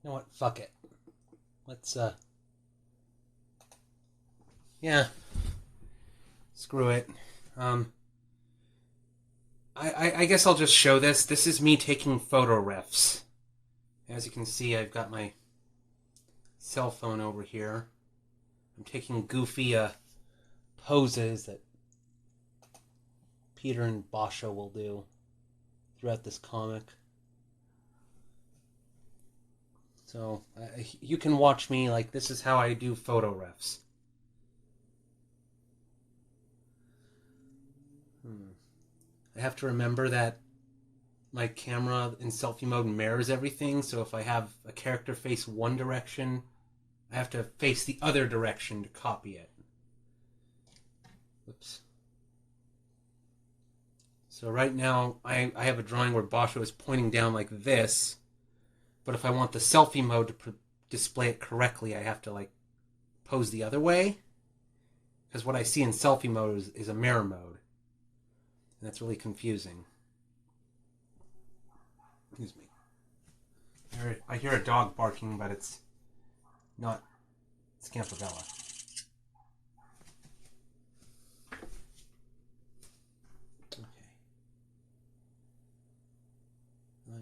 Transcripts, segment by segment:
You know what? Fuck it. Let's, yeah, screw it. Um, I guess I'll just show this. This is me taking photo refs. As you can see, I've got my cell phone over here. I'm taking goofy, poses that Peter and Basho will do throughout this comic. So, you can watch me, like, this is how I do photo refs. I have to remember that my camera in selfie mode mirrors everything, so if I have a character face one direction, I have to face the other direction to copy it. Oops. So right now, I have a drawing where Basho is pointing down like this, but if I want the selfie mode to display it correctly, I have to like pose the other way, because what I see in selfie mode is a mirror mode, and that's really confusing. Excuse me. I hear a dog barking, but it's not Scampavella. Okay.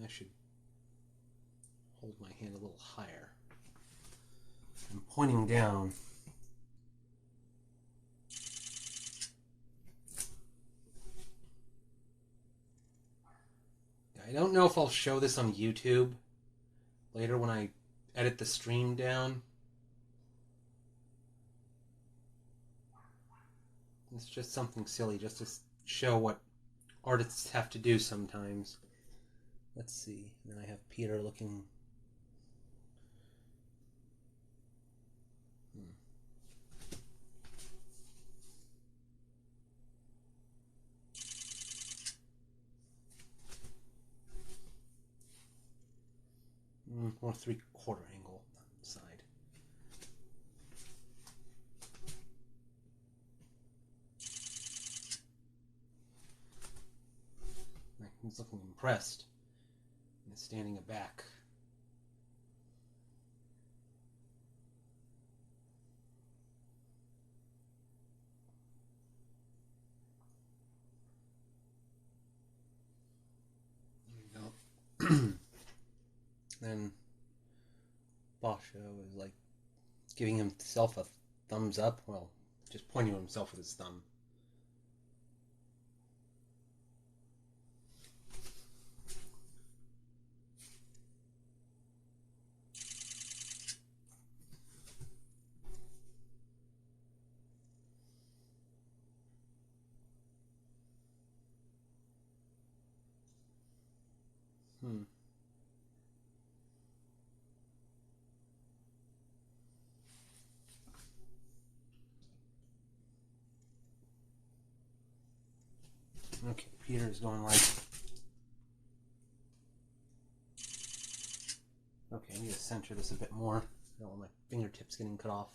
I should hold my hand a little higher. I'm pointing down. I don't know if I'll show this on YouTube later when I edit the stream down. It's just something silly just to show what artists have to do sometimes. Let's see. Then I have Peter looking. More 3/4 angle side. He's looking impressed and standing aback. There you go. Then Basho is like giving himself a thumbs up. Well, just pointing at himself with his thumb. Hmm. Okay, Peter's going like. Okay, I need to center this a bit more. I don't want my fingertips getting cut off.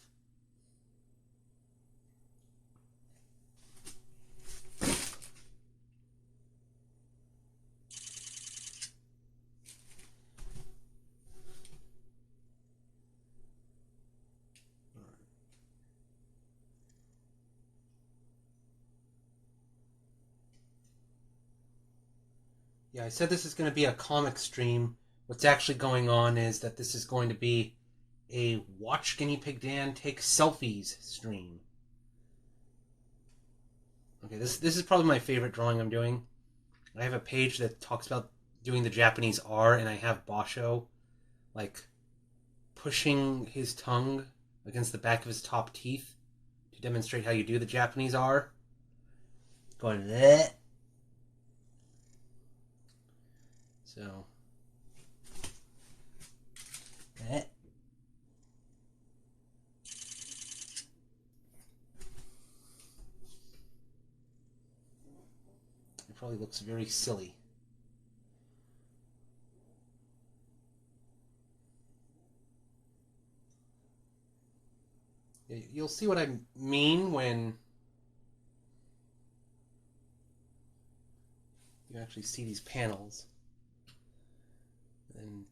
Yeah, I said this is going to be a comic stream. What's actually going on is that this is going to be a Watch GuineaPigDan Take Selfies stream. Okay, this is probably my favorite drawing I'm doing. I have a page that talks about doing the Japanese R, and I have Basho, like, pushing his tongue against the back of his top teeth to demonstrate how you do the Japanese R. Going, bleh. So, bleh. It probably looks very silly. You'll see what I mean when you actually see these panels. And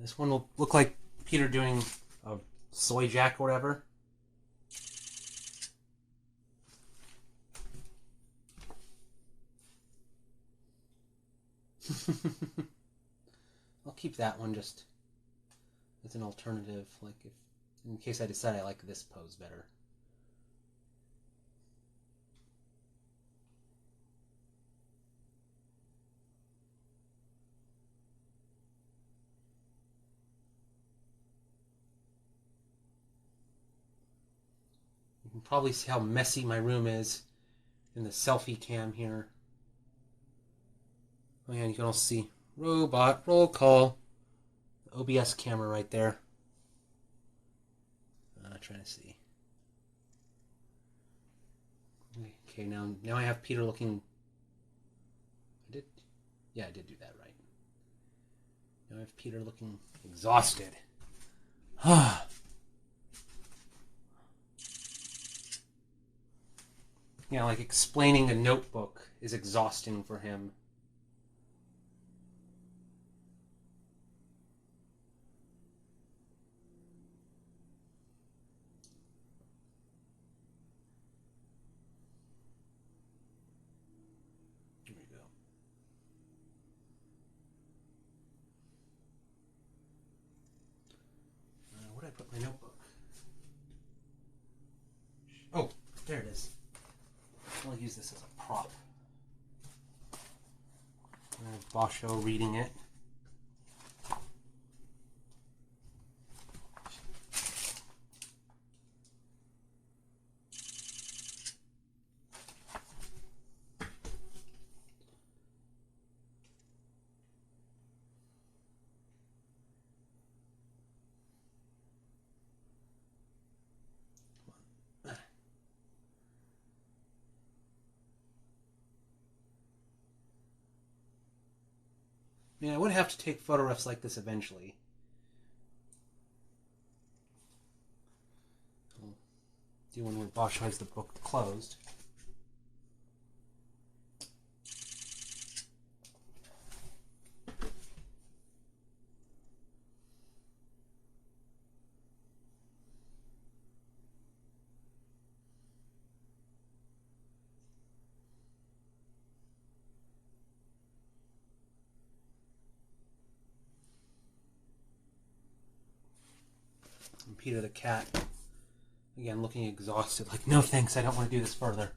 This one will look like Peter doing a soy jack or whatever. I'll keep that one just as an alternative, like if in case I decide I like this pose better. You can probably see how messy my room is in the selfie cam here. Oh yeah, and you can also see robot roll call. The OBS camera right there. Trying to see. Okay, now I have Peter looking. I did do that right. Now I have Peter looking exhausted. Yeah, like explaining a notebook is exhausting for him. Here we go. Where did I put my notebook? Oh, there it is. I'll use this as a prop. Basho reading it. I mean, I would have to take photographs like this eventually. I'll do one where Basho has the book closed. And Peter the cat, again, looking exhausted, like, no thanks, I don't want to do this further.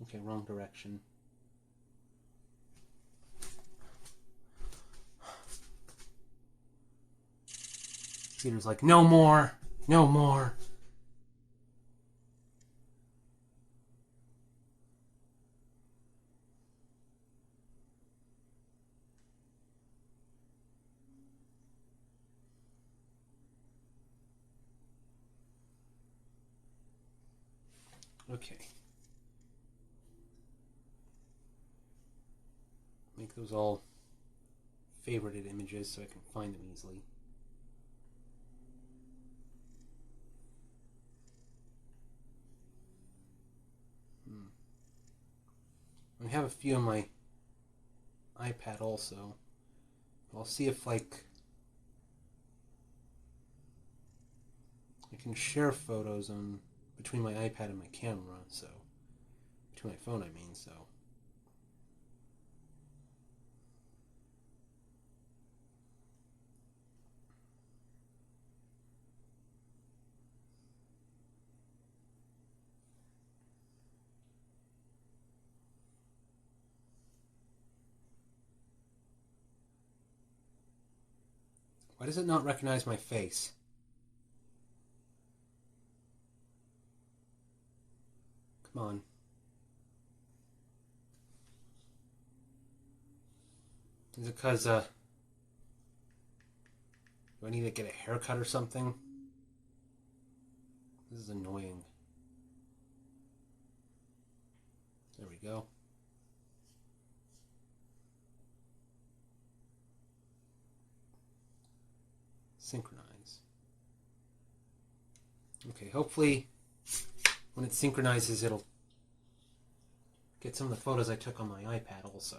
Okay, wrong direction. Peter's like, no more, no more. Okay. Make those all favorited images so I can find them easily. I have a few on my iPad also. I'll see if, like, I can share photos on between my iPad and my camera, so between my phone, I mean, so. Why does it not recognize my face? Come on. Is it because, do I need to get a haircut or something? This is annoying. There we go. Synchronize. Okay, hopefully when it synchronizes, it'll get some of the photos I took on my iPad also.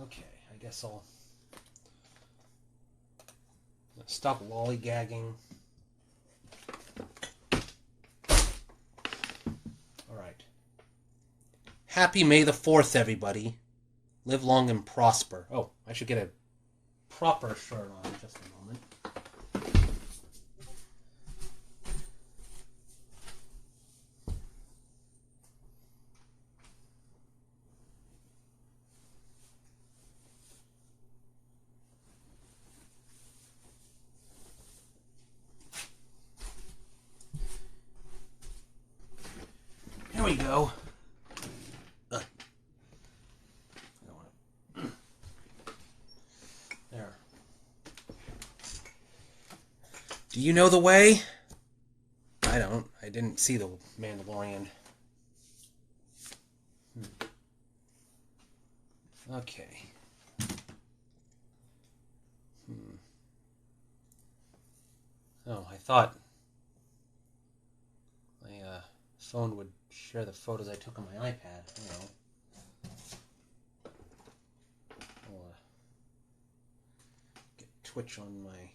Okay, I guess I'll stop lollygagging. Alright. Happy May the 4th, everybody. Live long and prosper. Oh, I should get a proper shirt on in just a moment. Here we go. There. Do you know the way? I don't. I didn't see the Mandalorian. Okay. Oh, I thought my phone would share the photos I took on my iPad. I'll get Twitch on my...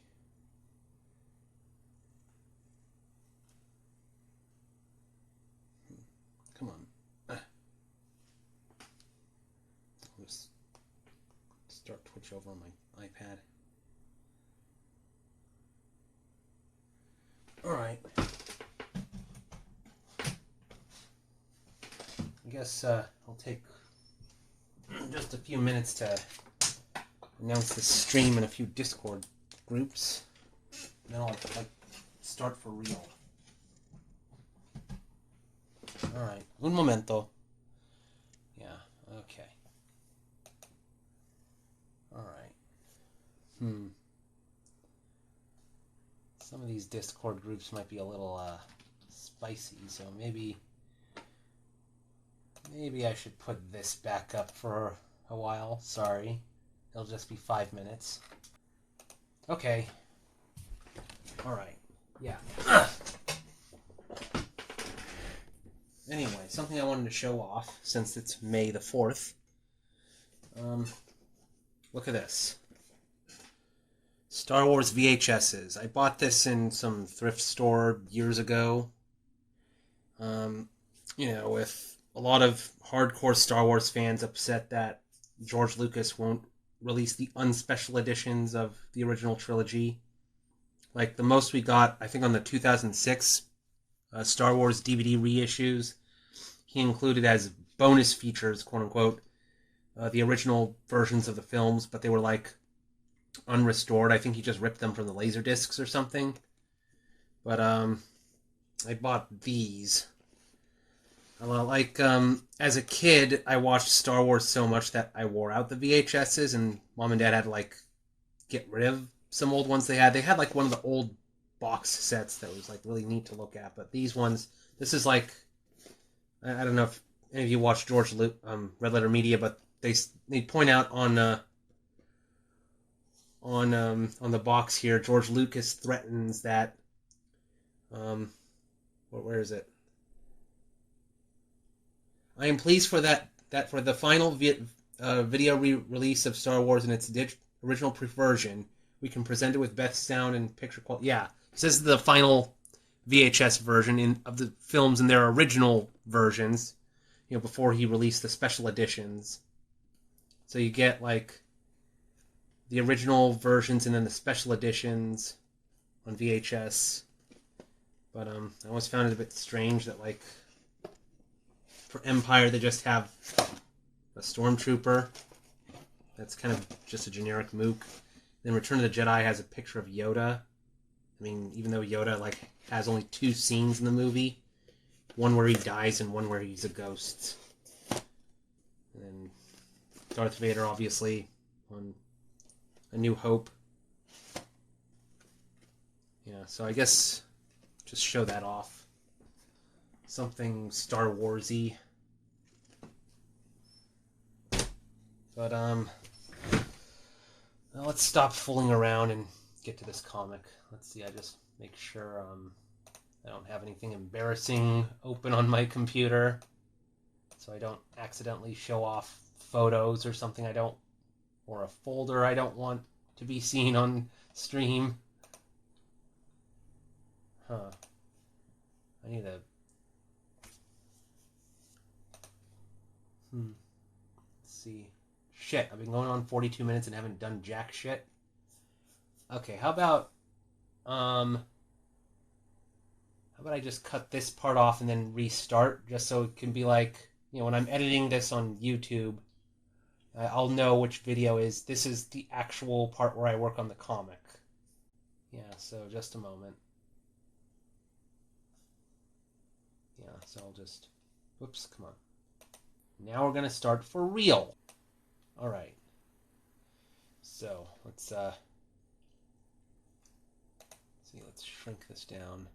Come on. I'll just start Twitch over on my iPad. Alright. I guess I'll take just a few minutes to announce the stream in a few Discord groups. And then I'll start for real. Alright, un momento. Yeah, okay. Alright. Some of these Discord groups might be a little spicy, so maybe I should put this back up for a while. Sorry. It'll just be 5 minutes. Okay. Alright. Yeah. Anyway, something I wanted to show off, since it's May the 4th. Look at this. Star Wars VHSs. I bought this in some thrift store years ago. With a lot of hardcore Star Wars fans upset that George Lucas won't release the unspecial editions of the original trilogy. Like, the most we got, I think, on the 2006 Star Wars DVD reissues, he included as bonus features, quote-unquote, the original versions of the films, but they were, unrestored. I think he just ripped them from the Laserdiscs or something. But, I bought these. As a kid, I watched Star Wars so much that I wore out the VHSs, and Mom and Dad had to, get rid of some old ones they had. They had, one of the old box sets that was, really neat to look at, but these ones, this is, I don't know if any of you watch Red Letter Media, but they point out on the box here, George Lucas threatens that, where is it? I am pleased that for the final video release of Star Wars in its original version, we can present it with best sound and picture quality. Yeah, this is the final VHS version of the films in their original versions, before he released the special editions. So you get, the original versions and then the special editions on VHS. But I always found it a bit strange that, for Empire, they just have a Stormtrooper. That's kind of just a generic mook. Then Return of the Jedi has a picture of Yoda. I mean, even though Yoda, has only 2 scenes in the movie. One where he dies and one where he's a ghost. And then Darth Vader, obviously, on A New Hope. Yeah, so I guess just show that off. Something Star Wars-y. But, well, let's stop fooling around and get to this comic. Let's see, I just make sure I don't have anything embarrassing open on my computer, so I don't accidentally show off photos or something I don't, or a folder I don't want to be seen on stream. Huh. I need a... Let's see. Shit, I've been going on 42 minutes and haven't done jack shit. Okay, how about I just cut this part off and then restart, just so it can be like, you know, when I'm editing this on YouTube, I'll know which video is, this is the actual part where I work on the comic. Yeah, so just a moment. Yeah, so I'll just, whoops, come on. Now we're going to start for real. All right. So let's see, let's shrink this down.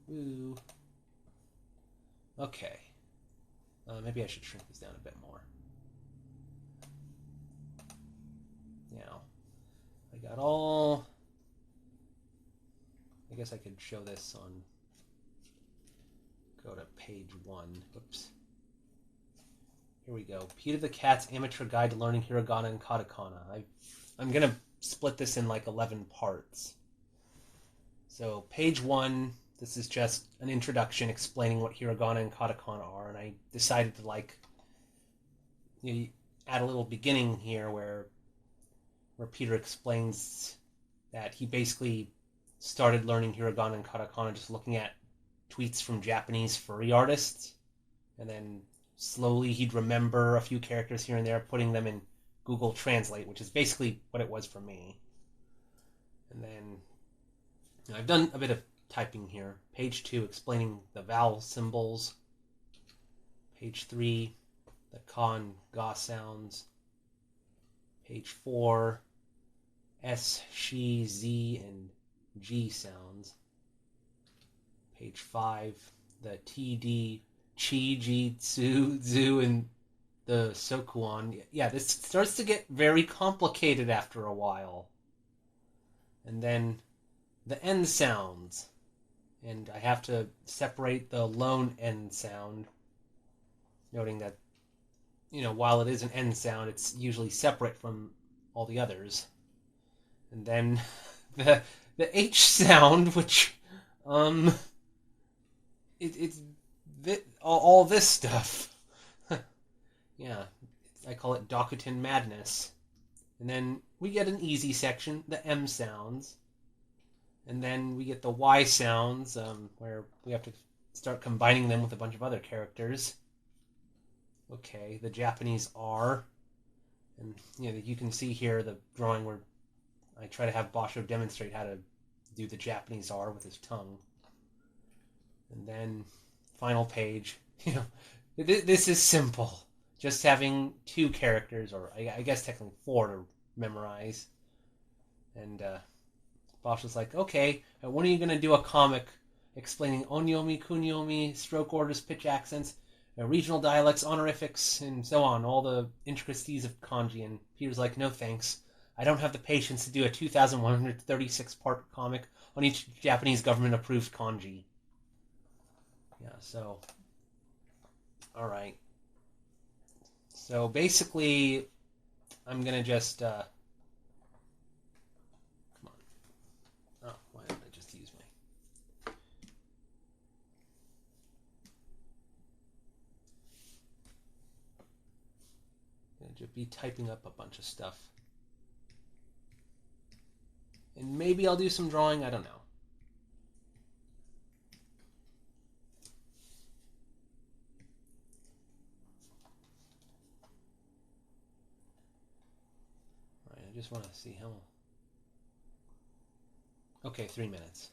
Woo. Okay. Maybe I should shrink this down a bit more. Now, I got all... I guess I could show this on... Go to page 1. Oops. Here we go. Peter the Cat's Amateur Guide to Learning Hiragana and Katakana. I'm going to split this in like 11 parts. So, page 1, this is just an introduction explaining what Hiragana and Katakana are, and I decided to, like, you know, add a little beginning here where Peter explains that he basically started learning Hiragana and Katakana just looking at tweets from Japanese furry artists, and then slowly he'd remember a few characters here and there, putting them in Google Translate, which is basically what it was for me. And then I've done a bit of typing here. Page 2, explaining the vowel symbols. Page 3, the ka and ga sounds. Page 4, s, she, z, and g sounds. Page 5, the t, d, chi, ji, tsu, zu, and the sokuon. Yeah, this starts to get very complicated after a while. And then the end sounds. And I have to separate the lone end sound, noting that, you know, while it is an end sound, it's usually separate from all the others. And then the H sound, which, it's all this stuff. Yeah, I call it Dokuten Madness. And then we get an easy section, the M sounds. And then we get the Y sounds, where we have to start combining them with a bunch of other characters. Okay, the Japanese R. And, you know, you can see here the drawing where I try to have Basho demonstrate how to do the Japanese R with his tongue. And then, final page. You know, this is simple. Just having 2 characters, or I guess technically 4 to memorize. And, Basho's like, okay, when are you going to do a comic explaining onyomi, kunyomi, stroke orders, pitch accents, regional dialects, honorifics, and so on, all the intricacies of kanji? And Peter's like, no thanks. I don't have the patience to do a 2,136-part comic on each Japanese government-approved kanji. Yeah, so... Alright. So, basically, I'm going to just... Come on. Oh, why don't I just use my... I'm going to be typing up a bunch of stuff. And maybe I'll do some drawing, I don't know. Alright, I just want to see how... Okay, 3 minutes.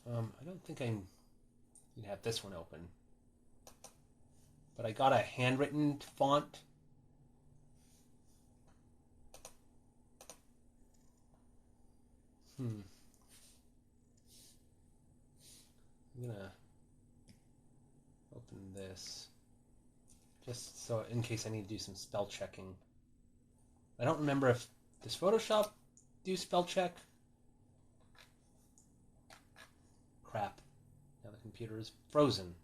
I don't think I need to have this one open. But I got a handwritten font. I'm gonna open this. just so in case I need to do some spell checking. I don't remember if does Photoshop do spell check? Crap. Now the computer is frozen.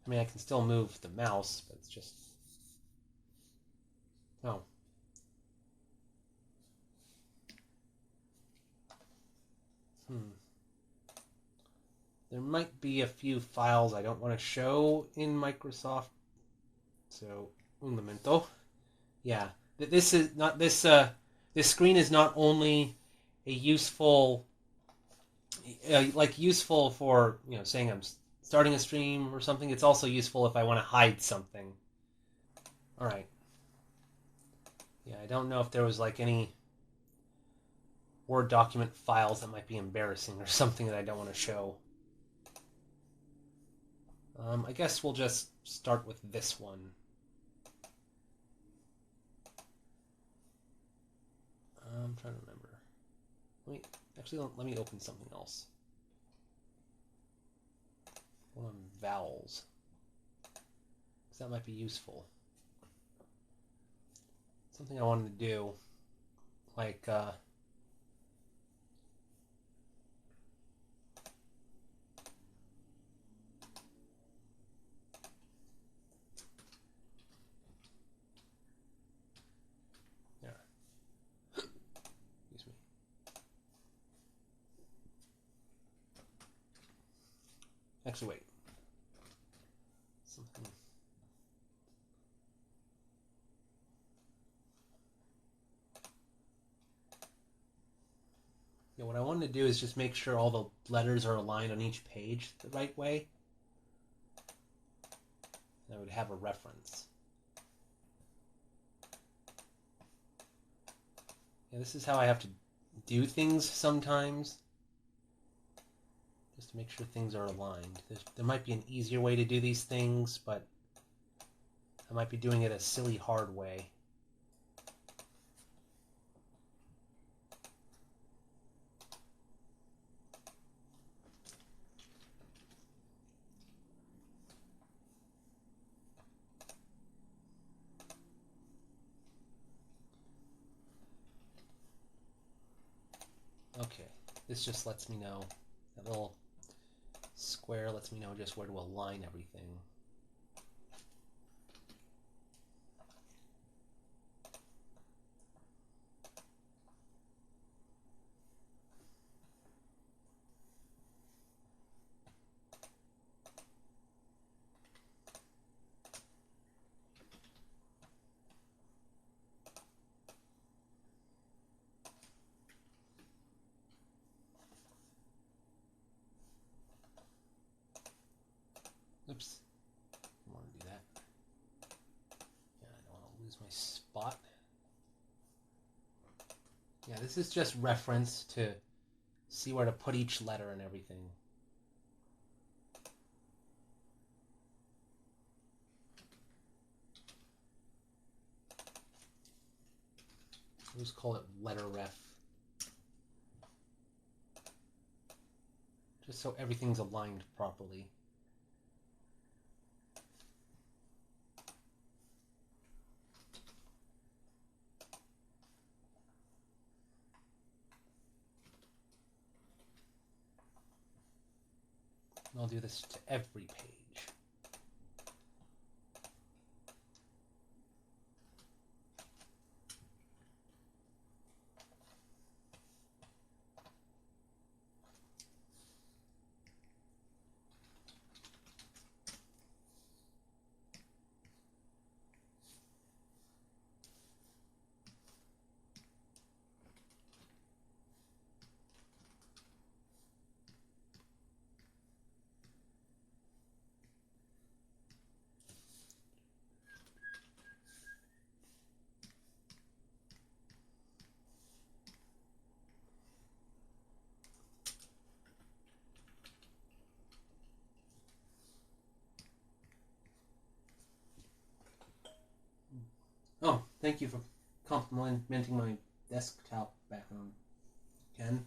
I mean, I can still move the mouse, but it's just... Oh. There might be a few files I don't want to show in Microsoft. So, un momento. Yeah, this is not this. This screen is not only a useful, useful for saying I'm starting a stream or something. It's also useful if I want to hide something. All right. Yeah, I don't know if there was like any Word document files that might be embarrassing or something that I don't want to show. I guess we'll just start with this one. I'm trying to remember. Let me open something else. One on vowels. Because that might be useful. Something I wanted to do, like, yeah. Excuse me. Actually, wait. Something. Yeah, what I wanted to do is just make sure all the letters are aligned on each page the right way. And I would have a reference. Yeah, this is how I have to do things sometimes. Just to make sure things are aligned. There might be an easier way to do these things, but I might be doing it a silly hard way. Okay, this just lets me know, that little square lets me know just where to align everything. Oops, I don't want to do that. Yeah, I don't want to lose my spot. Yeah, this is just reference to see where to put each letter and everything. We'll just call it letter ref. Just so everything's aligned properly. And I'll do this to every page. Oh, thank you for complimenting my desktop background, Ken.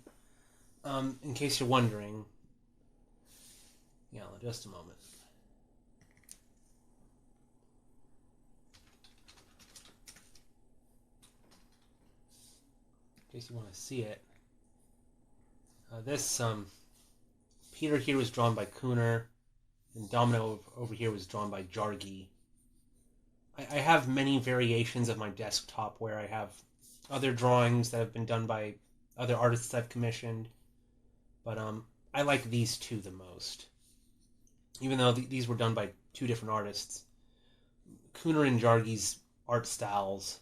In case you're wondering, yeah, just a moment. case you want to see it. This Peter here was drawn by Cooner, and Domino over here was drawn by Jargi. I have many variations of my desktop where I have other drawings that have been done by other artists I've commissioned, but I like these two the most. Even though these were done by two different artists, Cooner and Jargi's art styles,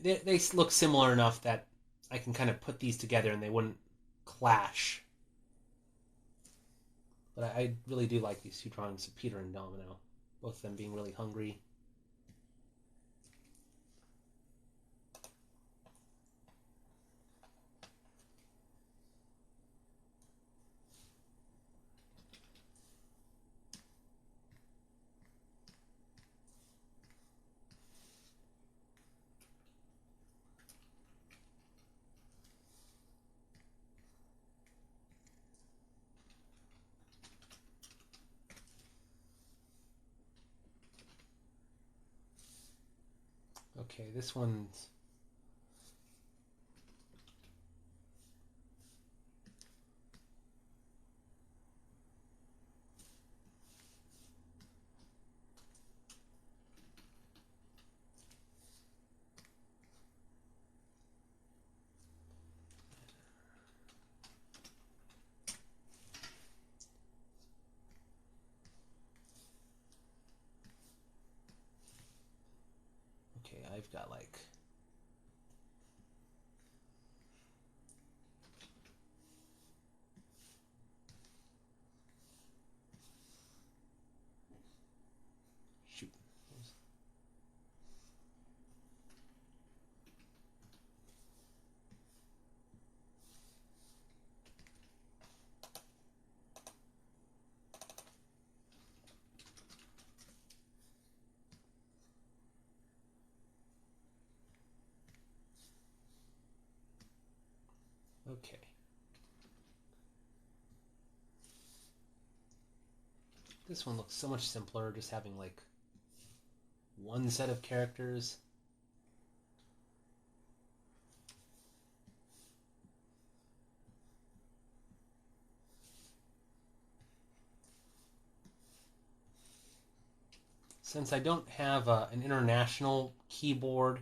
they look similar enough that I can kind of put these together and they wouldn't clash. But I really do like these two drawings of Peter and Domino, both of them being really hungry. Okay, this one's... Okay, I've got like... Shoot. Okay. This one looks so much simpler, just having like one set of characters. Since I don't have an international keyboard,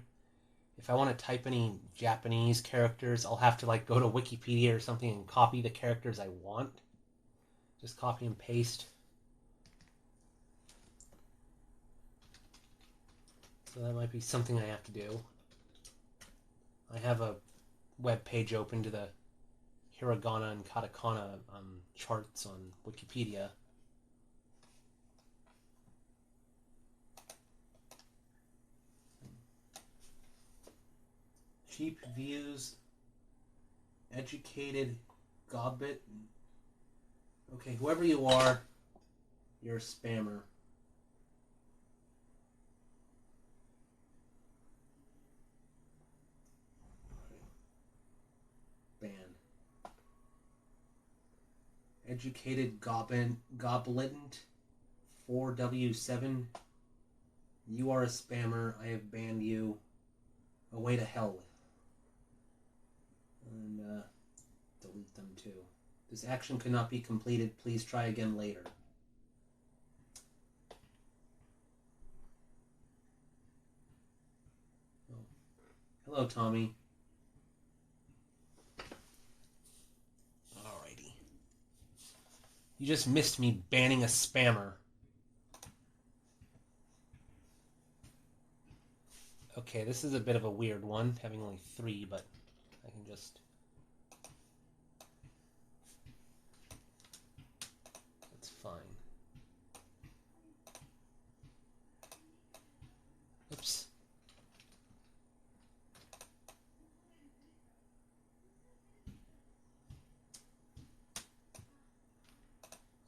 if I want to type any Japanese characters, I'll have to like go to Wikipedia or something and copy the characters I want. Just copy and paste. So that might be something I have to do. I have a web page open to the Hiragana and Katakana charts on Wikipedia. Cheap views, educated gobbit. Okay, whoever you are, you're a spammer. Ban. Educated Goblet 4W7. You are a spammer. I have banned you. Away to hell. And delete them too. This action cannot be completed. Please try again later. Oh. Hello, Tommy. Alrighty. You just missed me banning a spammer. Okay, this is a bit of a weird one, having only 3, but I can just... That's fine. Oops.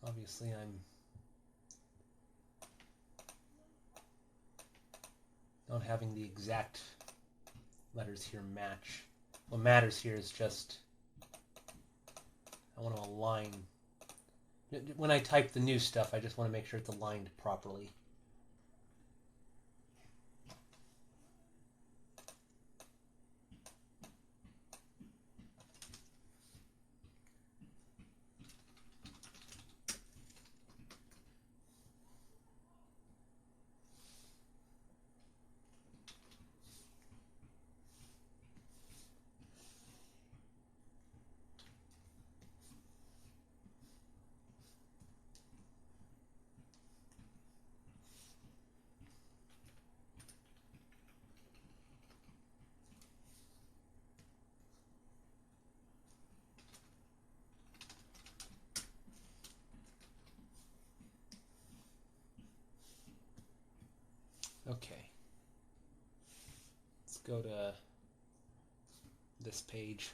Obviously, I'm not having the exact letters here match. What matters here is just I want to align. When I type the new stuff, I just want to make sure it's aligned properly. Okay. Let's go to this page.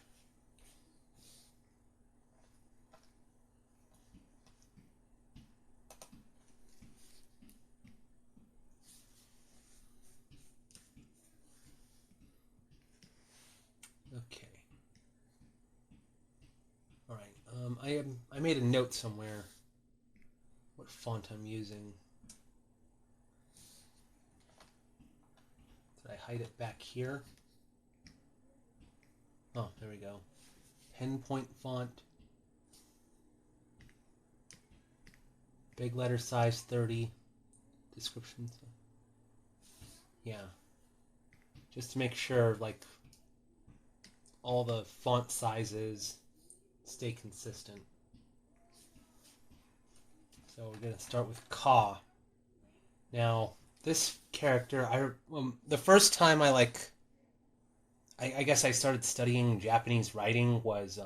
Okay. All right. I made a note somewhere what font I'm using. Did I hide it back here? Oh, there we go. Pen point font. Big letter size 30. Description. Yeah. Just to make sure, like, all the font sizes stay consistent. So we're going to start with Ka. Now, this character, the first time I guess I started studying Japanese writing was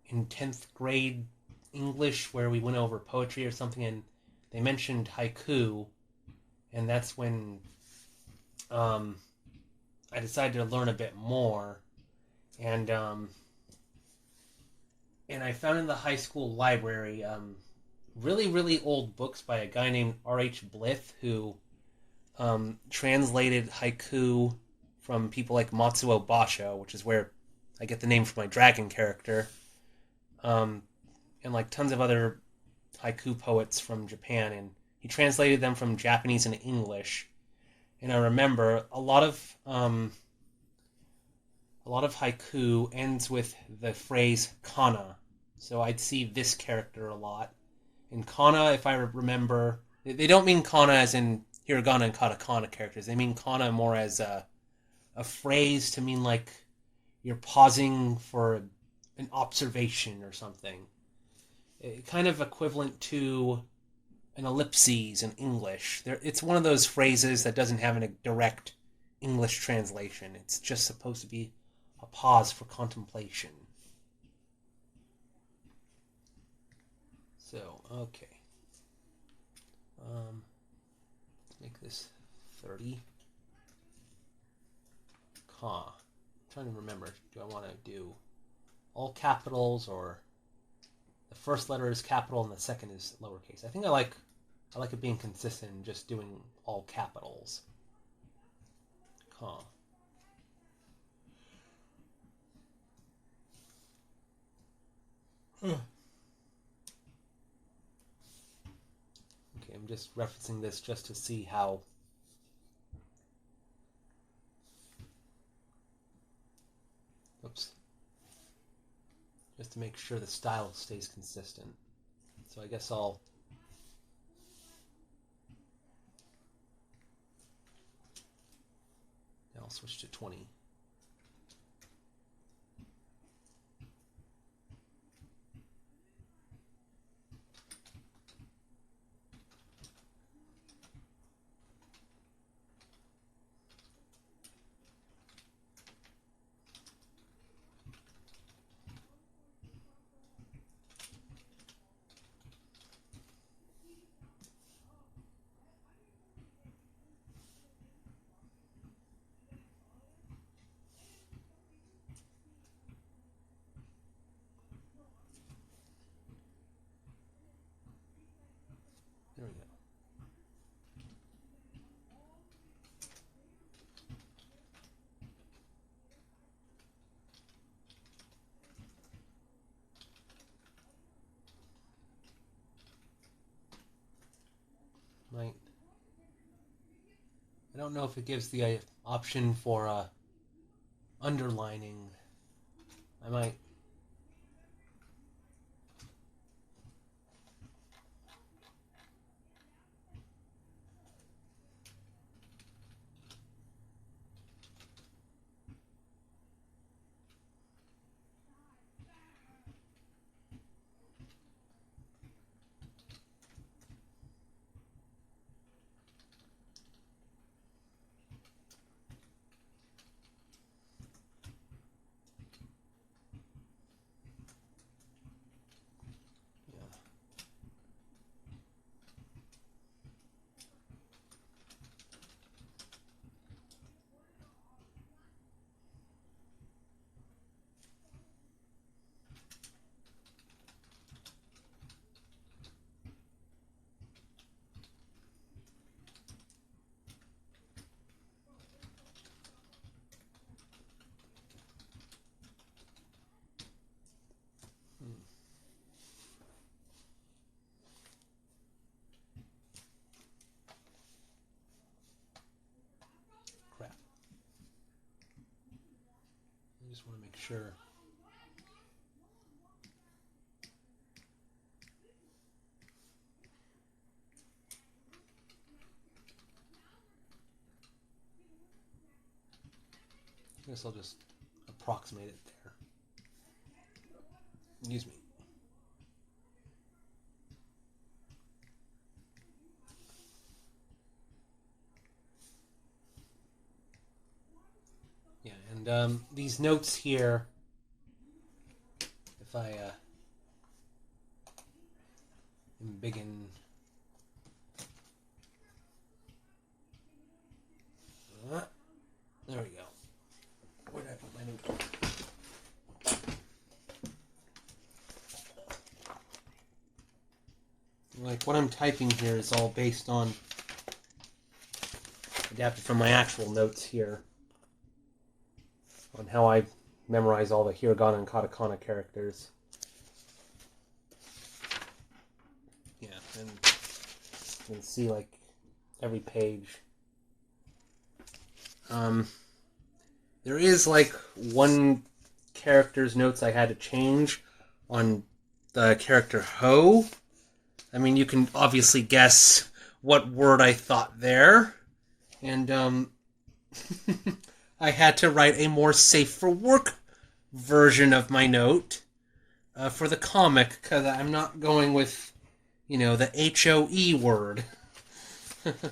in 10th grade English, where we went over poetry or something, and they mentioned haiku, and that's when I decided to learn a bit more, and I found in the high school library really, really old books by a guy named R.H. Blyth, who translated haiku from people like Matsuo Basho, which is where I get the name for my dragon character, and like tons of other haiku poets from Japan, and he translated them from Japanese and English. And I remember a lot of haiku ends with the phrase kana, so I'd see this character a lot. And kana, if I remember, they don't mean kana as in Hiragana and Katakana characters. They mean kana more as a phrase to mean like you're pausing for an observation or something. Kind of equivalent to an ellipses in English. It's one of those phrases that doesn't have a direct English translation. It's just supposed to be a pause for contemplation. So, okay. Let's make this 30. Ka. I'm trying to remember. Do I want to do all capitals, or the first letter is capital and the second is lowercase? I think I like it being consistent and just doing all capitals. Ka. Okay, I'm just referencing this just to see how just to make sure the style stays consistent. So I guess I'll switch to 20. There we go. Right. I don't know if it gives the option for underlining. I might. just want to make sure. I guess I'll just approximate it there. Excuse me. Yeah, and these notes here, if I embiggen. There we go. Where did I put my note? Like, what I'm typing here is all based on, adapted from my actual notes here, on how I memorize all the Hiragana and Katakana characters. Yeah, and you can see, like, every page. There is, like, one character's notes I had to change on the character Ho. I mean, you can obviously guess what word I thought there. And, I had to write a more safe-for-work version of my note for the comic, because I'm not going with, you know, the H-O-E word. Let's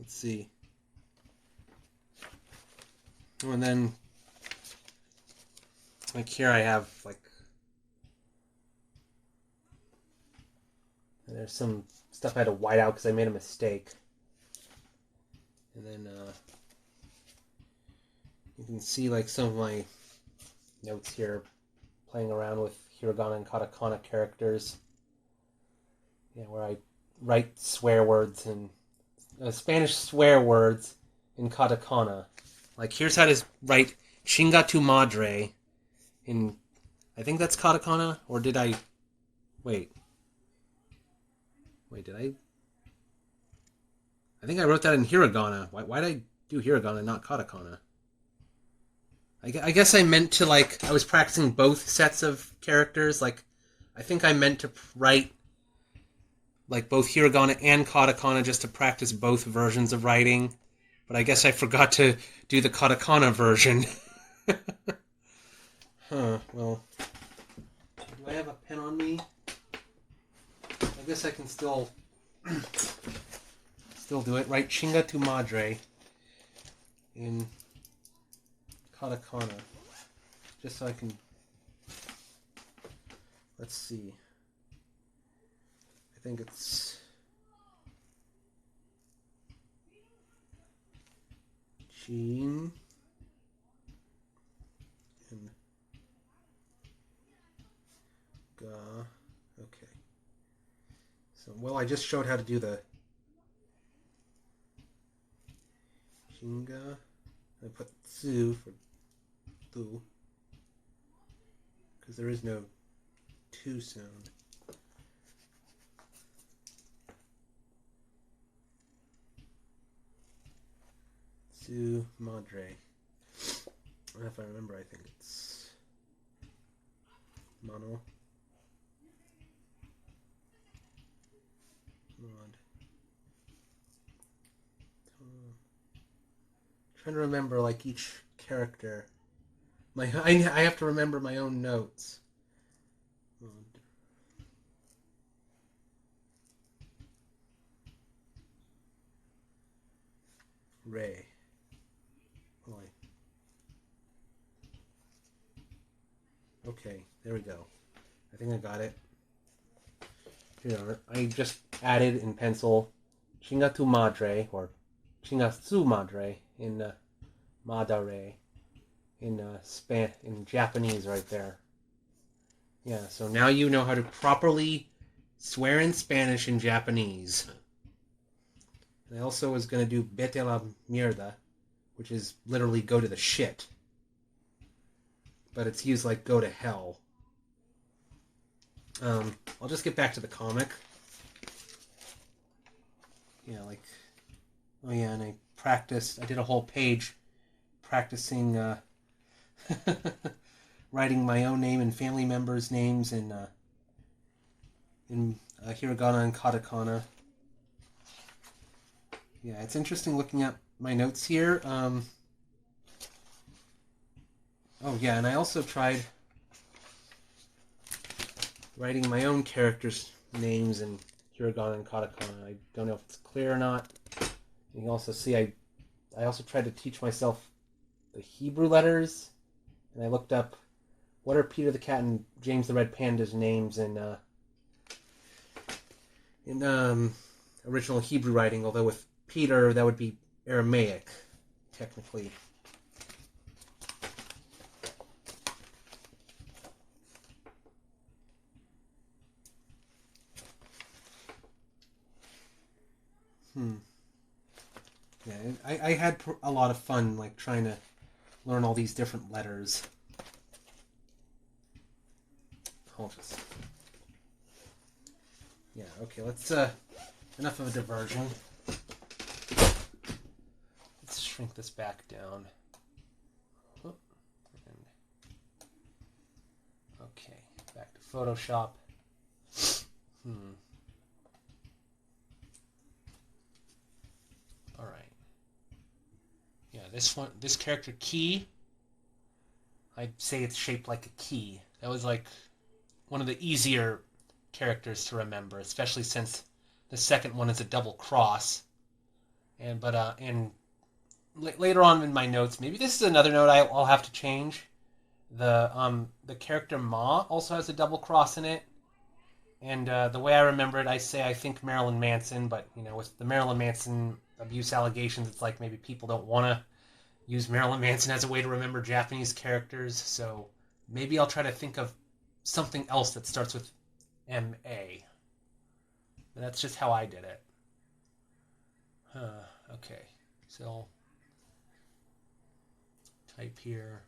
see. Oh, and then, like, here I have, like, there's some stuff I had to white out because I made a mistake. And then, you can see, like, some of my notes here playing around with Hiragana and Katakana characters. Yeah, where I write swear words and Spanish swear words in Katakana. Like, here's how to write Chinga tu madre in, I think that's Katakana, or did I, wait, did I think I wrote that in Hiragana. Why did I do Hiragana and not Katakana? I guess I meant to, like, I was practicing both sets of characters. Like, I think I meant to write, like, both Hiragana and Katakana just to practice both versions of writing. But I guess I forgot to do the Katakana version. Huh, well. Do I have a pen on me? I guess I can still do it. Right, Chinga tu madre in Katakana. Just so I can, let's see. I think it's Chin and Ga. Okay. So, well, I just showed how to do the Chinga. I put Tsu for Tu, because there is no Tu sound. Tsu madre. If I remember, I think it's Mano. Mod. Trying to remember, like, each character. I have to remember my own notes. Ray. Boy. Okay, there we go. I think I got it. Here, I just added in pencil Chinga tu madre, or Chinga su madre in Madare in Japanese right there. Yeah, so now you know how to properly swear in Spanish and Japanese. And I also was going to do Vete a la mierda, which is literally go to the shit. But it's used like go to hell. I'll just get back to the comic. Yeah, like, oh yeah, and I did a whole page practicing writing my own name and family members' names in Hiragana and Katakana. Yeah, it's interesting looking at my notes here. Oh yeah, and I also tried writing my own characters' names in Hiragana and Katakana. I don't know if it's clear or not. You can also see I also tried to teach myself the Hebrew letters, and I looked up what are Peter the Cat and James the Red Panda's names in original Hebrew writing, although with Peter that would be Aramaic, technically. Yeah, I had a lot of fun, like, trying to learn all these different letters. I'll just... Yeah, okay, let's, enough of a diversion. Let's shrink this back down. Okay, back to Photoshop. All right. Yeah, this character Key, I'd say it's shaped like a key. That was like one of the easier characters to remember, especially since the second one is a double cross. And later on in my notes, maybe this is another note I'll have to change. The character Ma also has a double cross in it. And the way I remember it, I think Marilyn Manson, but with the Marilyn Manson abuse allegations, it's like maybe people don't want to use Marilyn Manson as a way to remember Japanese characters, so maybe I'll try to think of something else that starts with M-A. But that's just how I did it. Okay, so type here.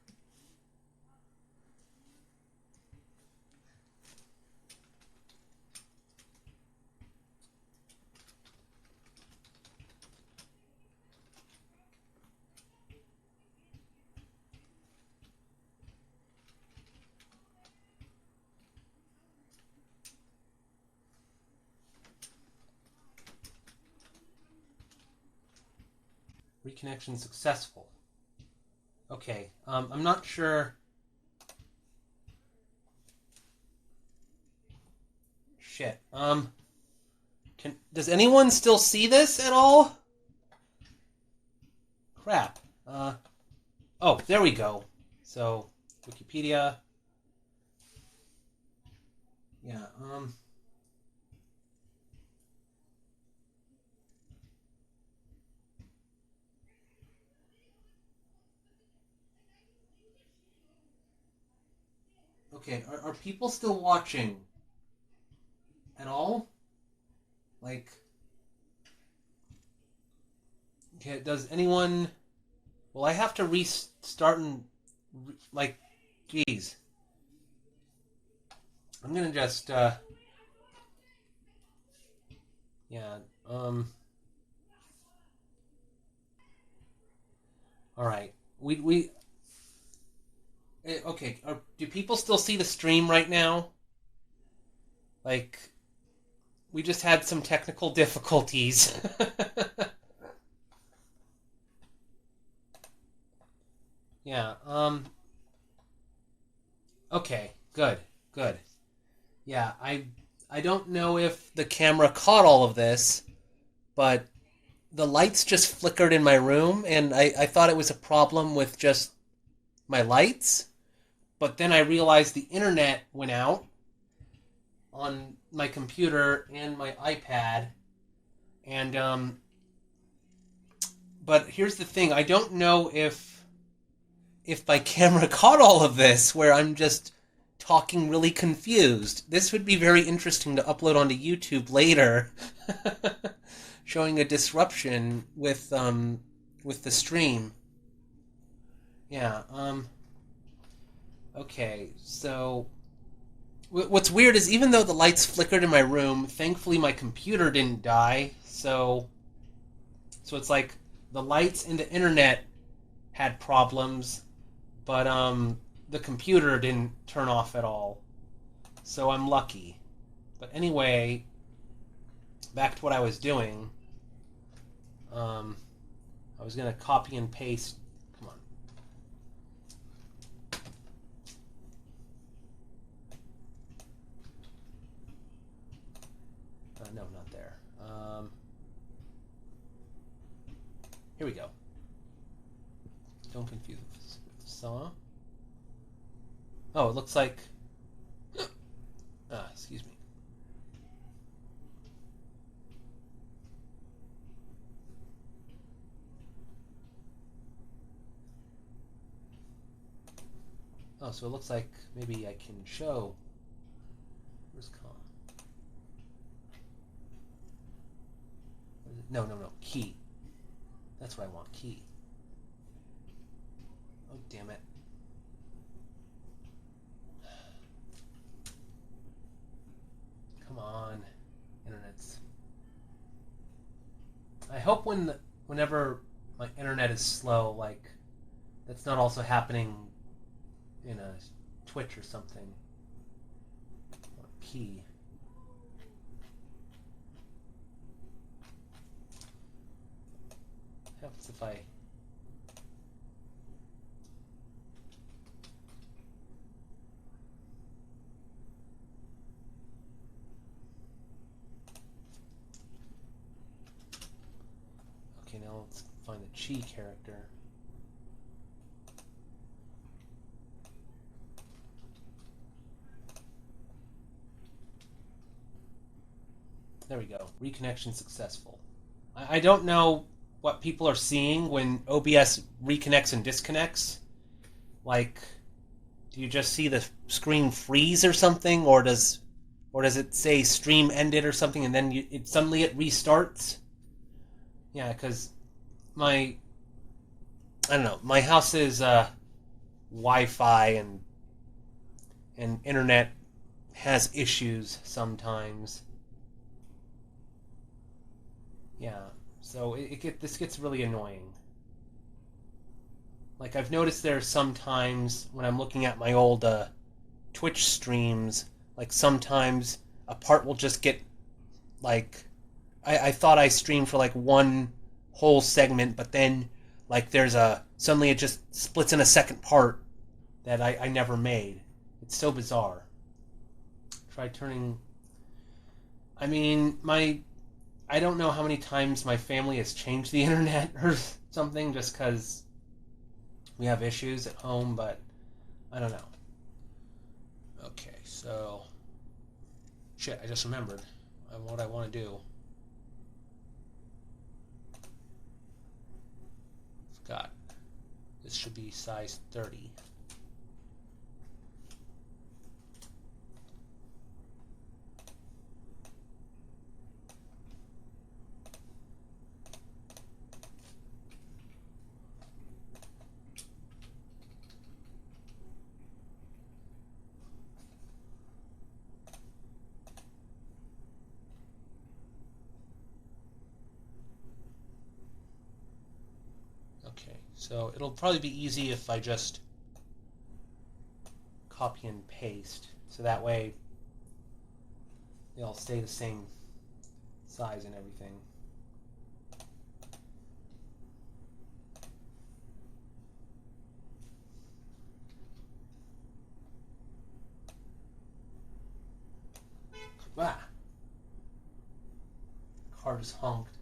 Reconnection successful. Okay, I'm not sure. Shit. Does anyone still see this at all? Crap. Oh, there we go. So, Wikipedia. Yeah, okay, are people still watching at all? Like, okay, does anyone... Well, I have to restart and... Like, geez. I'm gonna just, yeah, alright. Okay, do people still see the stream right now? Like, we just had some technical difficulties. Yeah, okay, good. Yeah, I don't know if the camera caught all of this, but the lights just flickered in my room, and I thought it was a problem with just my lights, but then I realized the internet went out on my computer and my iPad, and but here's the thing, I don't know if my camera caught all of this, where I'm just talking really confused. This would be very interesting to upload onto YouTube later, showing a disruption with the stream. Yeah, okay, so what's weird is even though the lights flickered in my room, thankfully my computer didn't die, so it's like the lights and the internet had problems, but the computer didn't turn off at all. So I'm lucky. But anyway, back to what I was doing. I was going to copy and paste. Come on. No, not there. Here we go. Don't confuse this with saw. Oh, it looks like... excuse me. Oh, so it looks like maybe I can show. Where's com? No, key. That's what I want, key. Oh, damn it. Come on, internet's... I hope whenever my internet is slow, like, that's not also happening in a Twitch or something. Key. What happens if I... Okay, now let's find the chi character. There we go. Reconnection successful. I don't know what people are seeing when OBS reconnects and disconnects. Like, do you just see the screen freeze or something, or does it say stream ended or something, and then suddenly it restarts? Yeah, because I don't know. My house is Wi-Fi and internet has issues sometimes. Yeah, so this gets really annoying. Like, I've noticed there's sometimes when I'm looking at my old Twitch streams, like sometimes a part will just get, like, I thought I streamed for like one whole segment, but then like suddenly it just splits in a second part that I never made. It's so bizarre. Try turning... I mean, I don't know how many times my family has changed the internet or something just because we have issues at home, but I don't know. Okay, so... Shit, I just remembered what I want to do. Forgot. This should be size 30. Okay, so it'll probably be easy if I just copy and paste, so that way they'll stay the same size and everything. Ah! Car just honked.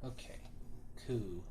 Okay, cool.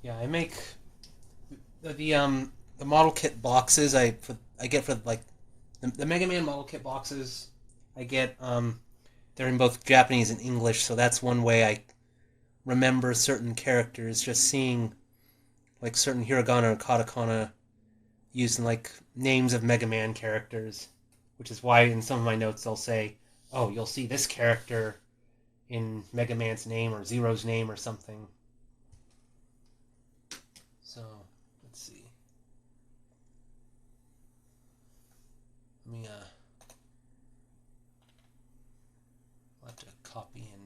Yeah, I make the model kit boxes I get for like the Mega Man model kit boxes I get they're in both Japanese and English, so that's one way I remember certain characters, just seeing like certain hiragana or katakana used in like names of Mega Man characters, which is why in some of my notes they'll say, "Oh, you'll see this character in Mega Man's name or Zero's name or something." So let's see. Let me I'll have to copy in.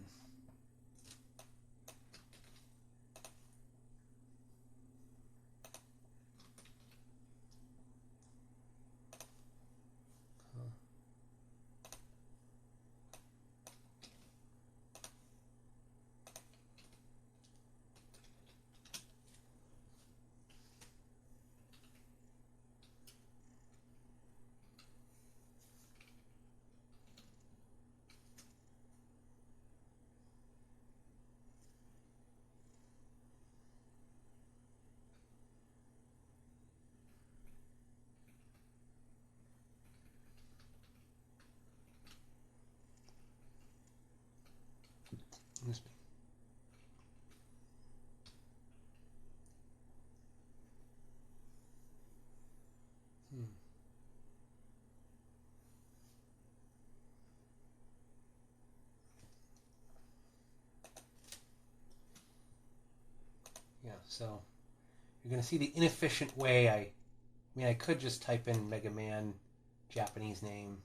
Excuse me. Hmm. Yeah, so you're gonna see the inefficient way I mean I could just type in Mega Man Japanese name.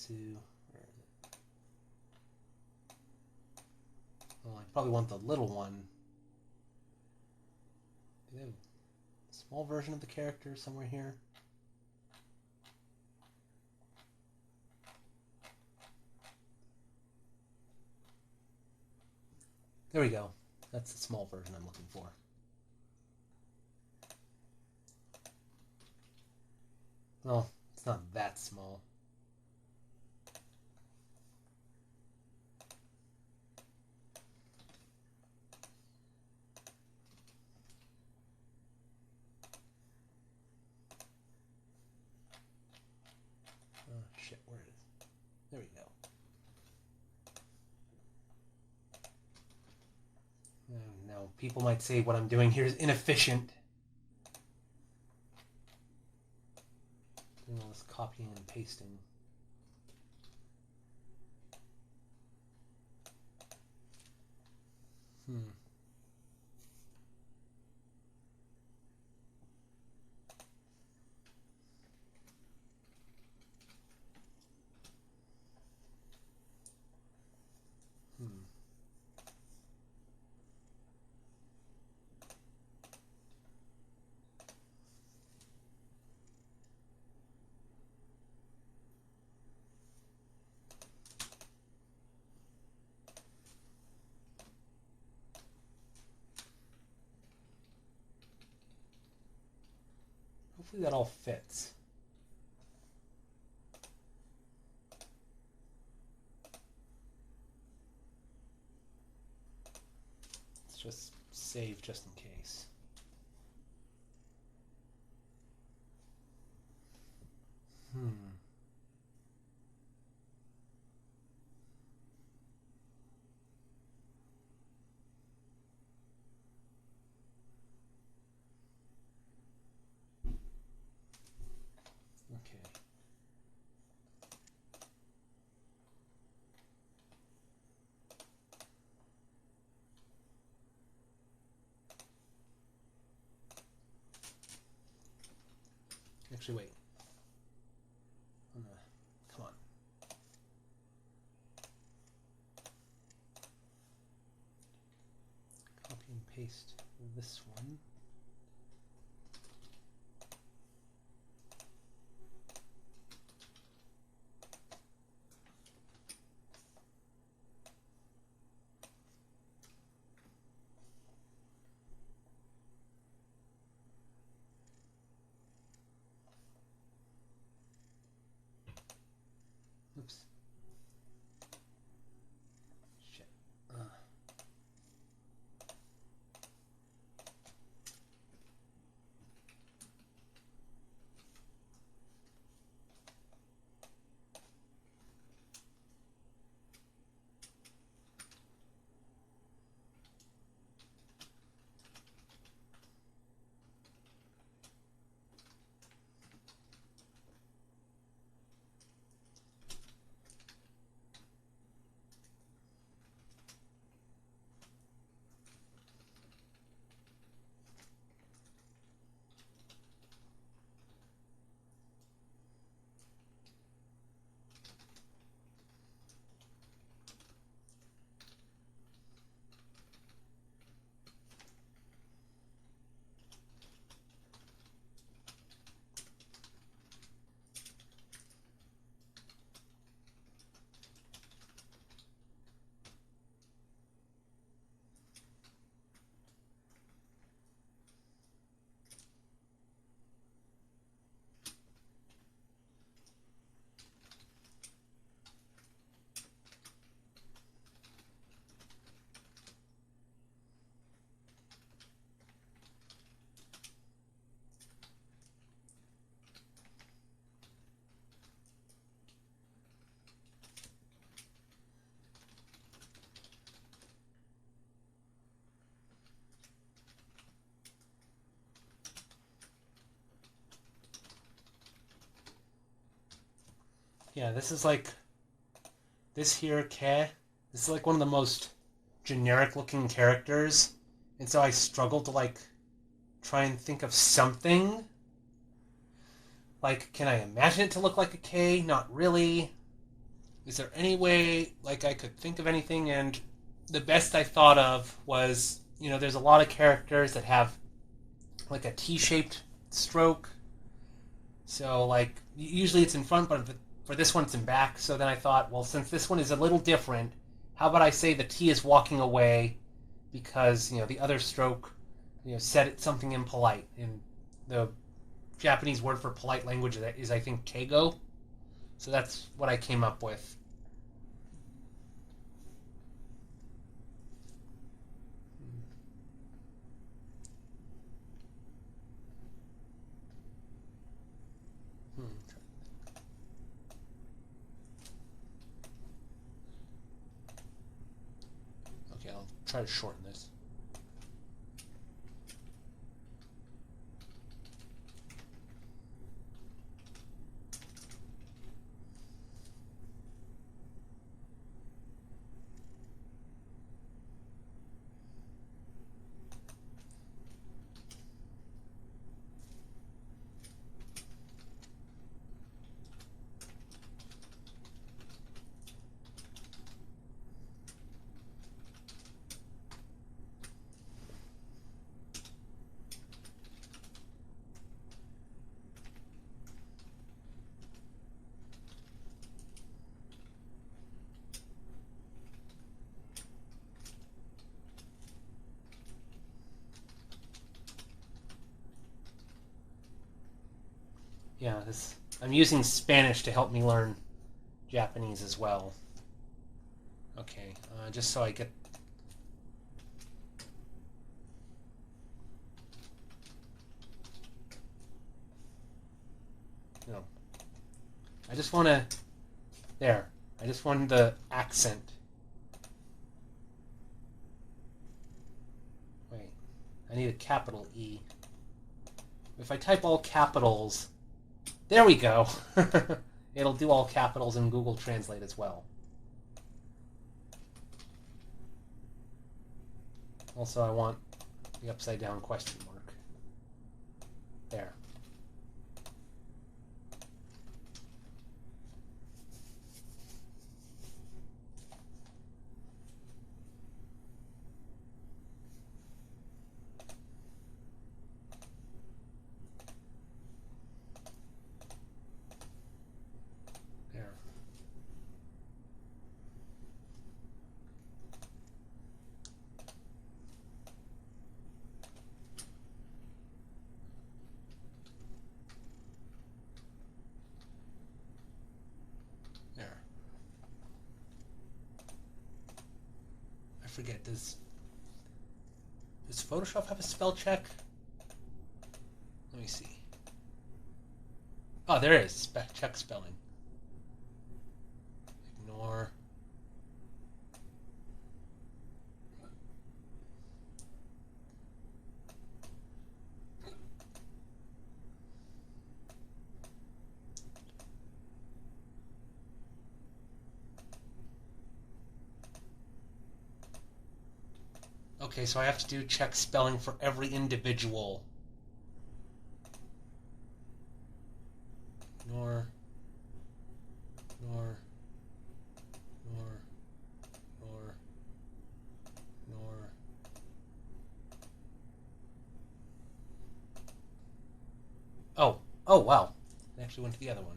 To where is it? Well, I probably want the little one. Do they have a small version of the character somewhere here? There we go. That's the small version I'm looking for. Well, it's not that small. Oh, shit, where is it? There we go. Now, people might say what I'm doing here is inefficient. Doing all this copying and pasting. Hmm. Hopefully that all fits. Let's just save just in case. Okay. Actually, wait. Come on. Copy and paste this one. Oops. Yeah, this is like this here, Ke. This is like one of the most generic looking characters, and so I struggled to like try and think of something. Like, can I imagine it to look like a K? Not really. Is there any way like I could think of anything? And the best I thought of was, there's a lot of characters that have like a T-shaped stroke. So like usually it's in front, but for this one it's in back. So then I thought, well, since this one is a little different, how about I say the T is walking away because the other stroke said it something impolite, and the Japanese word for polite language is I think keigo. So that's what I came up with. Okay, I'll try to shorten this. Yeah, I'm using Spanish to help me learn Japanese as well. Okay, just so I get... No. I just want to... There. I just want the accent. Wait. I need a capital E. If I type all capitals... There we go! It'll do all capitals in Google Translate as well. Also, I want the upside down question mark. There. I forget, does Photoshop have a spell check? Let me see. Oh, there is. Check spelling. Ignore. Okay, so I have to do check spelling for every individual. Ignore. Ignore. Ignore. Ignore. Ignore. Oh. Oh, wow. I actually went to the other one.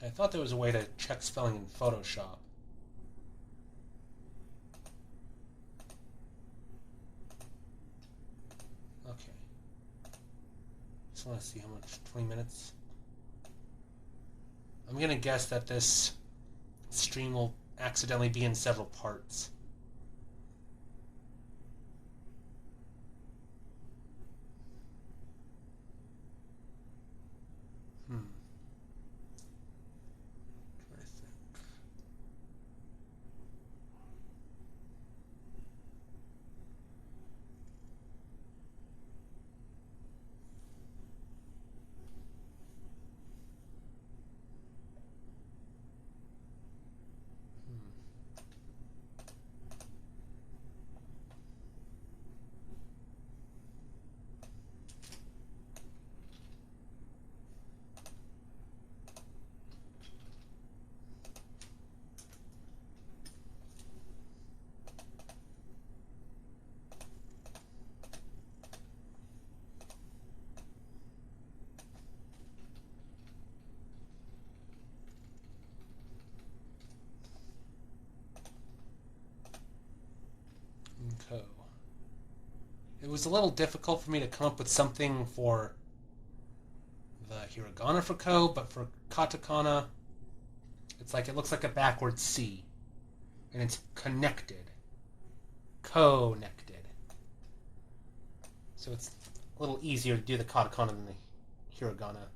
I thought there was a way to check spelling in Photoshop. Okay. Just want to see how much. 20 minutes? I'm going to guess that this stream will accidentally be in several parts. Ko. It was a little difficult for me to come up with something for the hiragana for ko, but for katakana, it's like it looks like a backwards C, and it's connected, connected. So it's a little easier to do the katakana than the hiragana.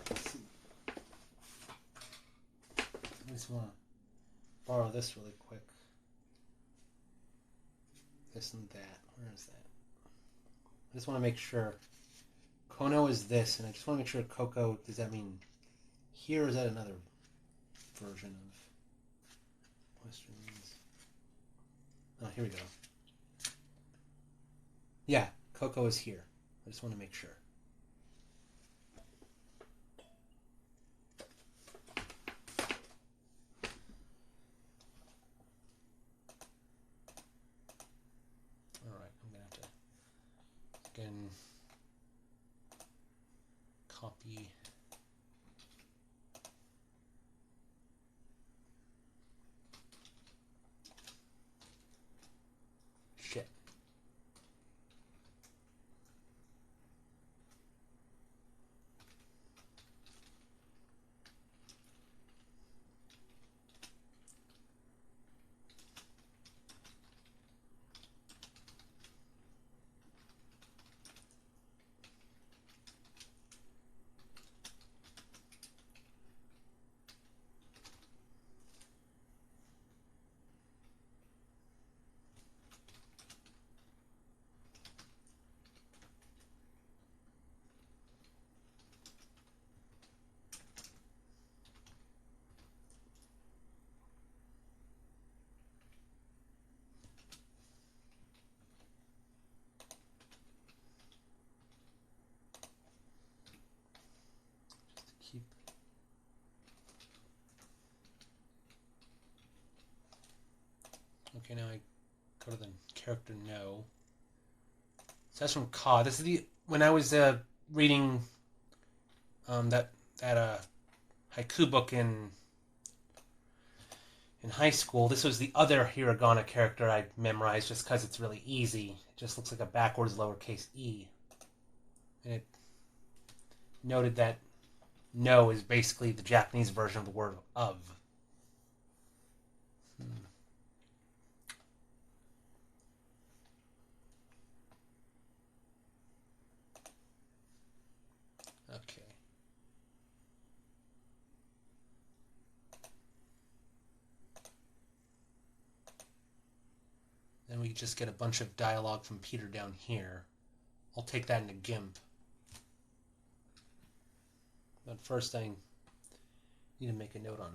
Let's see. I just want to borrow this really quick. This and that. Where is that? I just want to make sure. Kono is this, and I just want to make sure Koko, does that mean here, or is that another version of Western means? Oh, here we go. Yeah, Koko is here. I just want to make sure. Again, copy. Shit. Keep. Okay, now I go to the character no. So that's from Ka. This is the when I was reading that haiku book in high school. This was the other hiragana character I memorized just because it's really easy. It just looks like a backwards lowercase e, and it noted that no is basically the Japanese version of the word of. Okay. Then we just get a bunch of dialogue from Peter down here. I'll take that into GIMP. But first I need to make a note on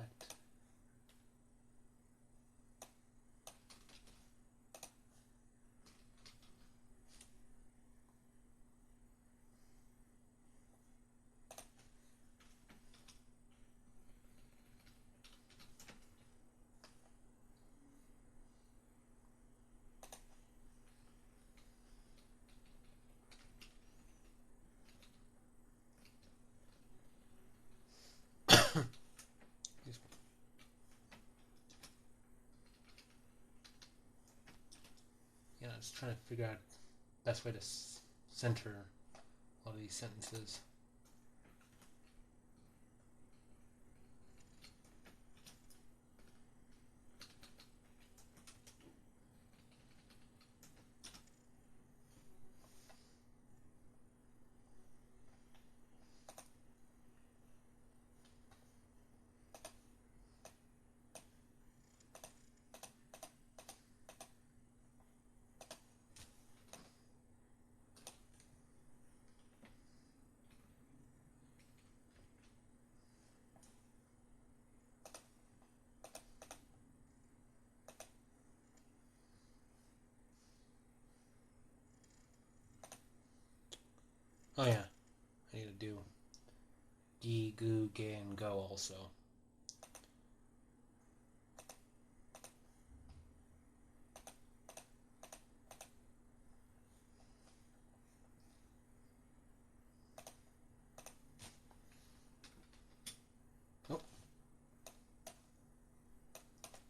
Correct. Yeah, I was trying to figure out the best way to center all these sentences. Oh yeah, I need to do gi, gu, ge, and go also. Oh,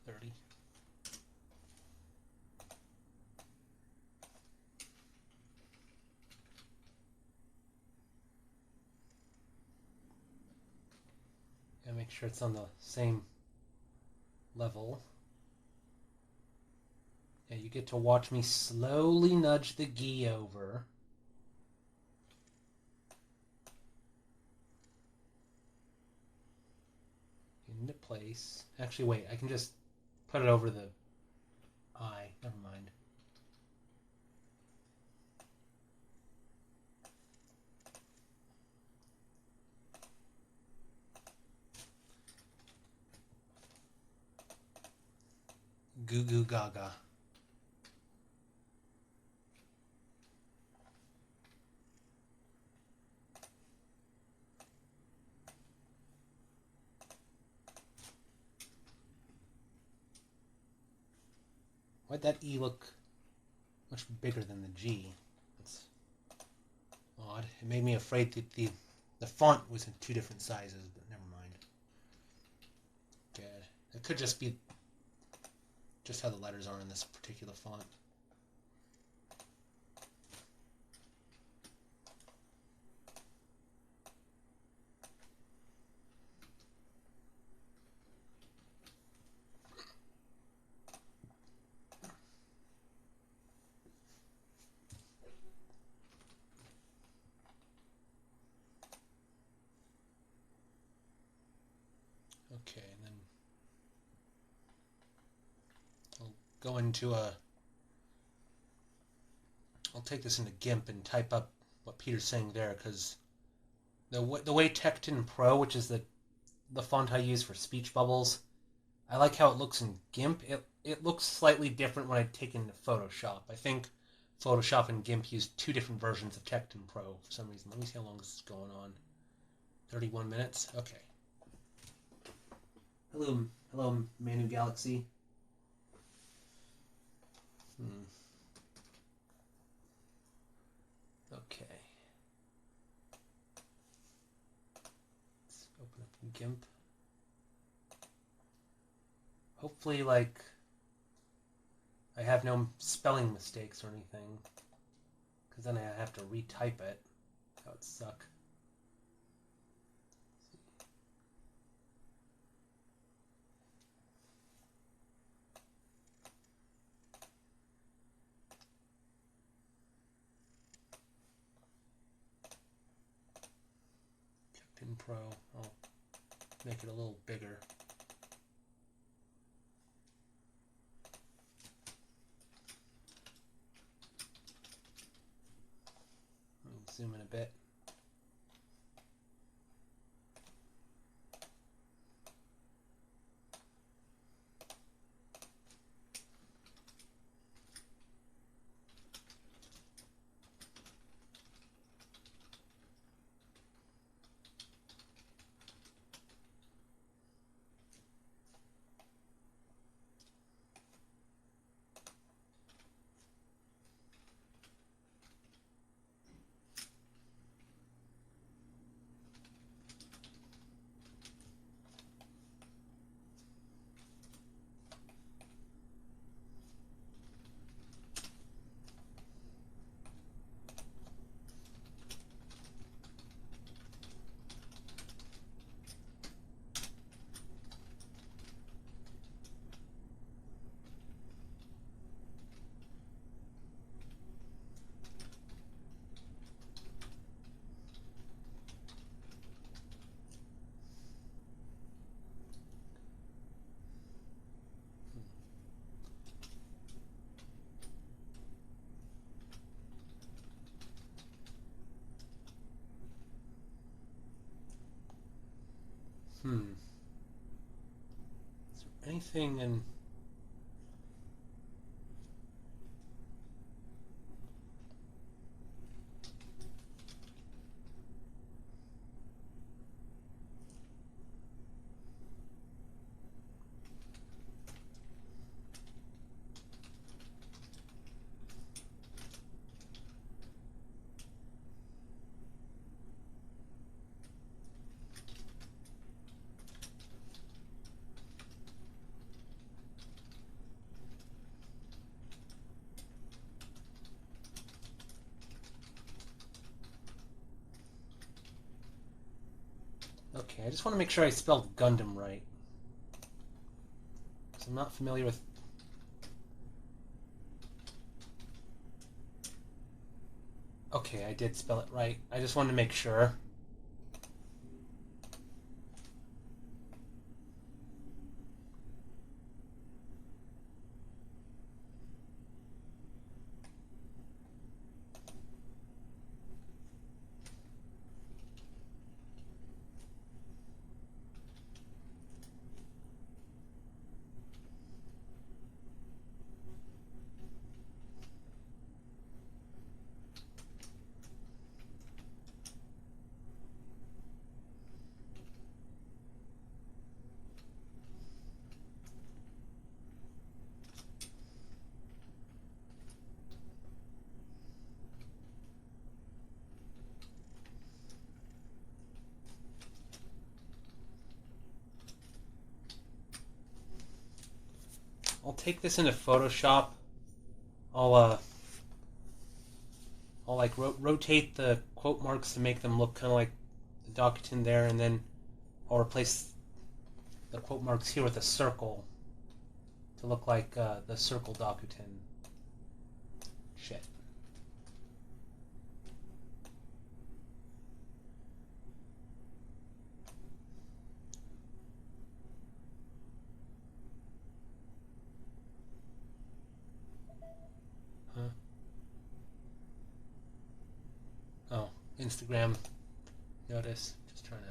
30. Gotta make sure it's on the same level. Yeah, you get to watch me slowly nudge the gi over. Into place. Actually, wait, I can just put it over the eye. Never mind. Goo goo gaga. Why'd that E look much bigger than the G? That's odd. It made me afraid that the font was in two different sizes, but never mind. Good. It could just be just how the letters are in this particular font. Okay, and then I'll go into I'll take this into GIMP and type up what Peter's saying there, because the way Tecton Pro, which is the font I use for speech bubbles, I like how it looks in GIMP. It looks slightly different when I take into Photoshop. I think Photoshop and GIMP use two different versions of Tecton Pro for some reason. Let me see how long this is going on. 31 minutes? Okay. Hello, Manu Galaxy. Okay. Let's open up GIMP. Hopefully, like, I have no spelling mistakes or anything, because then I have to retype it. That would suck. Tecton Pro. I'll make it a little bigger. Zoom in a bit. Hmm. Is there anything in... Okay, I just want to make sure I spelled Gundam right. Because I'm not familiar with... Okay, I did spell it right. I just wanted to make sure. I'll take this into Photoshop. I'll like rotate the quote marks to make them look kind of like the Dokutin there, and then I'll replace the quote marks here with a circle to look like the circle Dokutin. Shit. Huh? Oh, Instagram notice. Just trying to...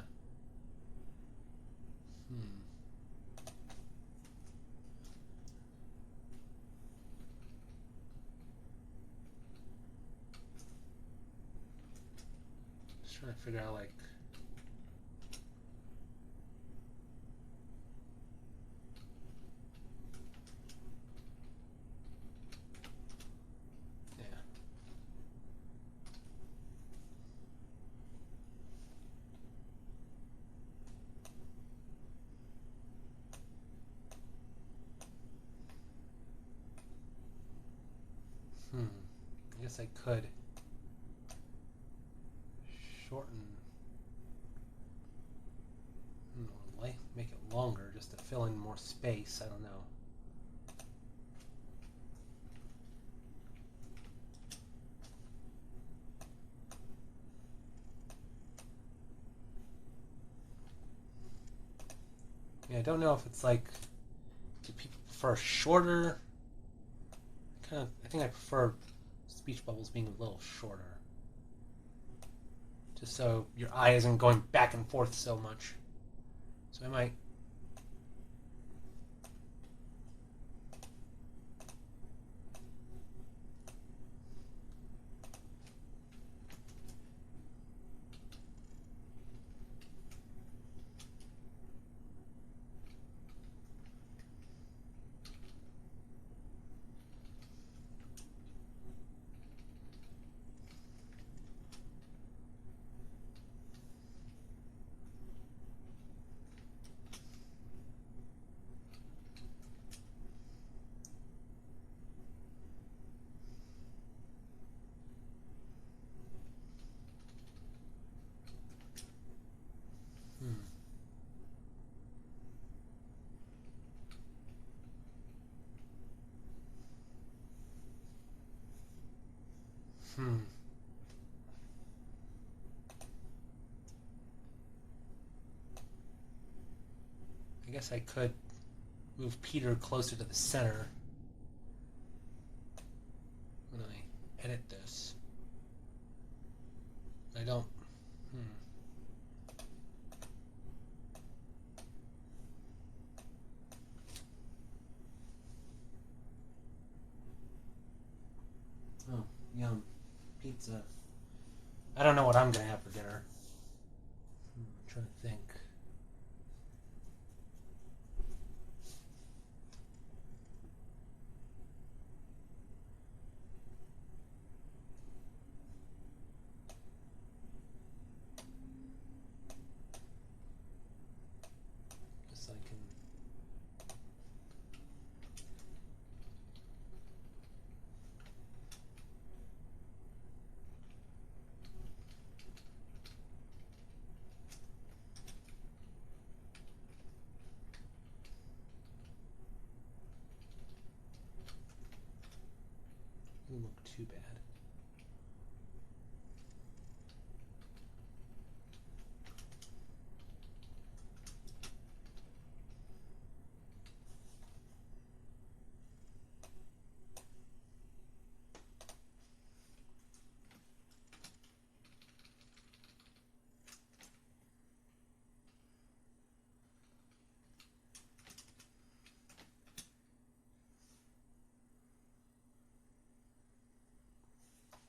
Just trying to figure out, like... Yeah. I guess I could shorten, make it longer just to fill in more space. I don't know. Yeah, I don't know if it's like, do people prefer shorter? I think I prefer speech bubbles being a little shorter. Just so your eye isn't going back and forth so much. So I might... I guess I could move Peter closer to the center when I edit this. I don't... Yum. Pizza. I don't know what I'm gonna have for dinner. I'm trying to think. Guess I can. Doesn't look too bad.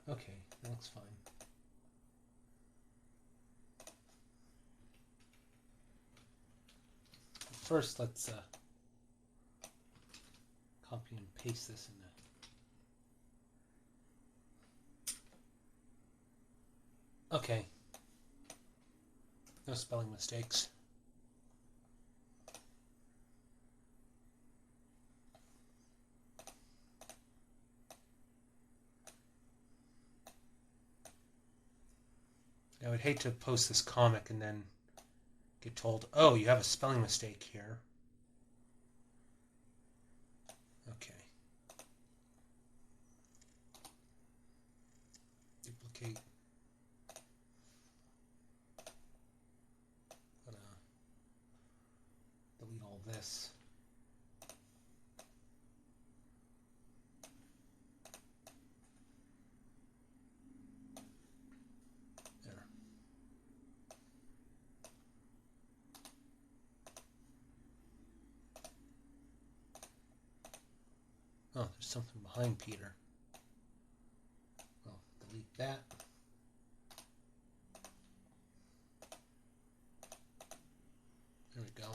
Okay, that looks fine. First, let's copy and paste this in the... Okay. No spelling mistakes. I would hate to post this comic and then get told, oh, you have a spelling mistake here. Okay. Duplicate. Delete all this. There. Oh, there's something behind Peter. Well, delete that. There we go.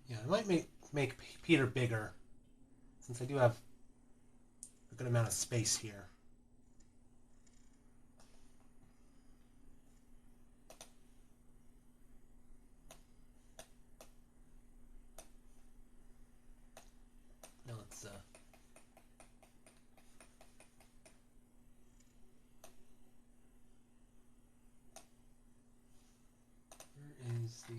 Yeah, I might make Peter bigger, since I do have a good amount of space here. Now let's where is the...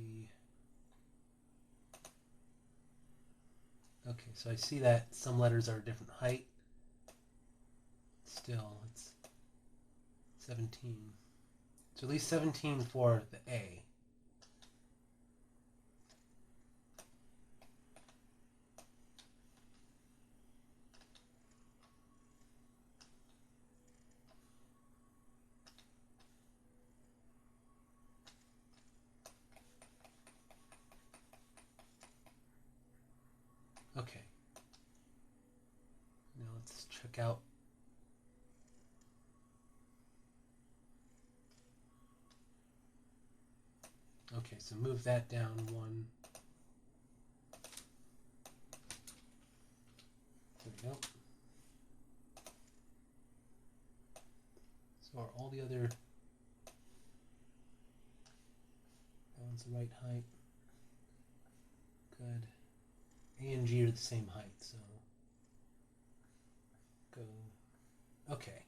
Okay, so I see that some letters are a different height. Still, it's 17. So at least 17 for the A. Okay. Now let's check out. Okay, so move that down one. There we go. So are all the other... That one's the right height. Good. A and G are the same height, so go. Okay.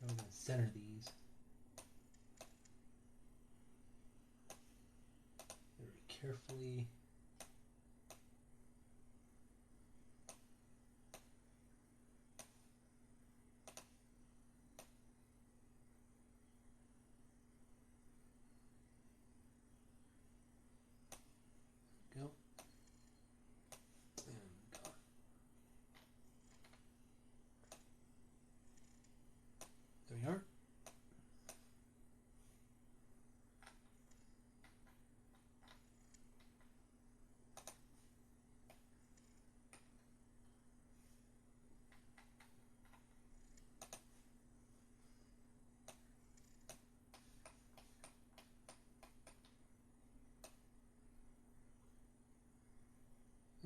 Now we're going to center these very carefully. Go.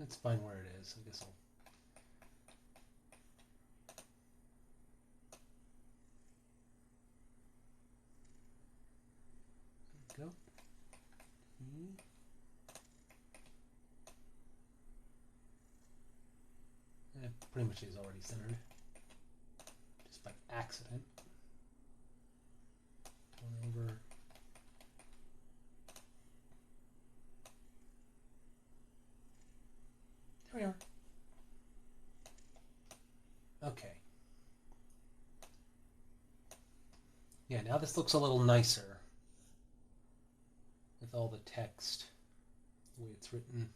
It's fine where it is. I guess I'll... There we go. It pretty much is already centered. Just by accident. Going over. There we are. Okay. Yeah, now this looks a little nicer with all the text, the way it's written.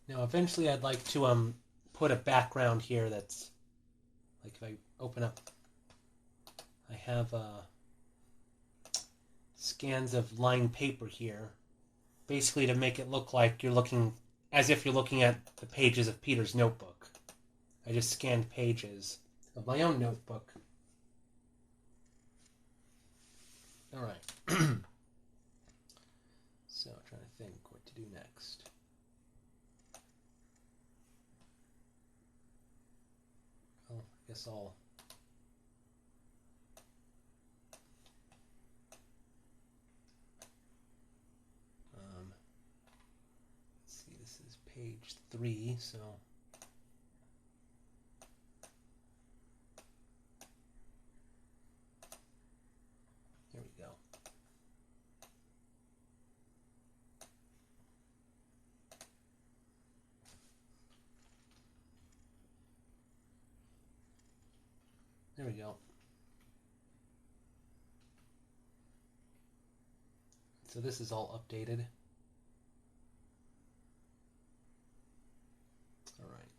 Now eventually I'd like to put a background here that's, like if I open up, I have scans of lined paper here, basically to make it look like you're looking, as if you're looking at the pages of Peter's notebook. I just scanned pages of my own notebook. Alright. So, trying to think what to do next. Oh, I guess I'll... let's see, this is page 3, so... Here we go. There we go. So this is all updated. All right.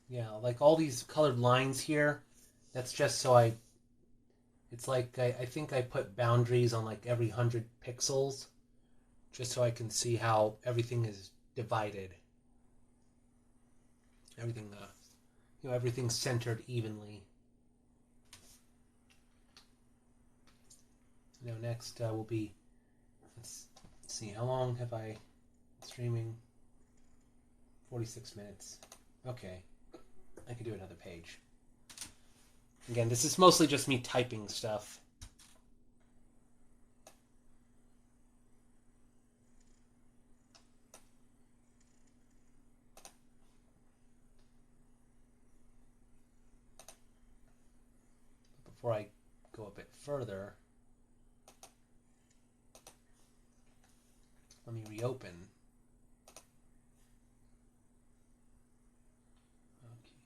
Yeah, like all these colored lines here, that's just so it's like I think I put boundaries on like every 100 pixels just so I can see how everything is divided. Everything, everything's centered evenly. Now next will be, let's see, how long have I been streaming? 46 minutes. Okay, I can do another page. Again, this is mostly just me typing stuff. But before I go a bit further, let me reopen. Okay.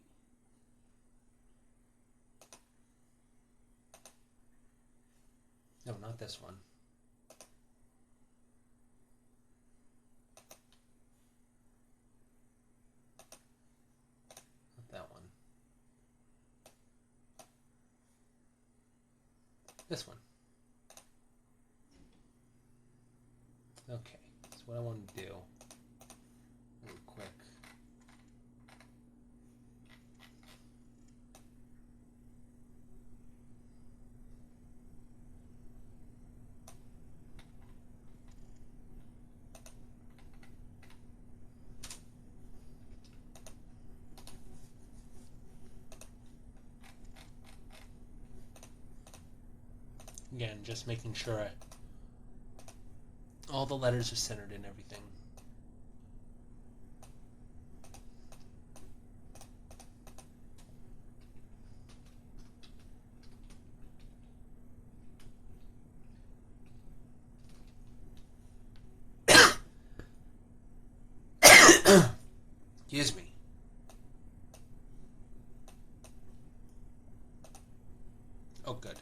No, not this one. Not that one. This one. Okay, so what I want to do real quick. Again, just making sure all the letters are centered in everything. Excuse me. Oh, good.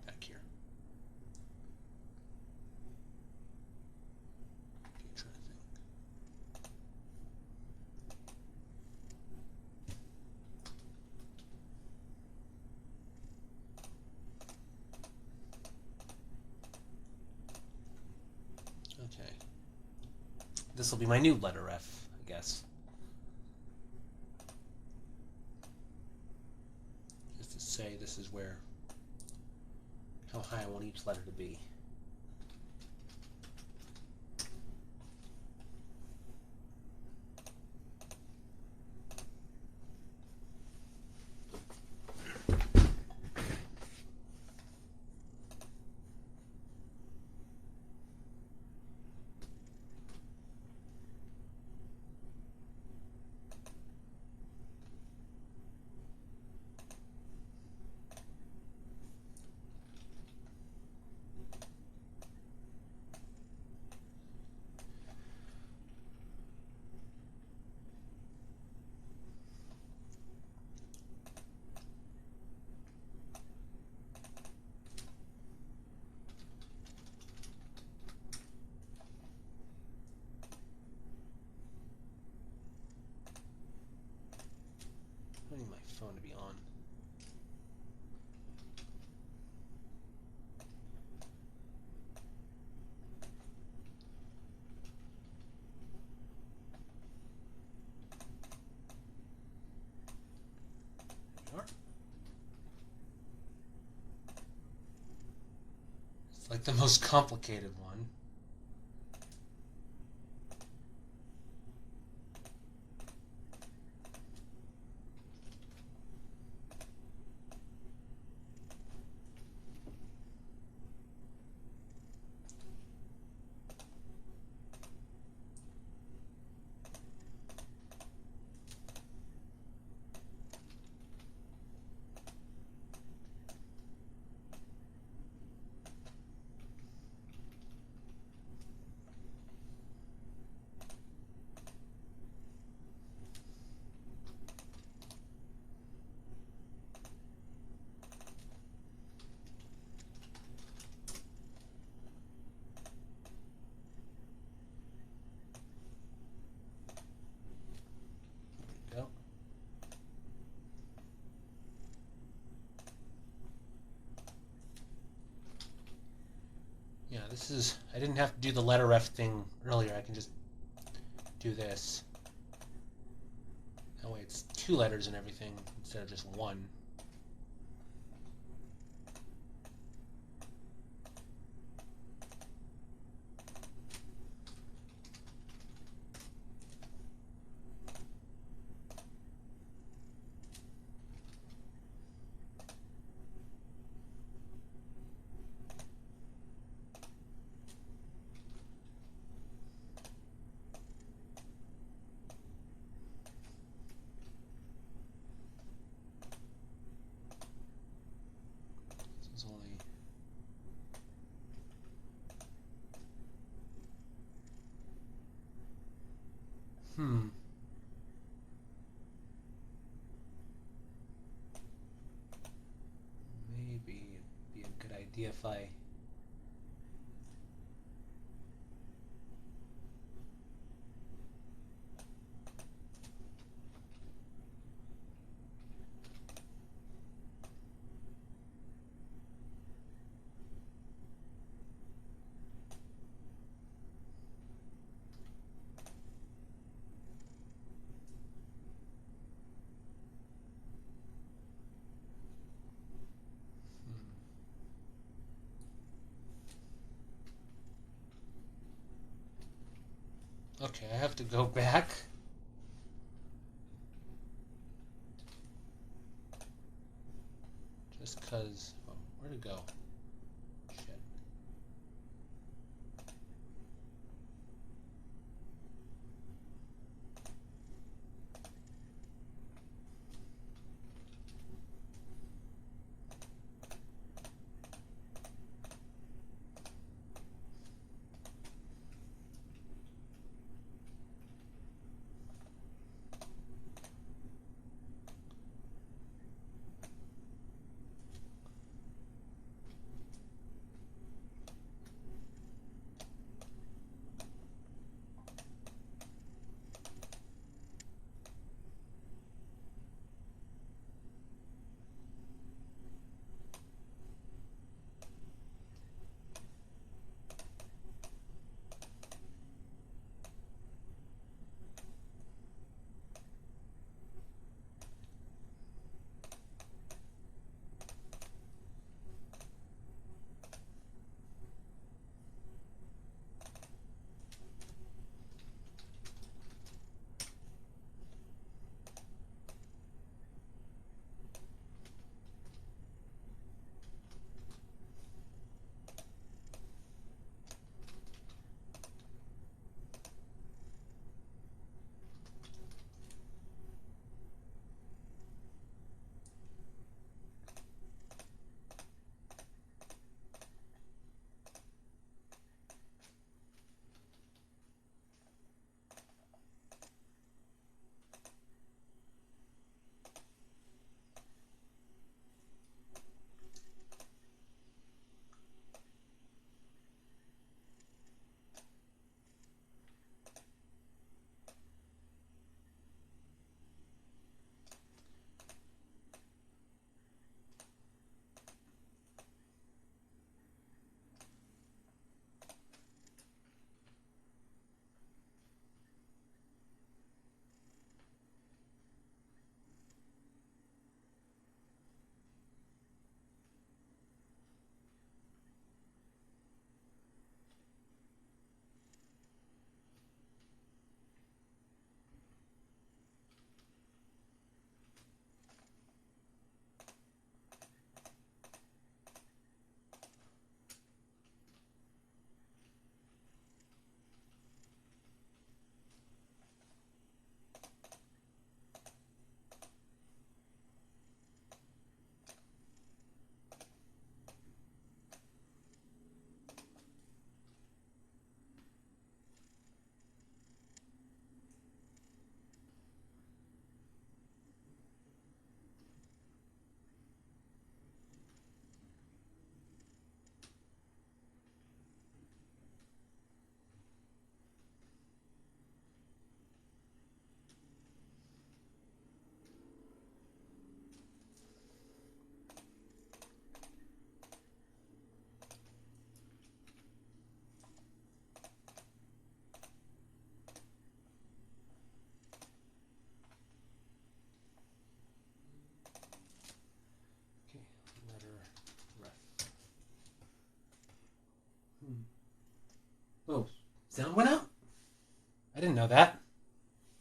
Back here. Okay, trying to think. Okay. This will be my new letter F, I guess. Just to say this is where how high I want each letter to be. I need my phone to be on. There we are. It's like the most complicated one. Go. Yeah, this is, I didn't have to do the letter ref thing earlier. I can just do this. That way it's 2 letters and everything instead of just 1. This is only maybe it'd be a good idea if I okay, I have to go back. Just because, oh, where'd it go? Shit. sound went out? I didn't know that.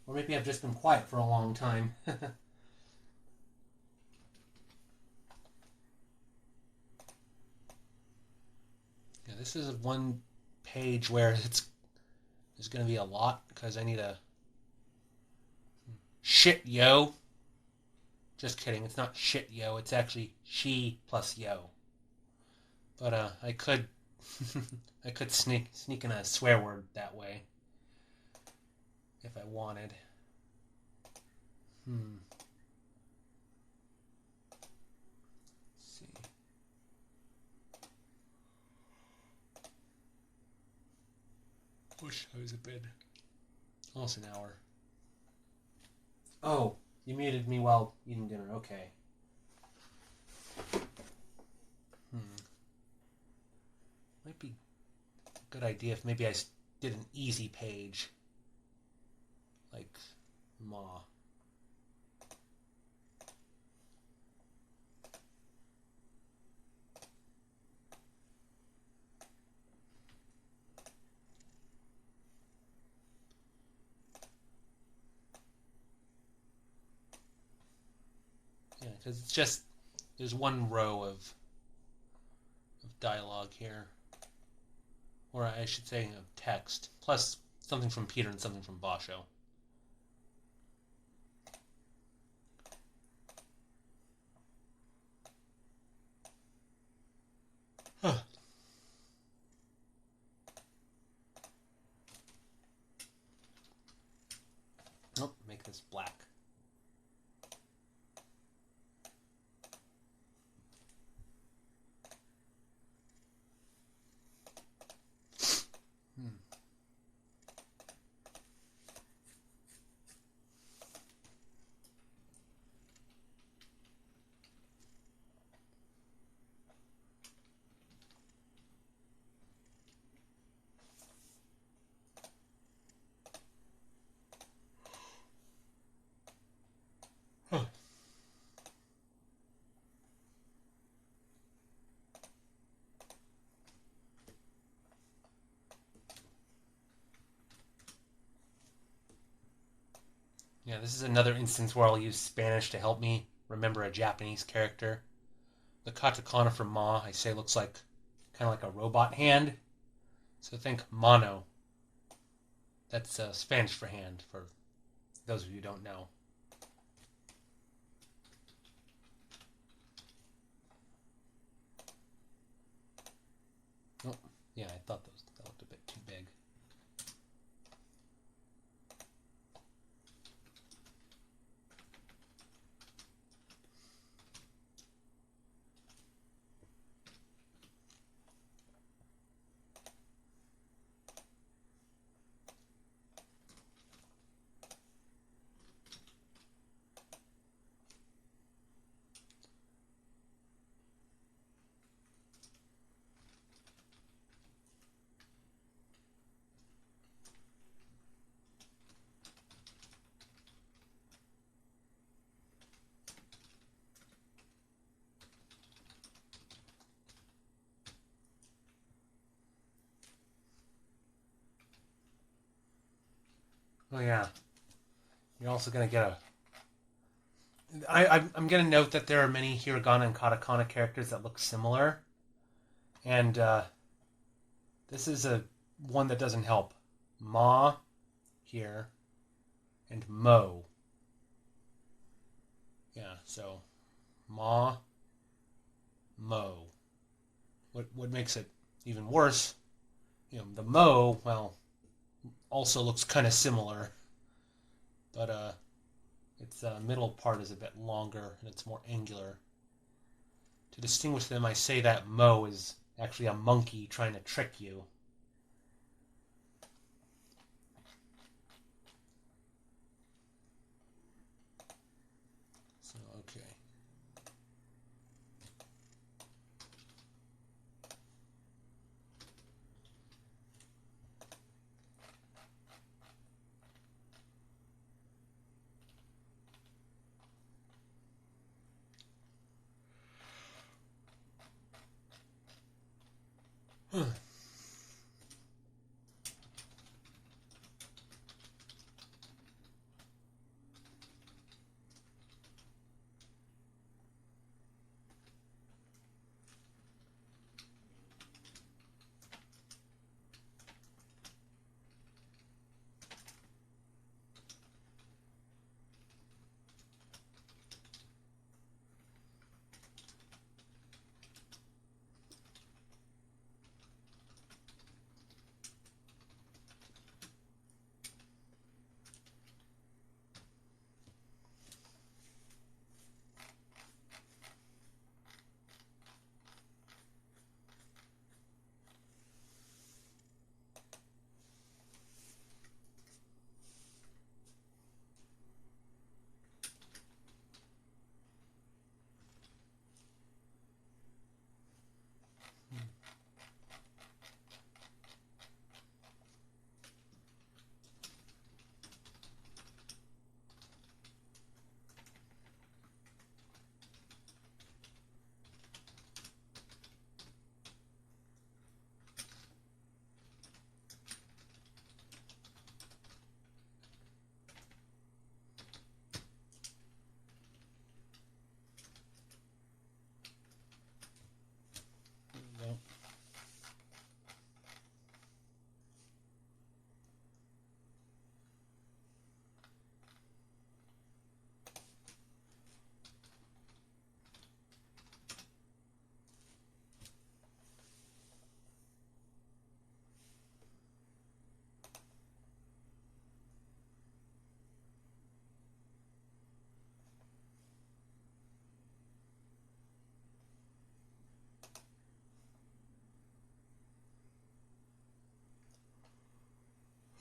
Or maybe I've just been quiet for a long time. Yeah, this is one page where there's going to be a lot because I need a... Shit, yo. Just kidding. It's not shit, yo. It's actually she plus yo. But I could... I could sneak in a swear word that way. If I wanted. Let's see. Wish I was a bit. Almost an hour. Oh, you muted me while eating dinner. Okay. Might be a good idea if maybe I did an easy page. Like Ma. Yeah, because it's just, there's one row of dialogue here. Or I should say of text. Plus something from Peter and something from Basho. Oh, make this black. Yeah, this is another instance where I'll use Spanish to help me remember a Japanese character. The katakana for Ma, I say, looks like kind of like a robot hand. So think mano. That's Spanish for hand, for those of you who don't know. Oh, yeah, I thought that looked a bit too big. Oh yeah, you're also going to get a... I'm going to note that there are many Hiragana and Katakana characters that look similar. And this is one that doesn't help. Ma here and Mo. Yeah, so Ma, Mo. What makes it even worse, the Mo, well, also looks kind of similar. But its middle part is a bit longer and it's more angular. To distinguish them, I say that Mo is actually a monkey trying to trick you. So, okay.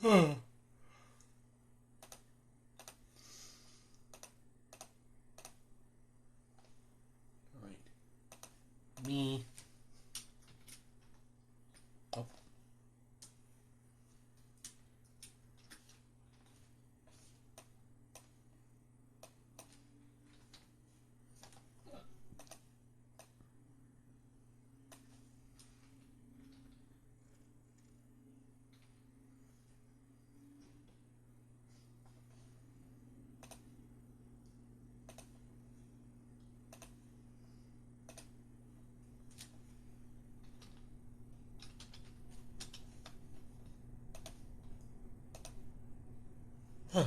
Alright. Me. Oh. Huh.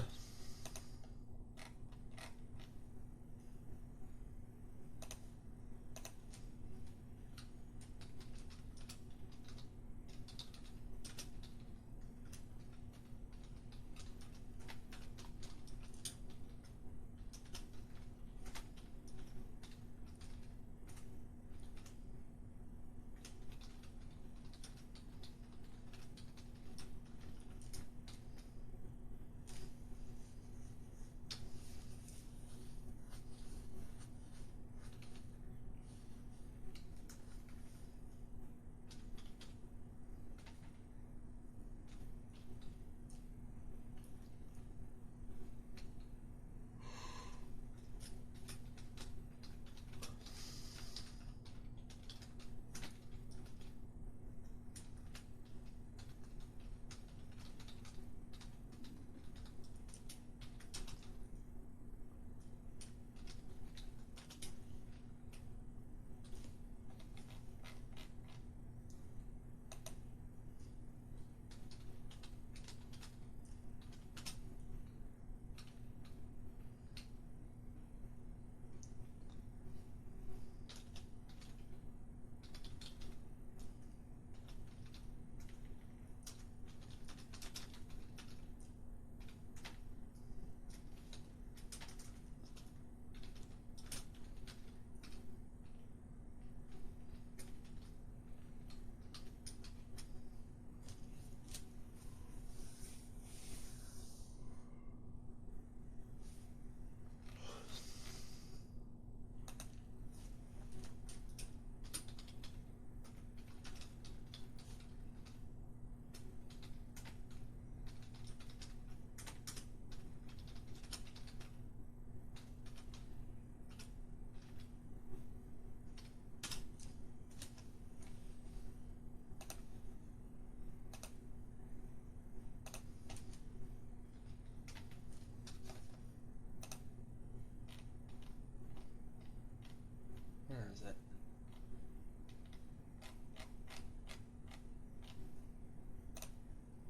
Where is it?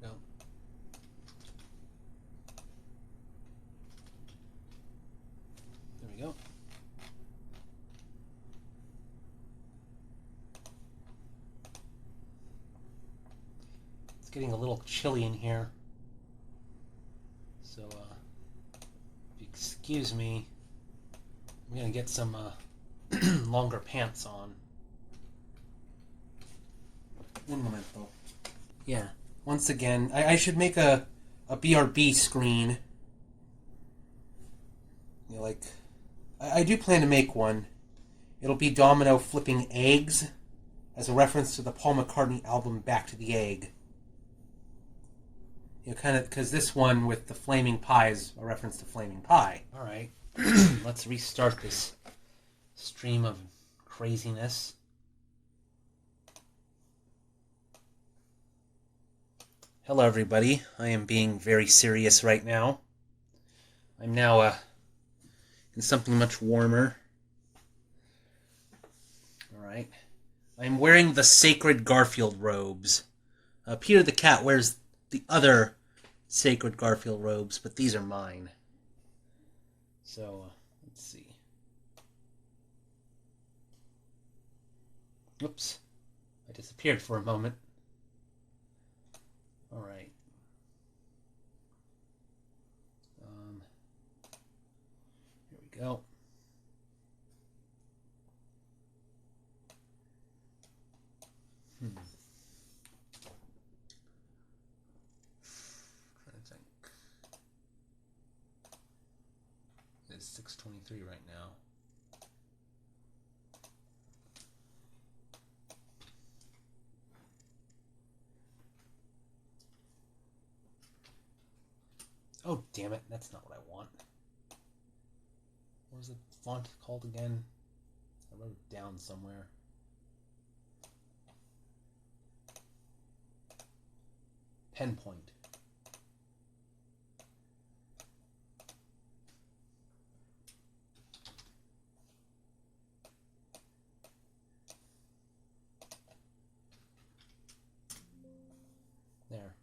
No. There we go. It's getting a little chilly in here. So, if you excuse me, I'm gonna get some longer pants on. Un momento. Yeah. Once again, I should make a BRB screen. You know, like, I do plan to make one. It'll be Domino flipping eggs as a reference to the Paul McCartney album Back to the Egg. You know, kind of, because this one with the flaming pie is a reference to Flaming Pie. Alright, let's restart this stream of craziness. Hello everybody, I am being very serious right now. I'm now in something much warmer. Alright. I'm wearing the sacred Garfield robes. Peter the Cat wears the other sacred Garfield robes, but these are mine. So, let's see. Oops. I disappeared for a moment. Alright. Here we go. 6:23 right now. Oh, damn it. That's not what I want. What was the font called again? I wrote it down somewhere. Pen point. There.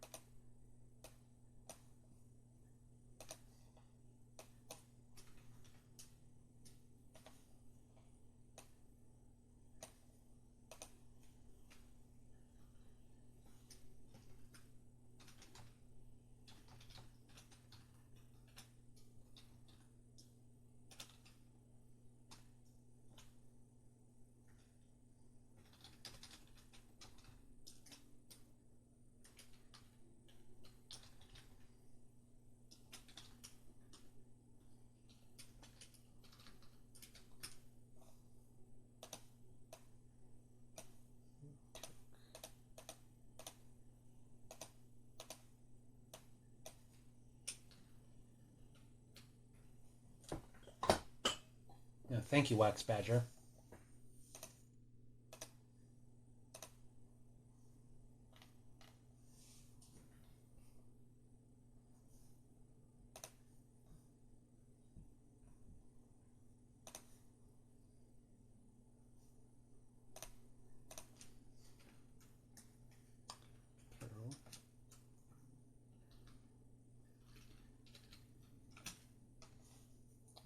Yeah, thank you, Wax Badger.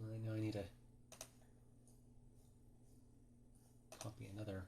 Right now I need to copy another.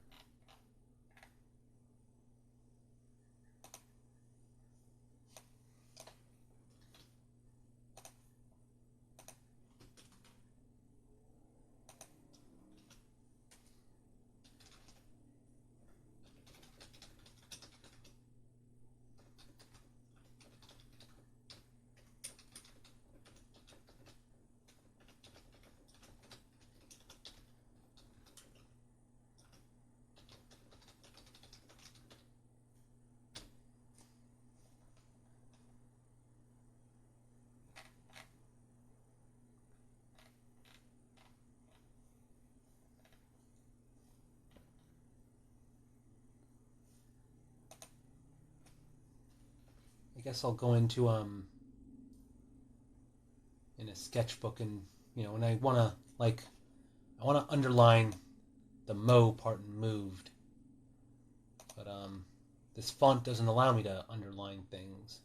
I guess I'll go into in a sketchbook, and when I want to underline the mo part in moved, but this font doesn't allow me to underline things.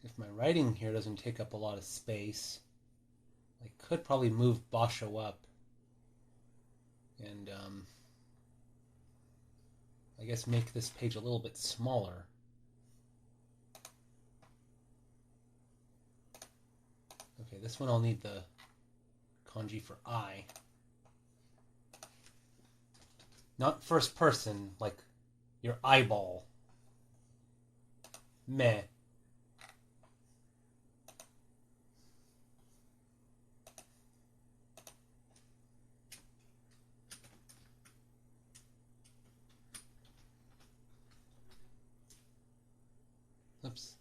if my writing here doesn't take up a lot of space, I could probably move Basho up and I guess make this page a little bit smaller. Okay, this one I'll need the kanji for I. Not first person, like your eyeball. Meh. Oops.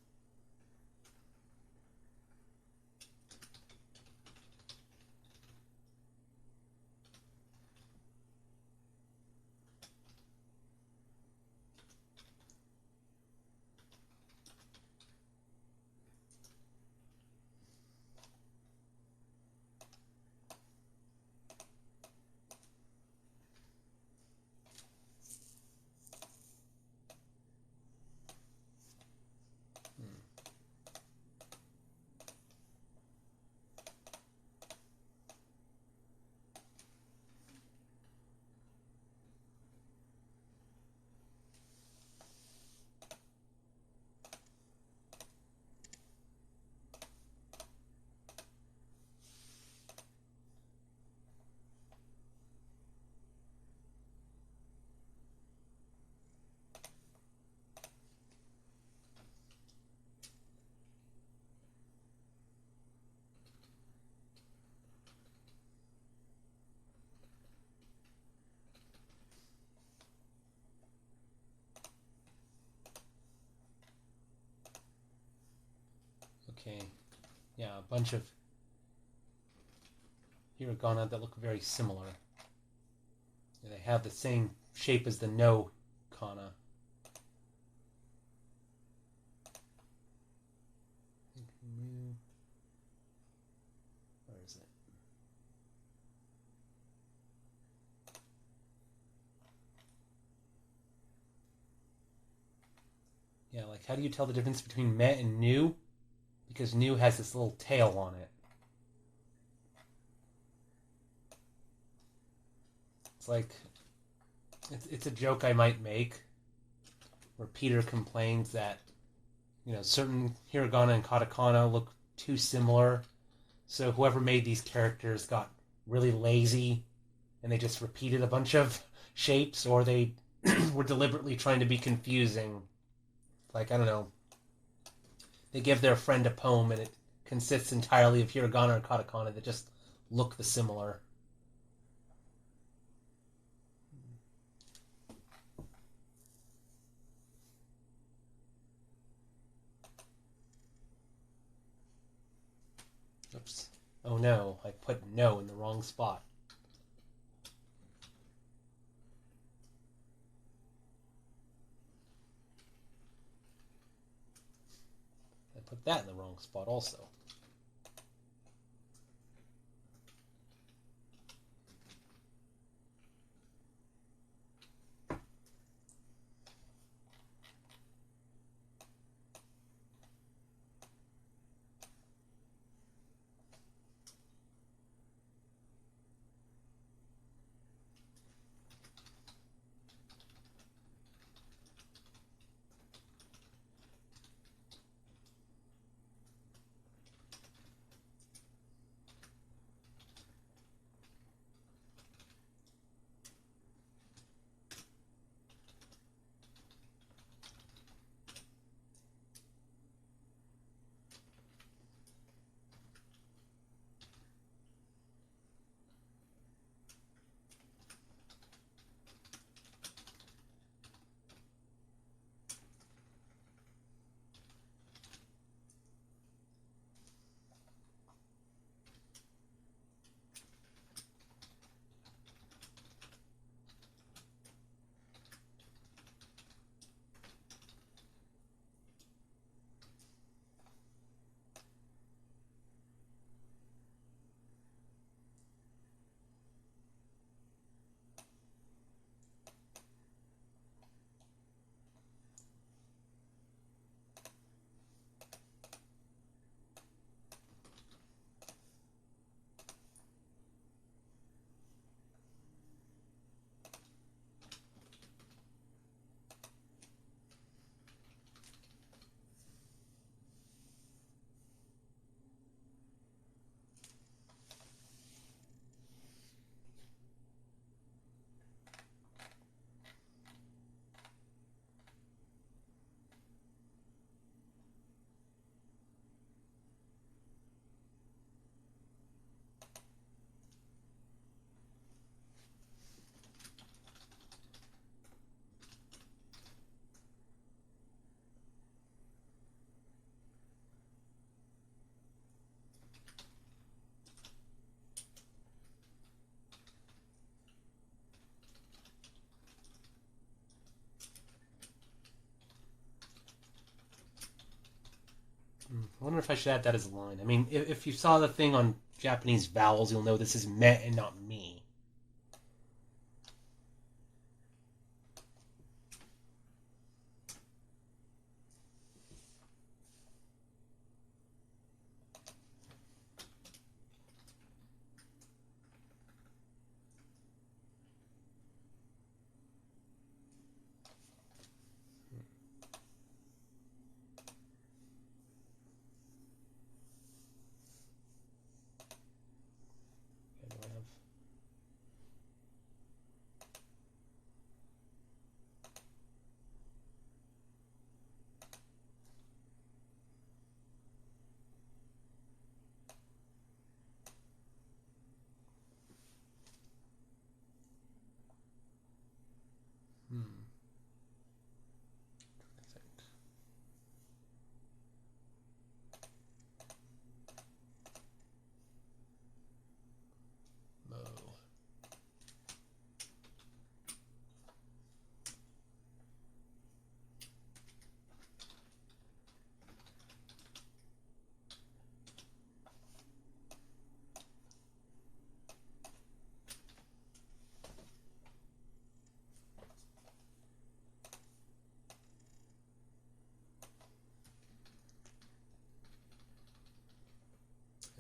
Okay, yeah, a bunch of hiragana that look very similar. And they have the same shape as the no kana. Where is it? Yeah, like how do you tell the difference between me and new? Because new has this little tail on it. It's like, it's a joke I might make, where Peter complains that, you know, certain hiragana and katakana look too similar, so whoever made these characters got really lazy, and they just repeated a bunch of shapes, or they were deliberately trying to be confusing. Like, I don't know, they give their friend a poem and it consists entirely of hiragana or katakana that just look the similar. Oops. Oh no, I put no in the wrong spot. I put that in the wrong spot also. I wonder if I should add that as a line. I mean, if you saw the thing on Japanese vowels, you'll know this is me and not me.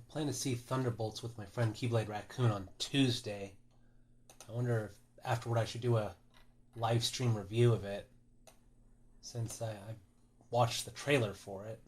I plan to see Thunderbolts with my friend Keyblade Raccoon on Tuesday. I wonder if afterward I should do a live stream review of it, since I watched the trailer for it.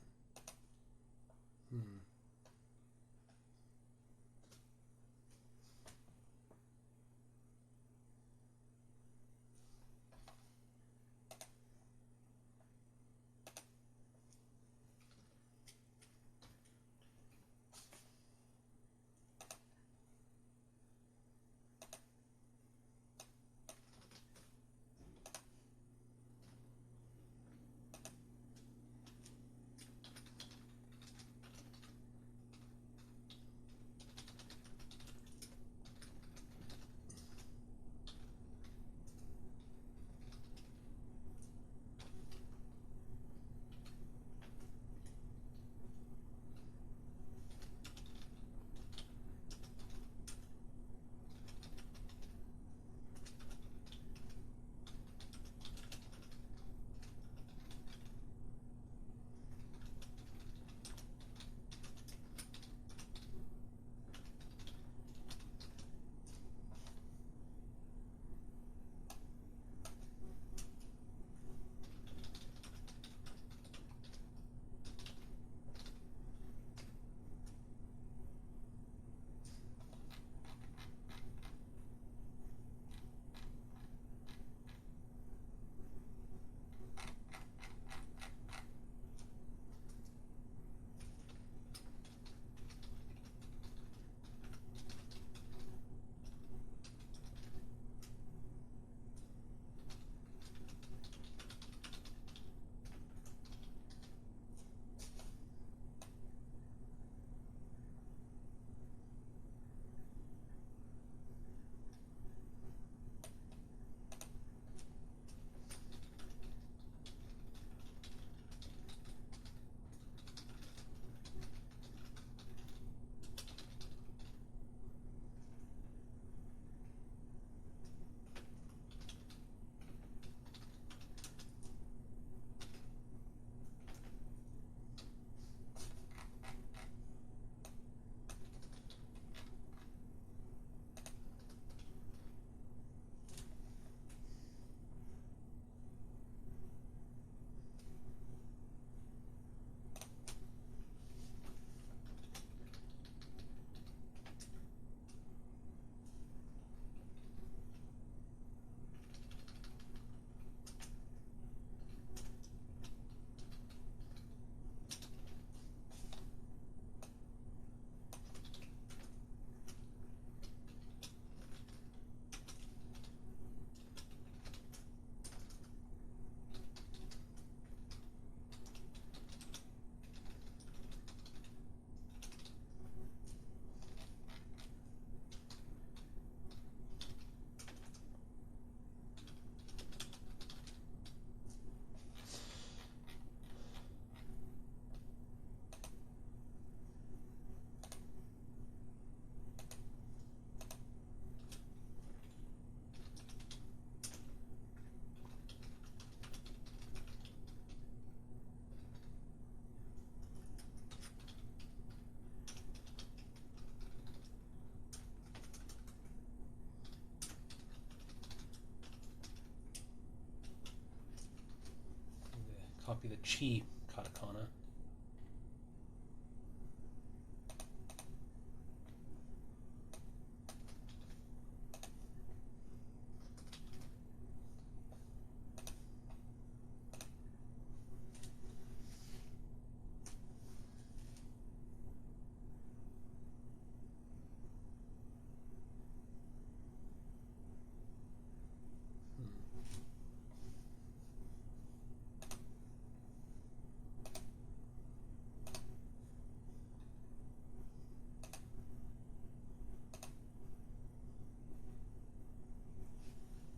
copy the chi katakana.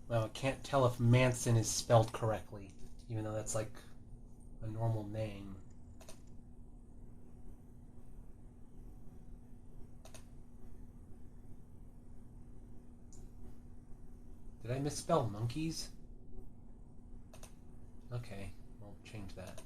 Well, I can't tell if Manson is spelled correctly, even though that's like a normal name. Did I misspell monkeys? Okay, I'll change that.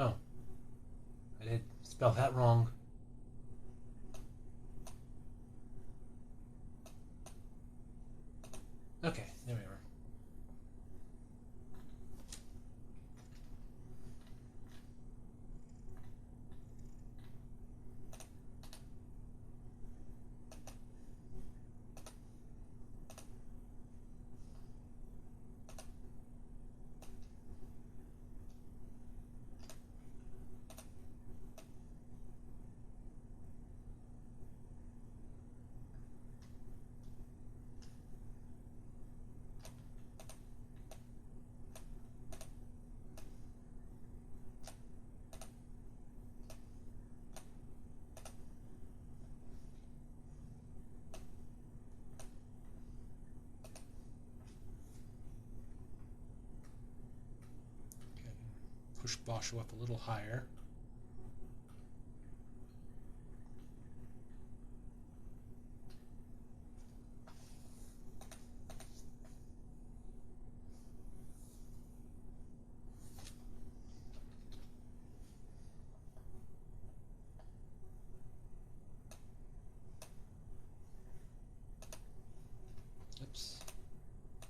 Oh, I did spell that wrong. Okay, there we are. Push Basho up a little higher. Oops.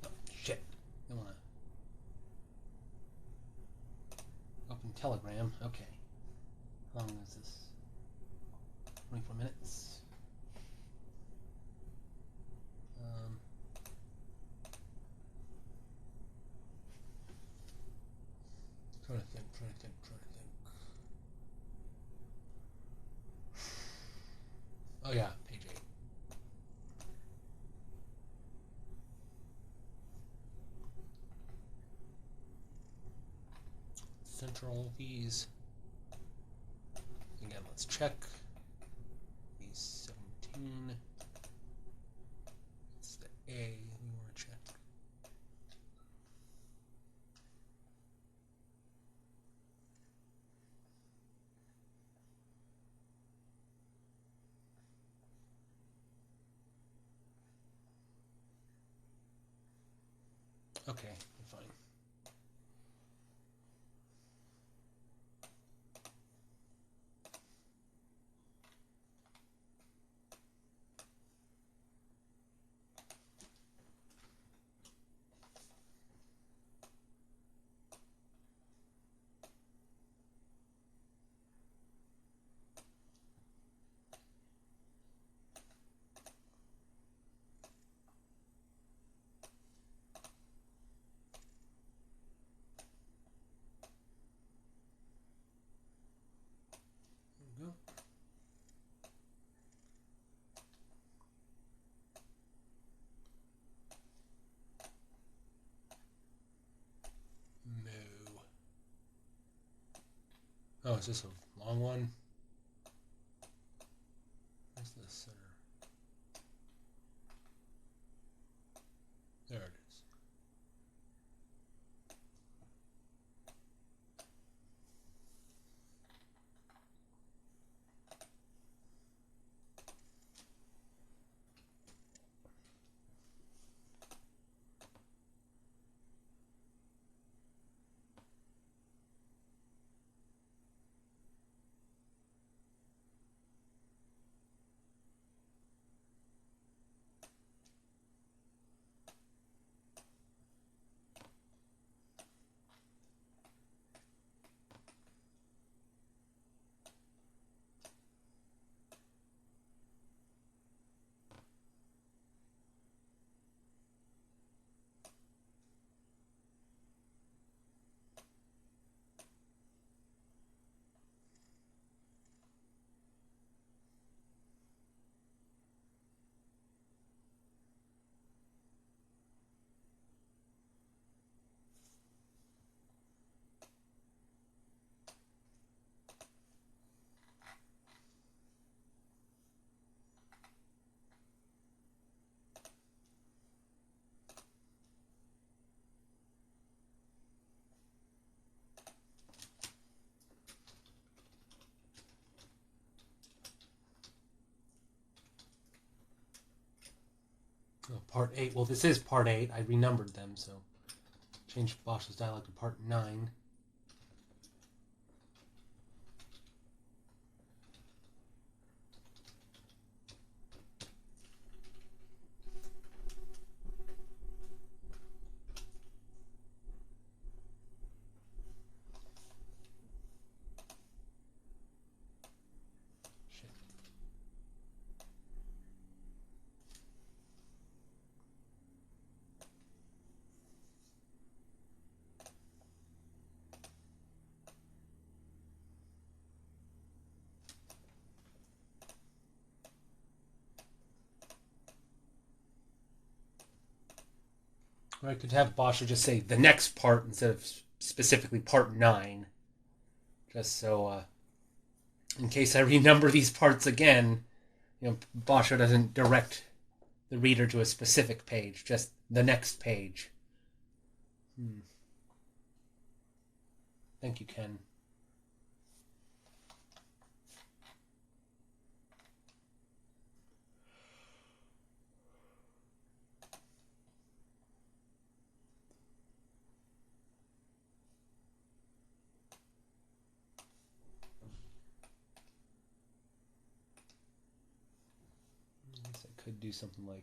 Oh, shit. I want to open Telegram. Okay. How long is this? 24 minutes. Trying to think. Oh yeah, page 8. Central these. Again, let's check. These 17. It's the A we want to check. Okay, fine. There we go. No. Oh, is this a long one? Where's the center? There it is. Oh, part 8. Well, this is part 8. I renumbered them, so changed Bosch's dialogue to part 9. Or I could have Boscher just say the next part instead of specifically part 9. Just so, in case I renumber these parts again, Boscher doesn't direct the reader to a specific page, just the next page. Thank you, Ken. I guess I could do something like...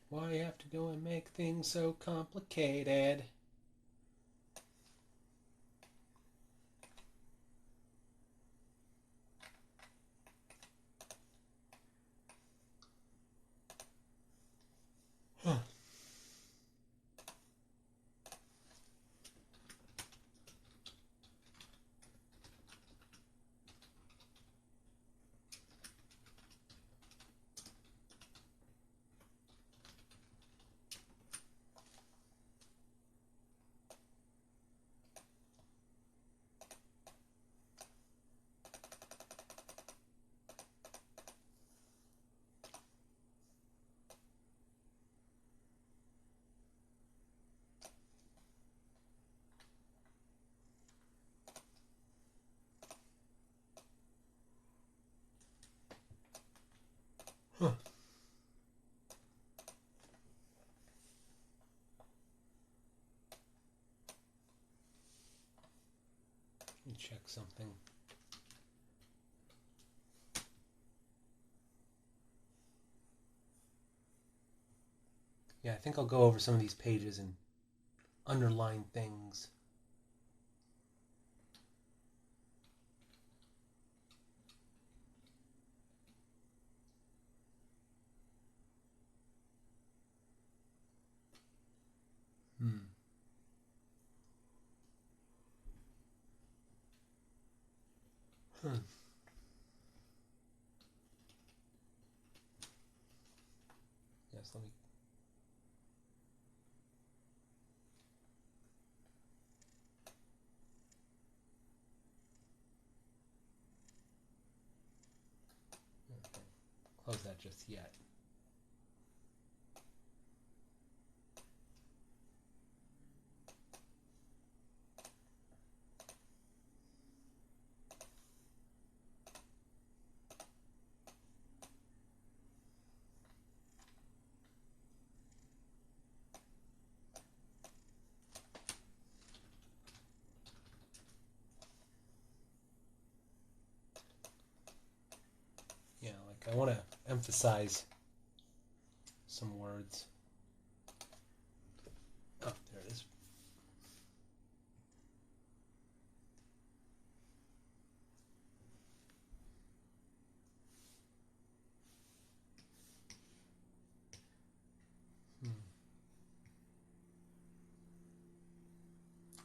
Why you have to go and make things so complicated? Huh. Huh. Let me check something. Yeah, I think I'll go over some of these pages and underline things. Yes, let me... Okay. Close that just yet. Yeah, like I want to emphasize some words. Oh, there it is.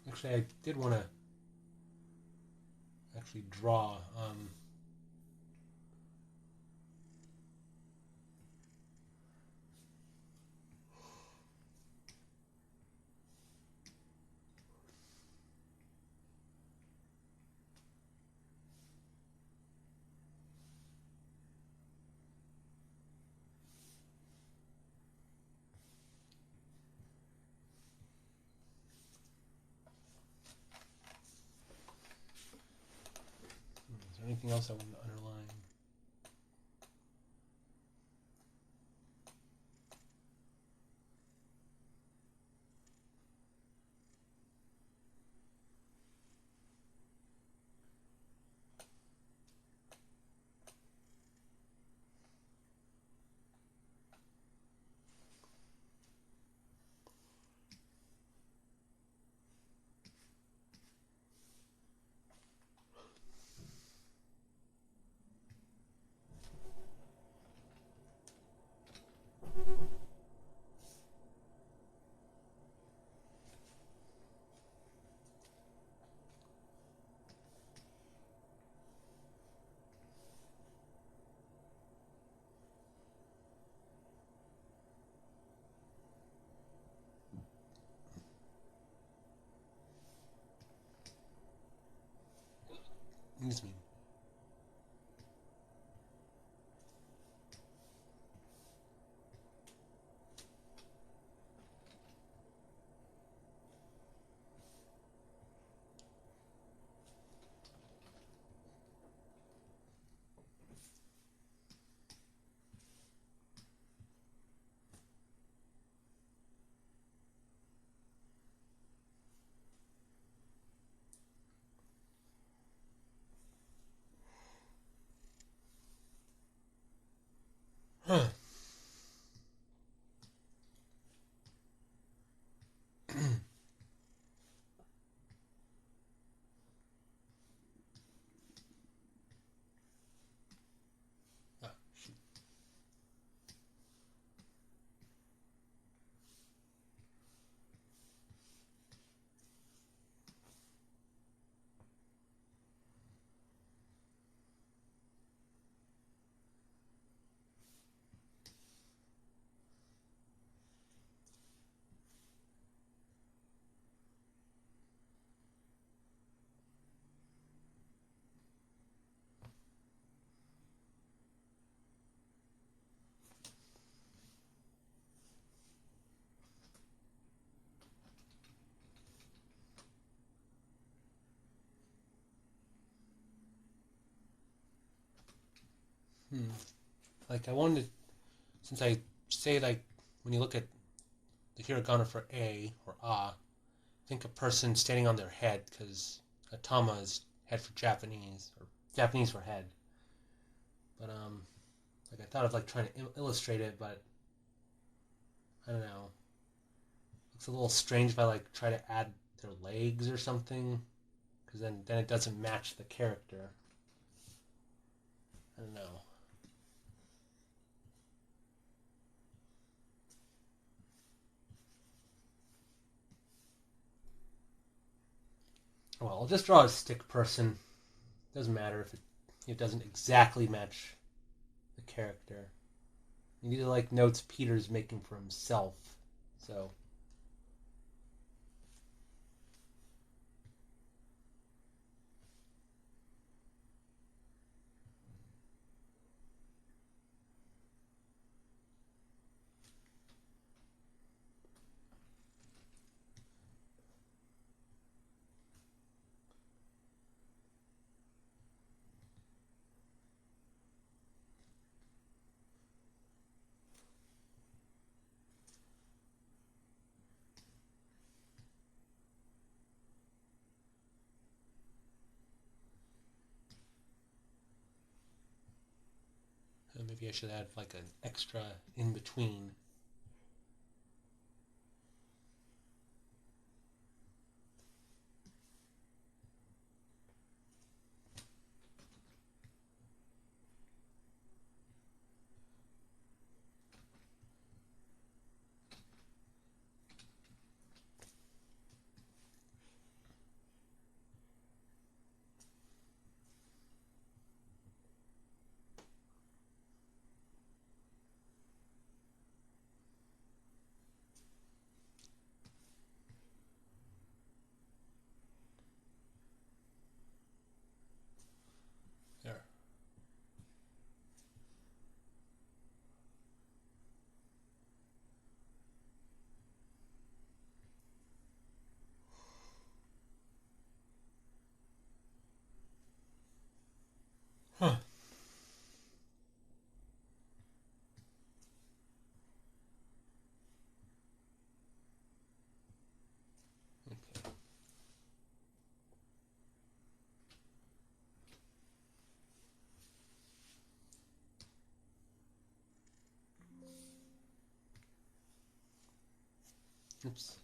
Actually, I did want to actually draw. anything else I want to underline? Excuse me. Huh. Ah, shoot. Like I wanted to, since I say like when you look at the hiragana for a or think a person standing on their head because atama is head for Japanese or Japanese for head. But like I thought of like trying to illustrate it, but I don't know. Looks a little strange if I like try to add their legs or something, because then it doesn't match the character. I don't know. Well, I'll just draw a stick person. Doesn't matter if it doesn't exactly match the character. These are like notes Peter's making for himself. So maybe I should add like an extra in between. Huh. Okay. Oops.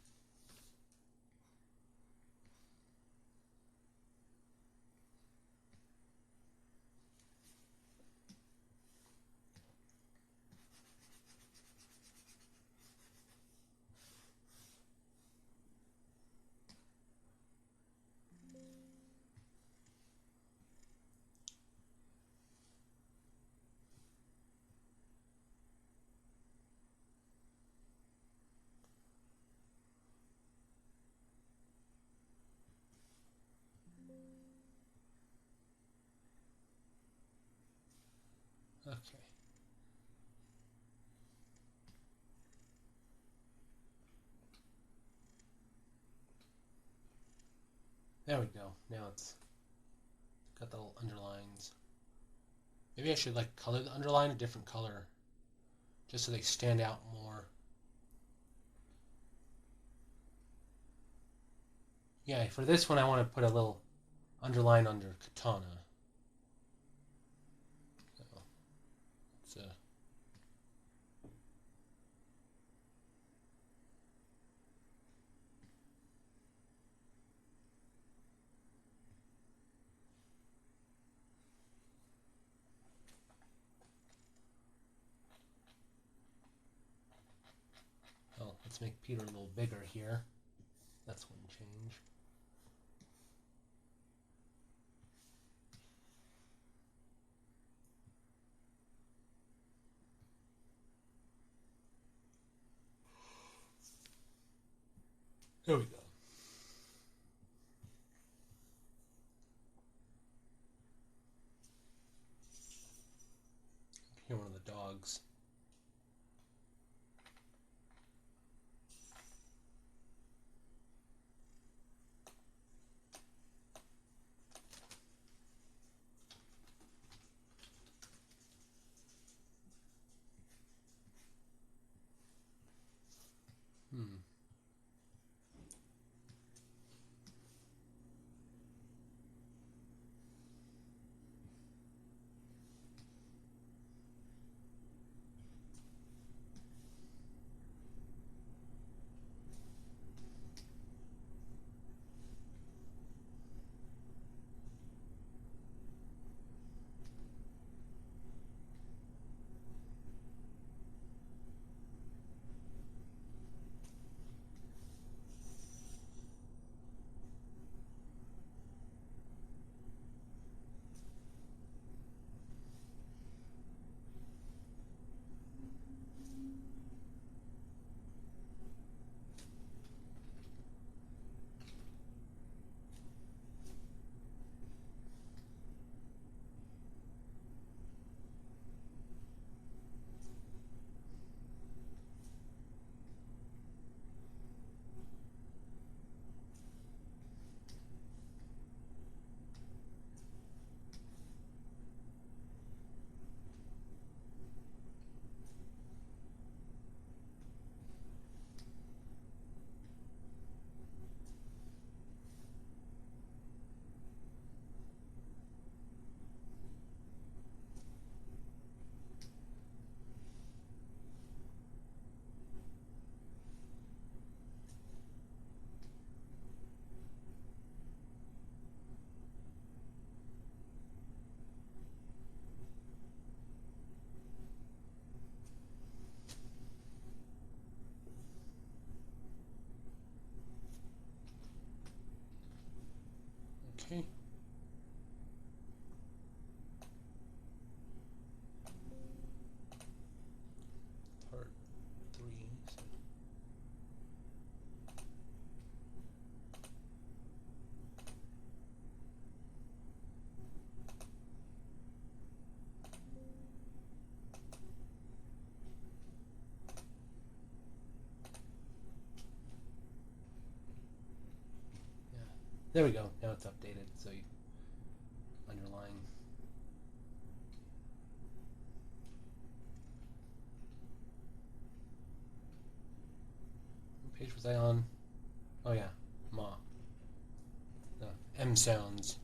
Okay. There we go. Now it's got the little underlines. Maybe I should like color the underline a different color just so they stand out more. Yeah, for this one I want to put a little underline under katana. So it's oh, let's make Peter a little bigger here. That's one change. There we go. Here, one of the dogs. Okay. Part 3. So. Yeah. There we go. Now it's updated. So you underline. page was I on? Oh yeah, Ma. The M sounds.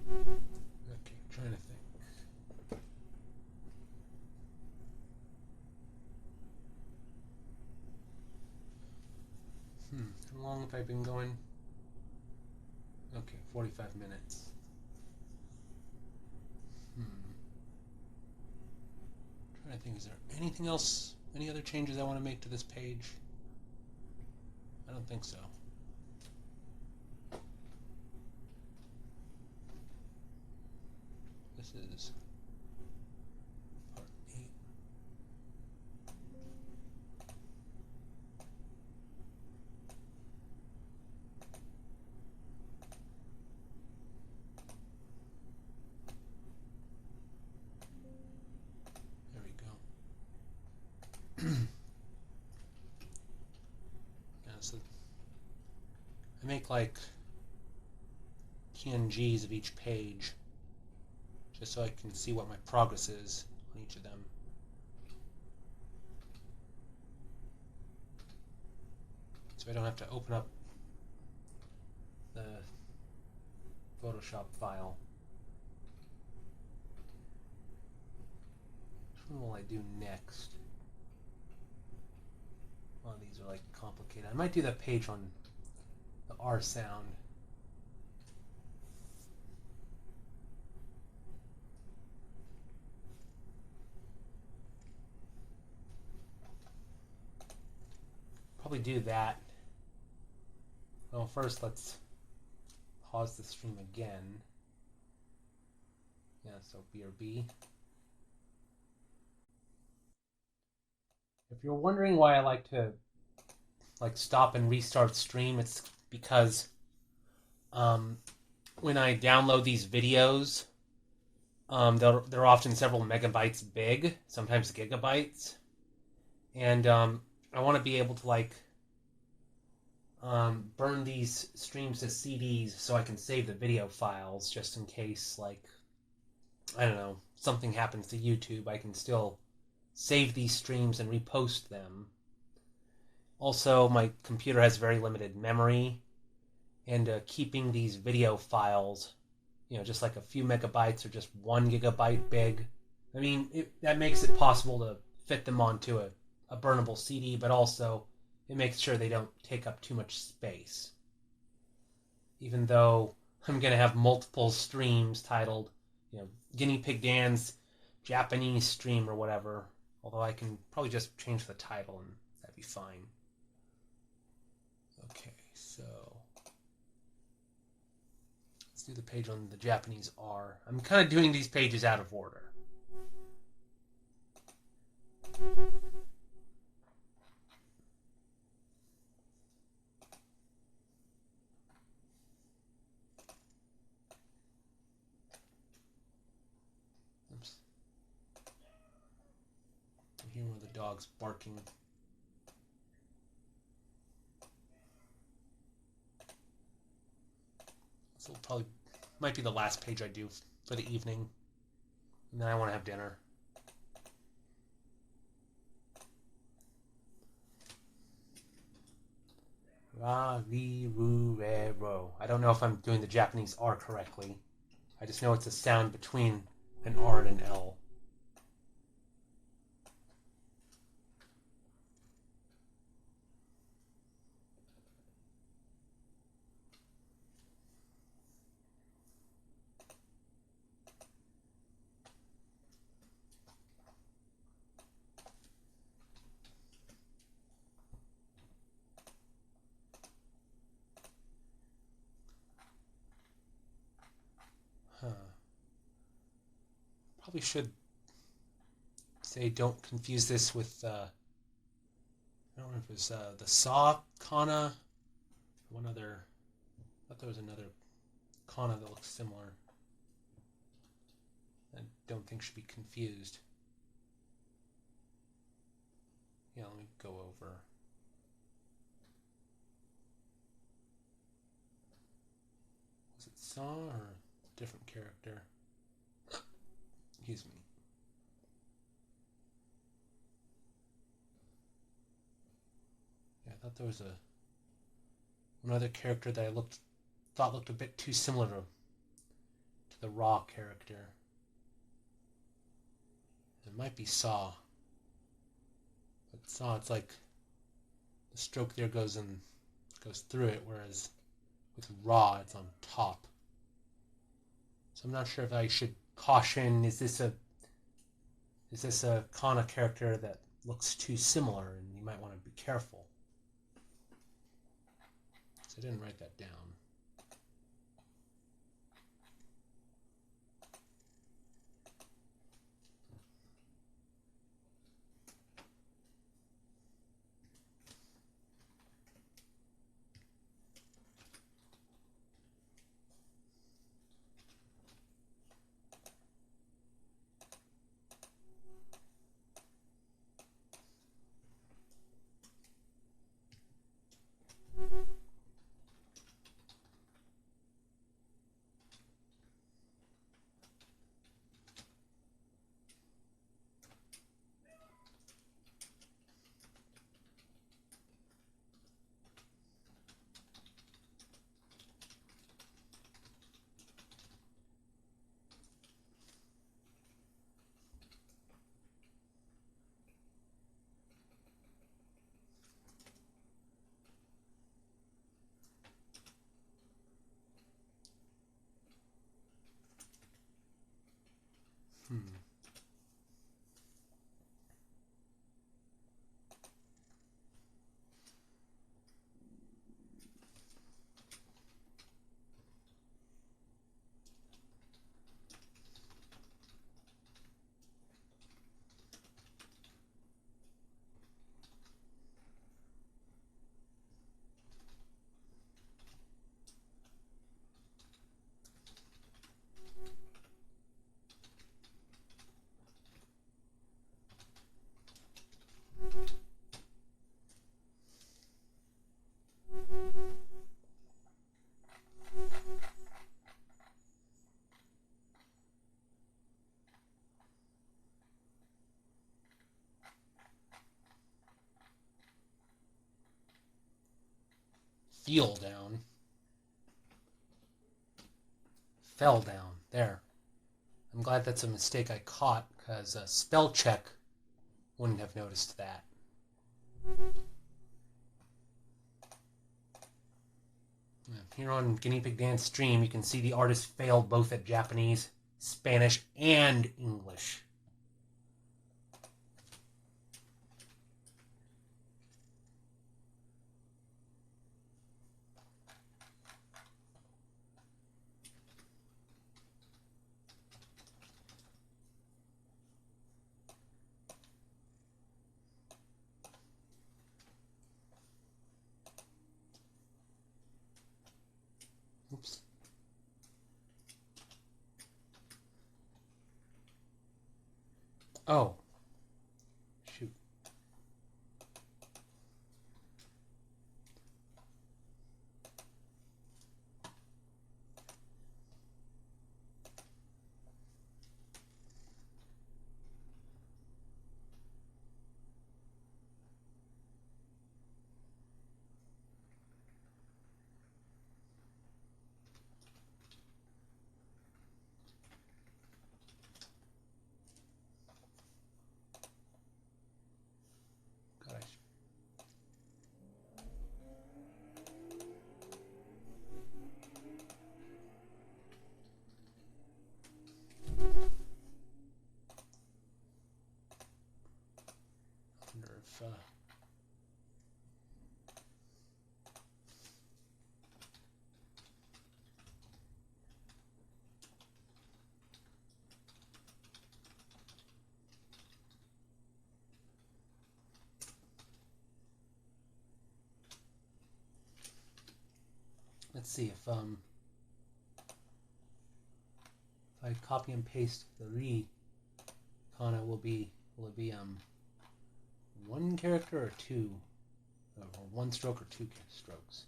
Okay, trying to think. How long have I been going? Okay, 45 minutes. Trying to think, is there anything else, any other changes I want to make to this page? I don't think so. This is part 8. There we go. Yeah, so I make like PNGs of each page just so I can see what my progress is on each of them. So I don't have to open up the Photoshop file. Which one will I do next? Well, these are like complicated. I might do that page on the R sound. Probably do that. Well, first let's pause the stream again. Yeah, so BRB. If you're wondering why I like to stop and restart stream, it's because when I download these videos, they're often several megabytes big, sometimes gigabytes, and I want to be able to burn these streams to CDs so I can save the video files just in case, I don't know, something happens to YouTube, I can still save these streams and repost them. Also, my computer has very limited memory, and keeping these video files, just like a few megabytes or just 1 gigabyte big, I mean, that makes it possible to fit them onto a burnable CD, but also it makes sure they don't take up too much space. Even though I'm going to have multiple streams titled, GuineaPigDan's Japanese stream or whatever, although I can probably just change the title and that'd be fine. Okay, so let's do the page on the Japanese R. I'm kind of doing these pages out of order. Oops. I hear one of the dogs barking. So probably might be the last page I do for the evening. And then I want to have dinner. Ra, ri, ru, re, ro. I don't know if I'm doing the Japanese R correctly. I just know it's a sound between an R and an L. Probably should say don't confuse this with I don't know if it was the saw kana. One other, I thought there was another kana that looks similar. I don't think should be confused. Yeah, let me go over. Was it saw or different character? Excuse me. Yeah, I thought there was another character that I thought looked a bit too similar to the Raw character. It might be Saw. But Saw, it's like the stroke there goes through it, whereas with Raw, it's on top. So I'm not sure if I should caution, is this a Kana character that looks too similar, and you might want to be careful. So I didn't write that down. feel down. Fell down. There. I'm glad that's a mistake I caught, because a spell check wouldn't have noticed that. Here on GuineaPigDan's stream, you can see the artist failed both at Japanese, Spanish, and English. Oops. Oh. Shoot. God, I wonder if... Let's see if I copy and paste the re kana will it be one character or two, or one stroke or two strokes?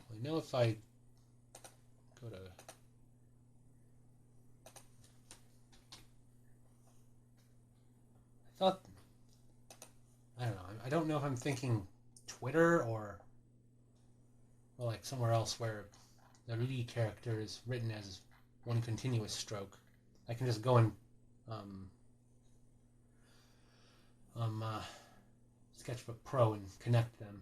Well, I know if I go to I don't know. I don't know if I'm thinking Twitter or like somewhere else where the Rudy character is written as one continuous stroke. I can just go in Sketchbook Pro and connect them.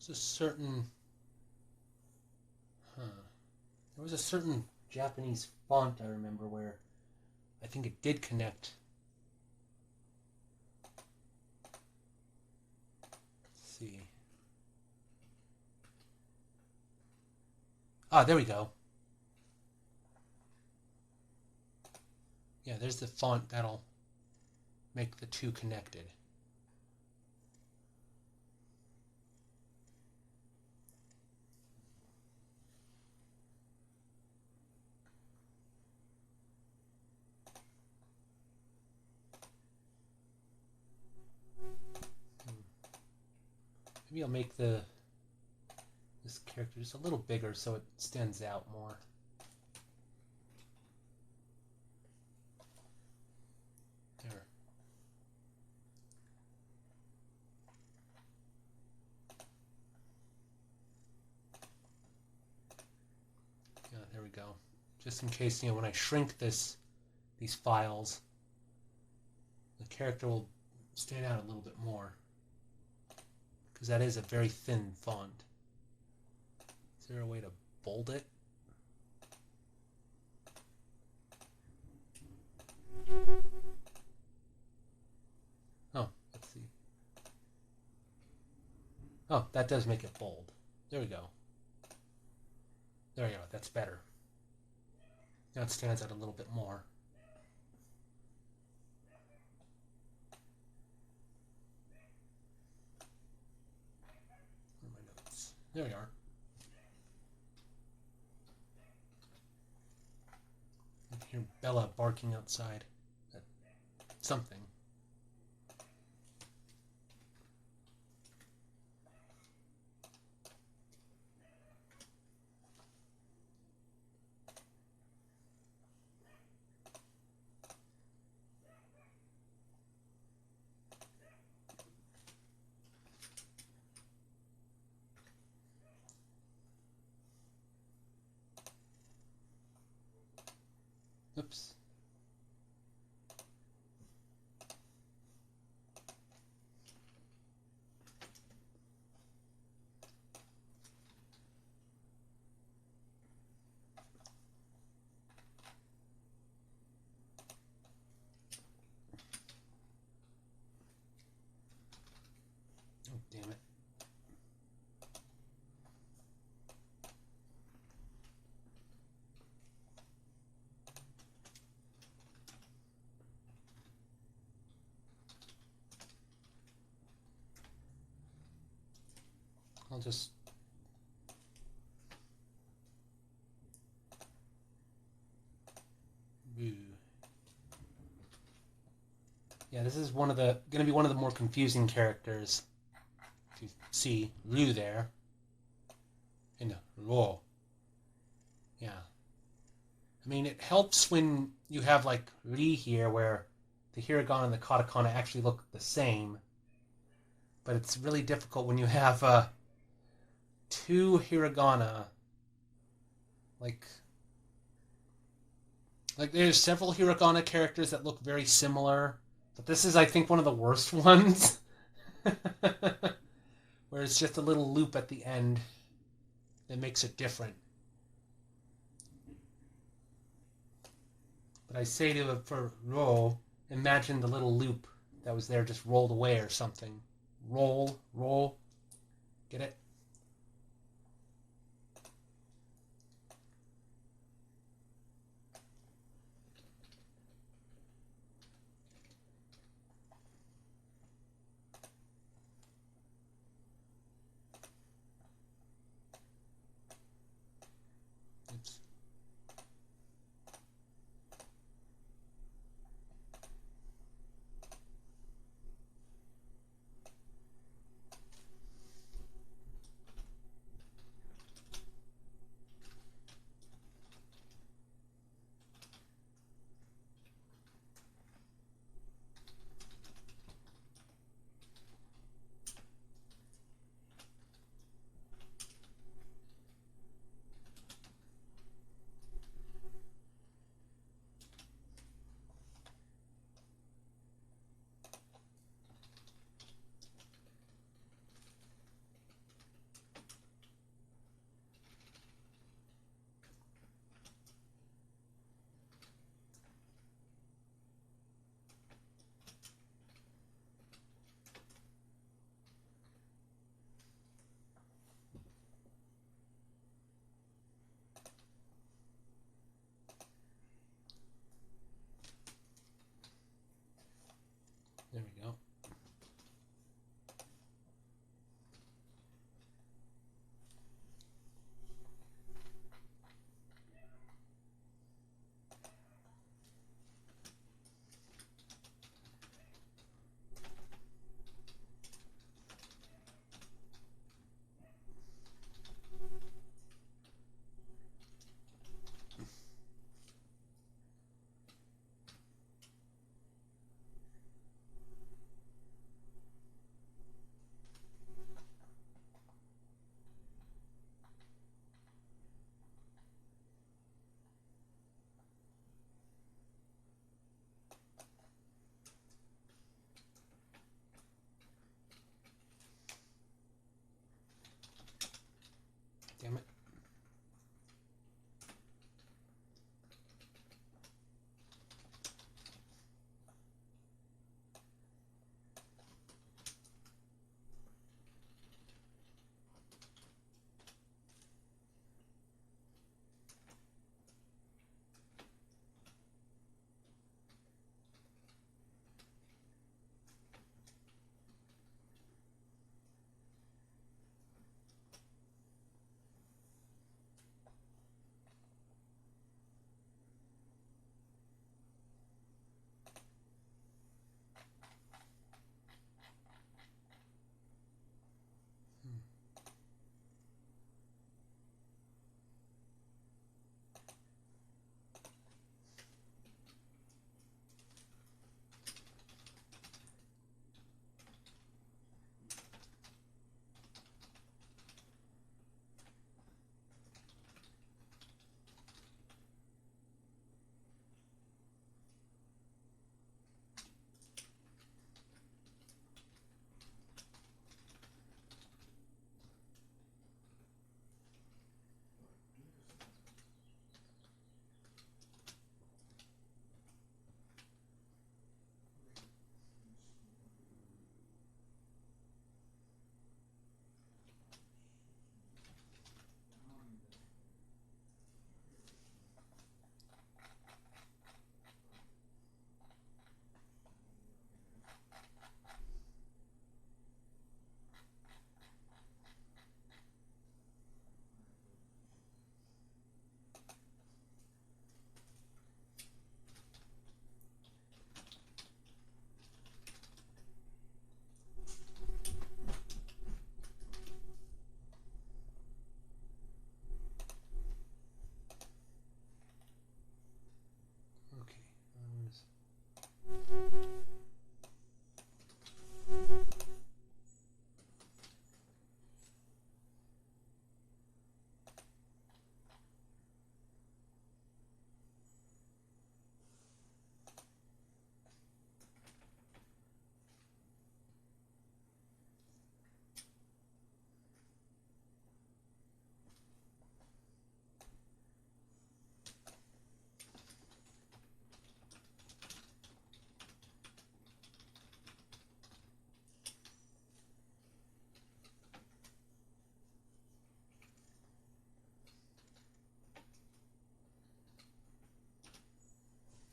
There's a certain... There was a certain Japanese font I remember where I think it did connect. Let's see. Ah, there we go. Yeah, there's the font that'll make the two connected. Maybe I'll make this character just a little bigger so it stands out more. There. Yeah, there we go. Just in case, when I shrink these files, the character will stand out a little bit more. Because that is a very thin font. Is there a way to bold it? Oh, let's see. Oh, that does make it bold. There we go. There we go. That's better. Now it stands out a little bit more. Where are my notes? There we are. I can hear Bella barking outside at something. Oops. Oh, damn it. I'll just... Ooh. Yeah, this is going to be one of the more confusing characters. If you see Lu there. And Ro. Yeah. I mean, it helps when you have like Ri here, where the Hiragana and the Katakana actually look the same. But it's really difficult when you have two Hiragana. Like there's several Hiragana characters that look very similar. But this is, I think, one of the worst ones. Where it's just a little loop at the end that makes it different. But I say to it for Ro, imagine the little loop that was there just rolled away or something. Roll. Get it? Oops.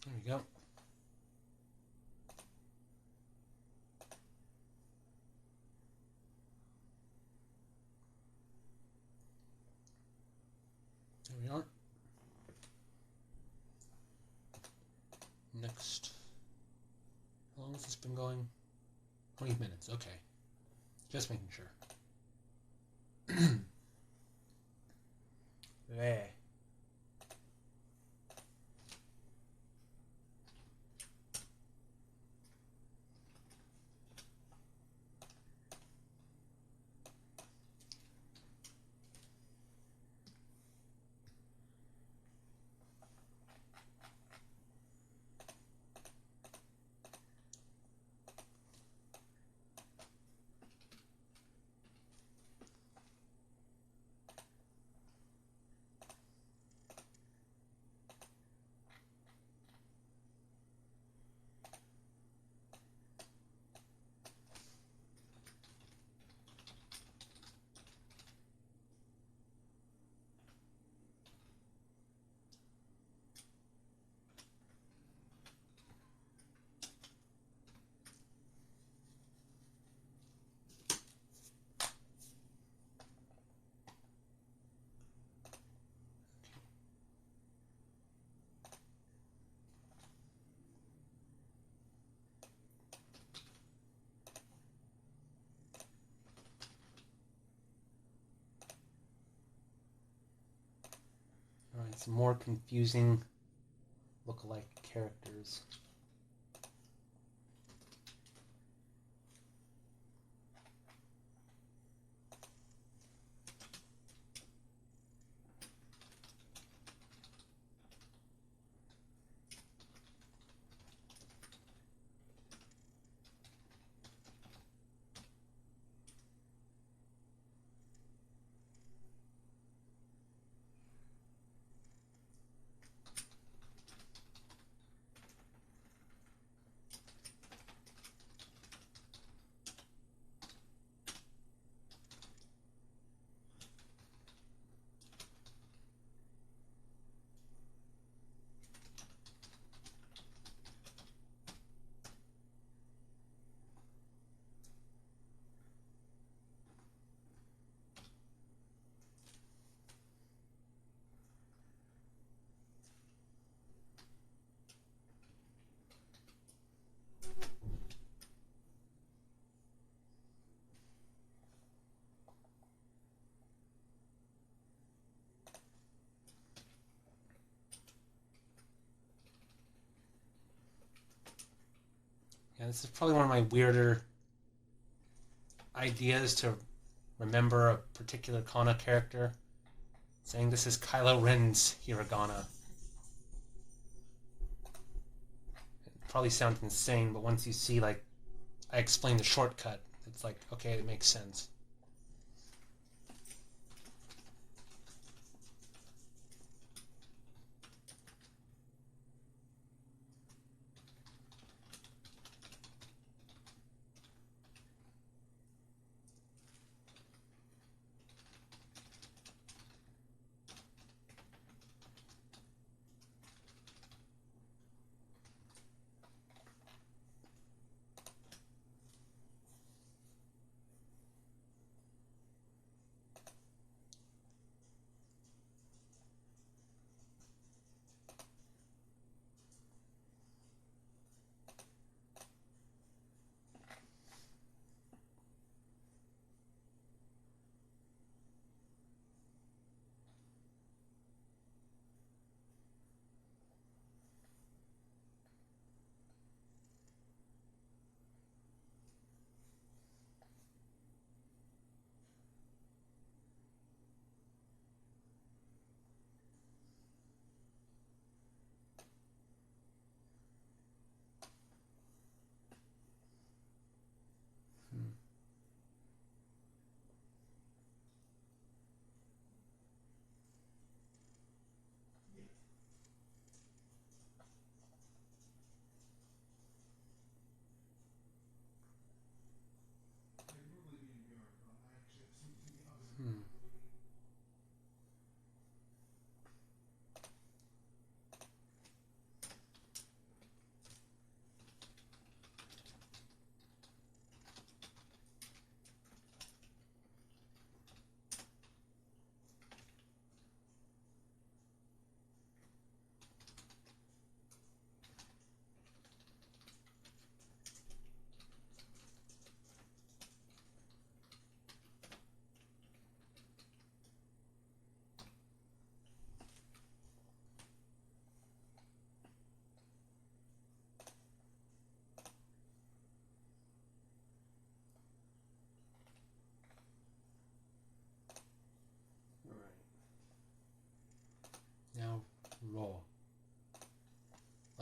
There we go. There we are. Next. How long has this been going? 20 minutes, okay. Just making sure. There. Alright, some more confusing look-alike characters. Yeah, this is probably one of my weirder ideas to remember a particular Kana character. Saying this is Kylo Ren's Hiragana. It probably sounds insane, but once you see, like, I explain the shortcut, it's like, okay, it makes sense.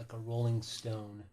like a rolling stone.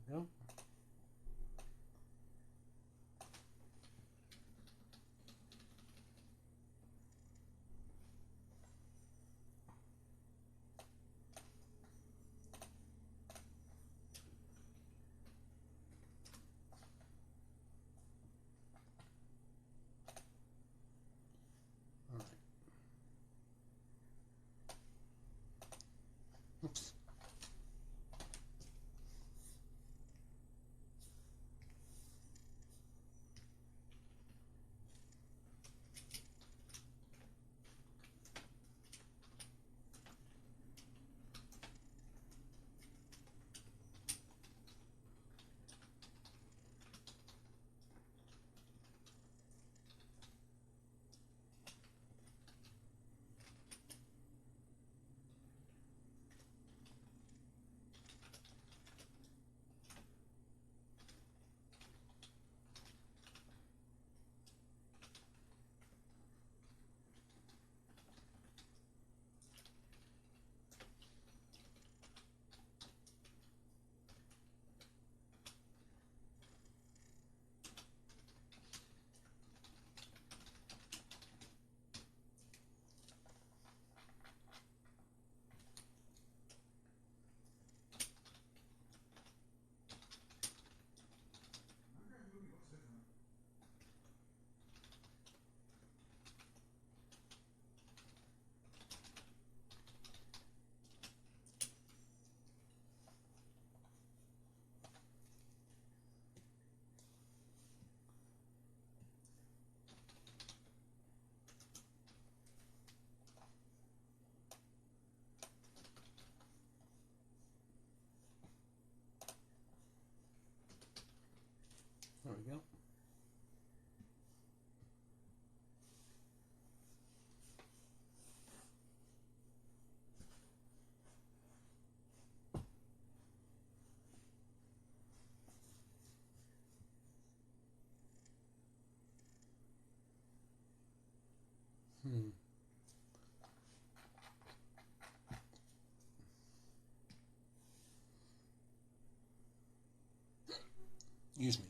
There we go. All right. Oops. There we go. Excuse me.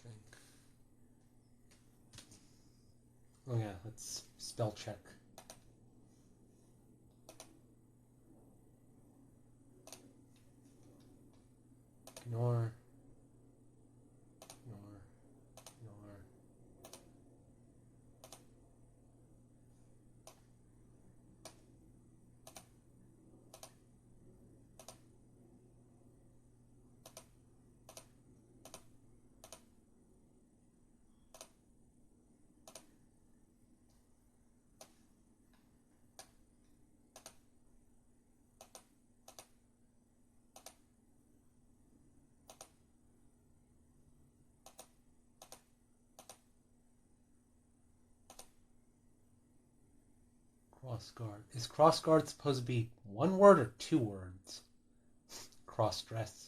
Okay. Oh yeah, let's spell check. Ignore. Crossguard. Is crossguard supposed to be one word or two words? Cross-dress.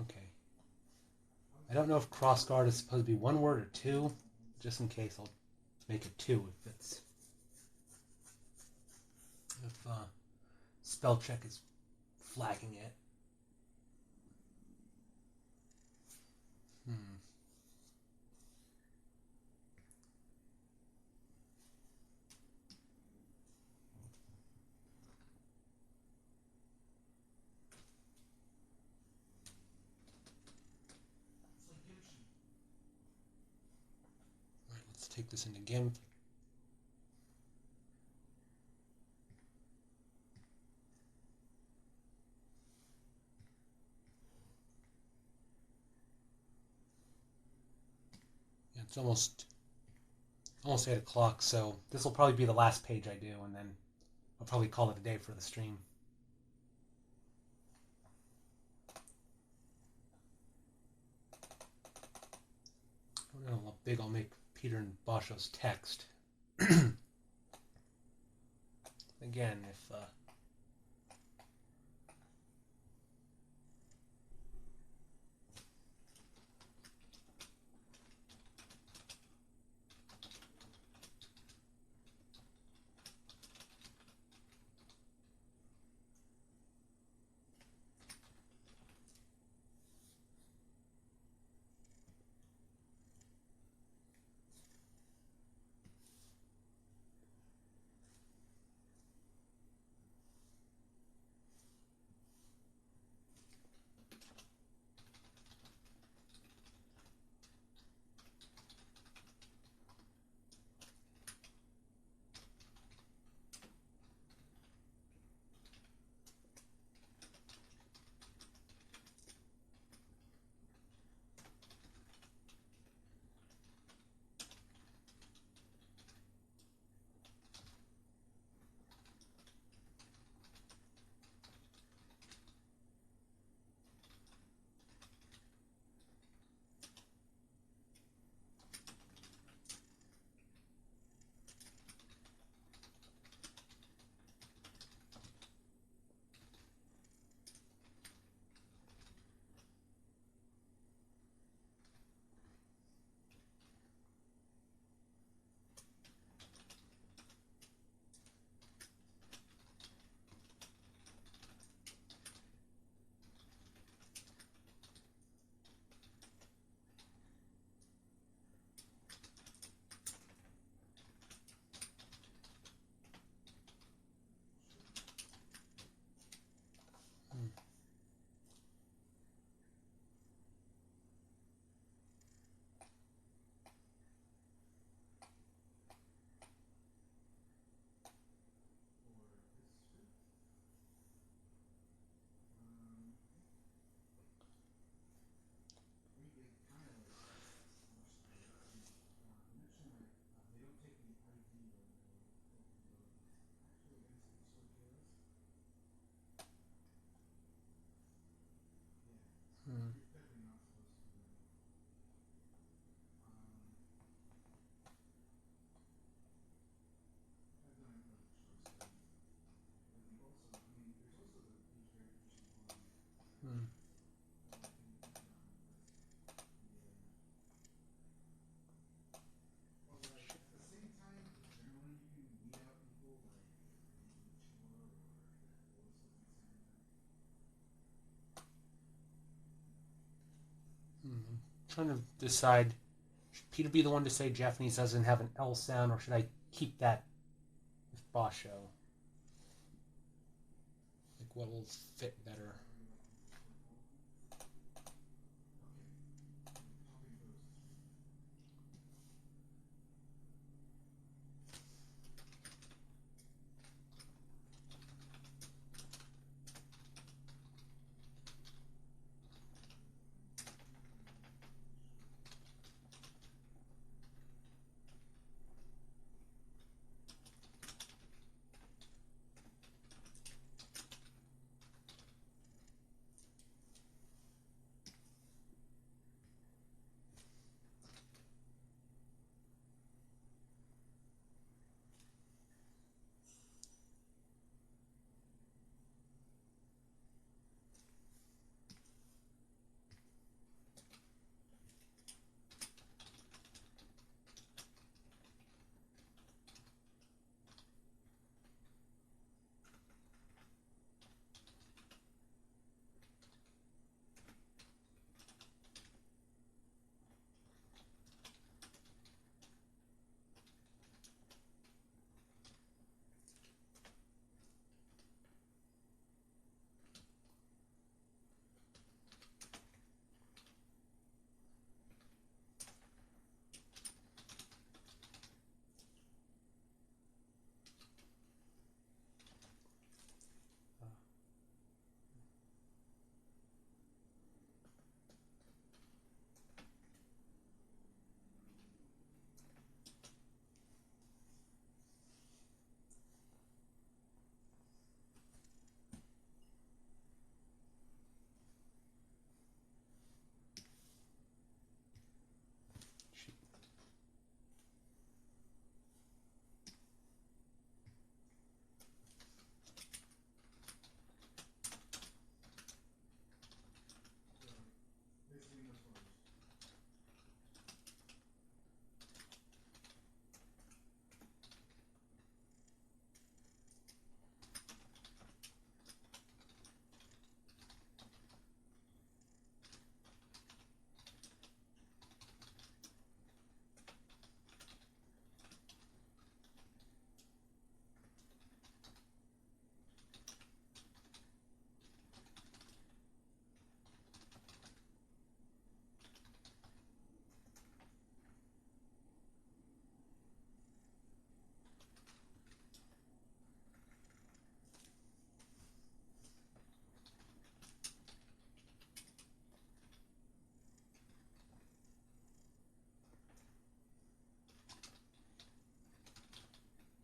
Okay. I don't know if crossguard is supposed to be one word or two. Just in case, I'll make it two if spell check is flagging it. Alright, let's take this into GIMP. Yeah, it's almost 8 o'clock, so this will probably be the last page I do, and then I'll probably call it a day for the stream. I don't know how big I'll make Peter and Basho's text. Again, if trying to decide, should Peter be the one to say Japanese doesn't have an L sound, or should I keep that with Basho? Like, what will fit better?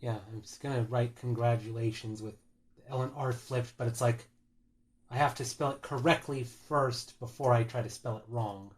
Yeah, I'm just gonna write congratulations with L and R flipped, but it's like I have to spell it correctly first before I try to spell it wrong.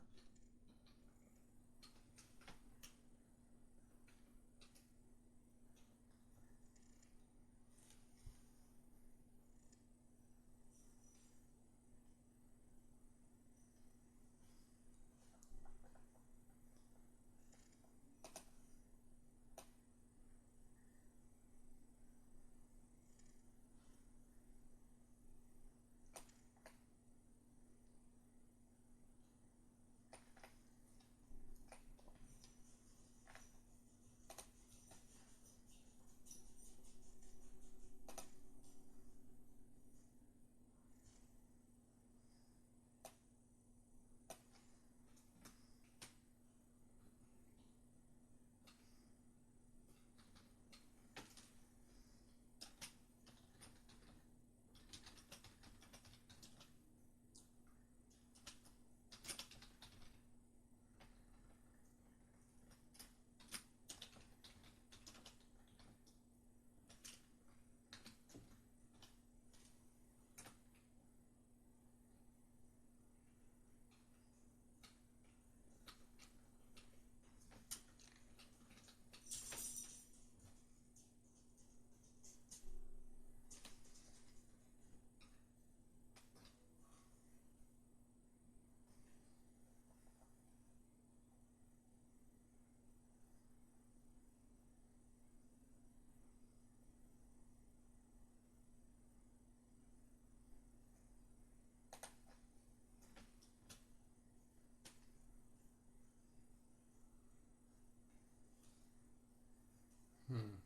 Hmm.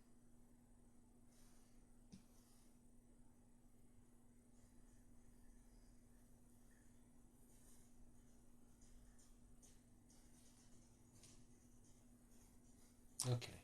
Okay.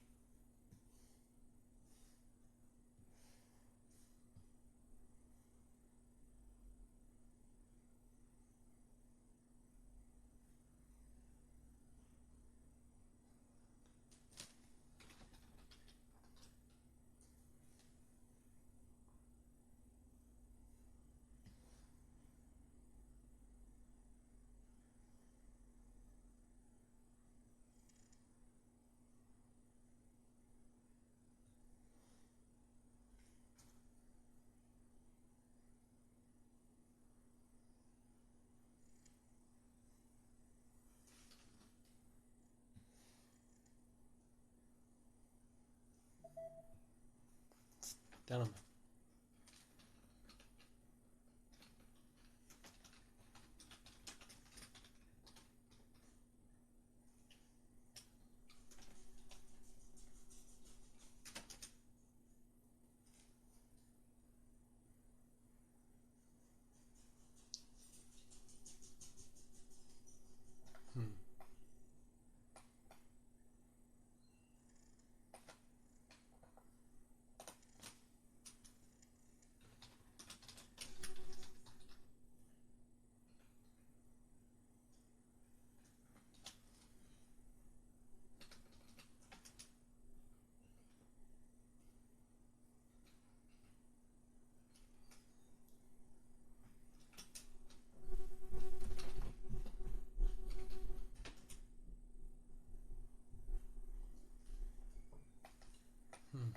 Down on hmm. Hmm.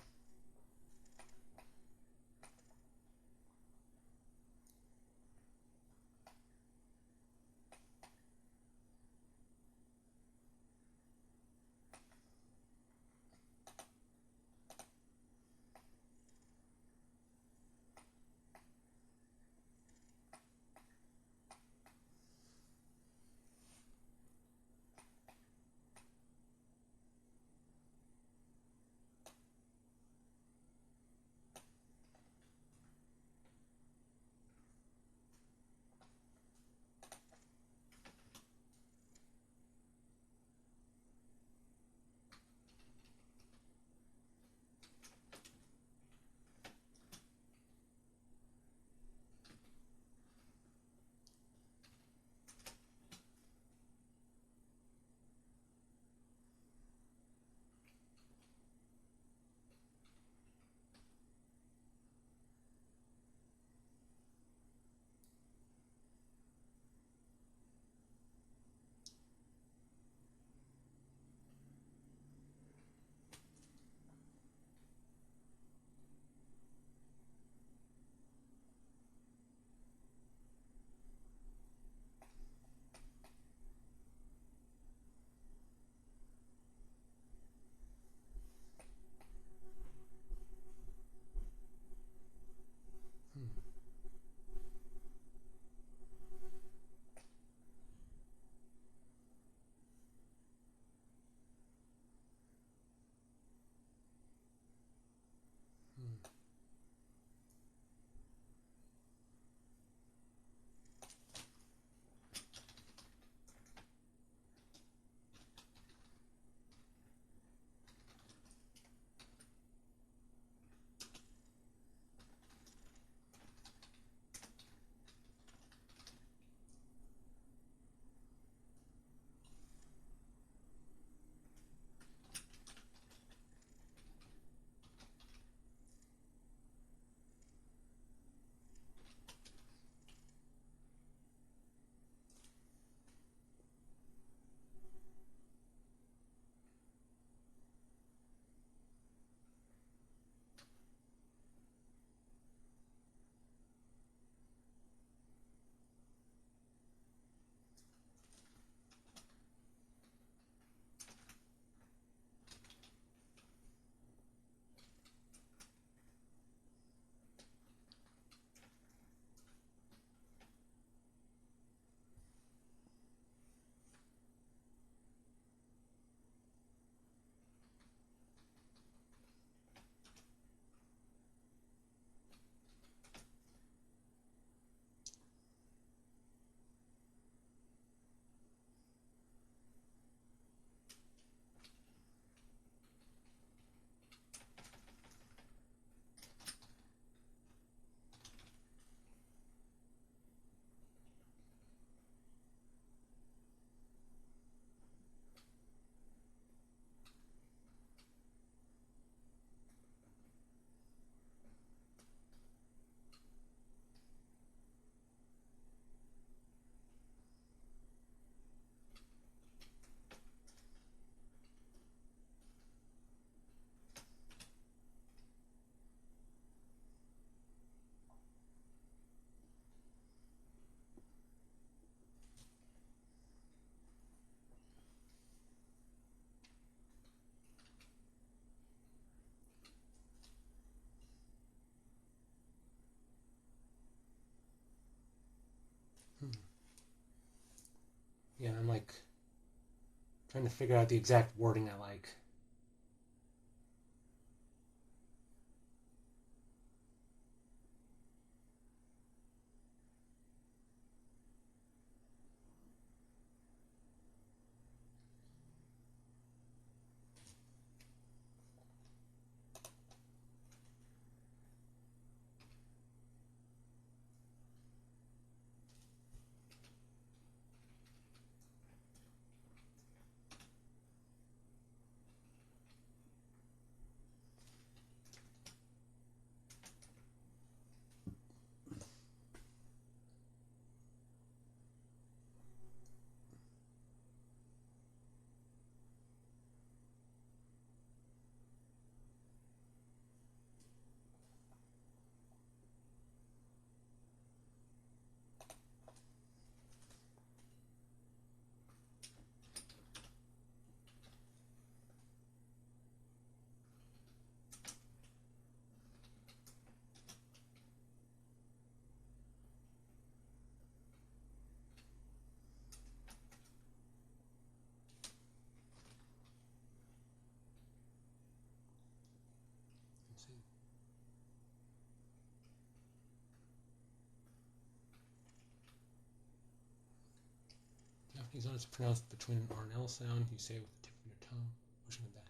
like trying to figure out the exact wording I like. Let's see. Japanese art is pronounced between an R and L sound. You say it with the tip of your tongue. Pushing it back.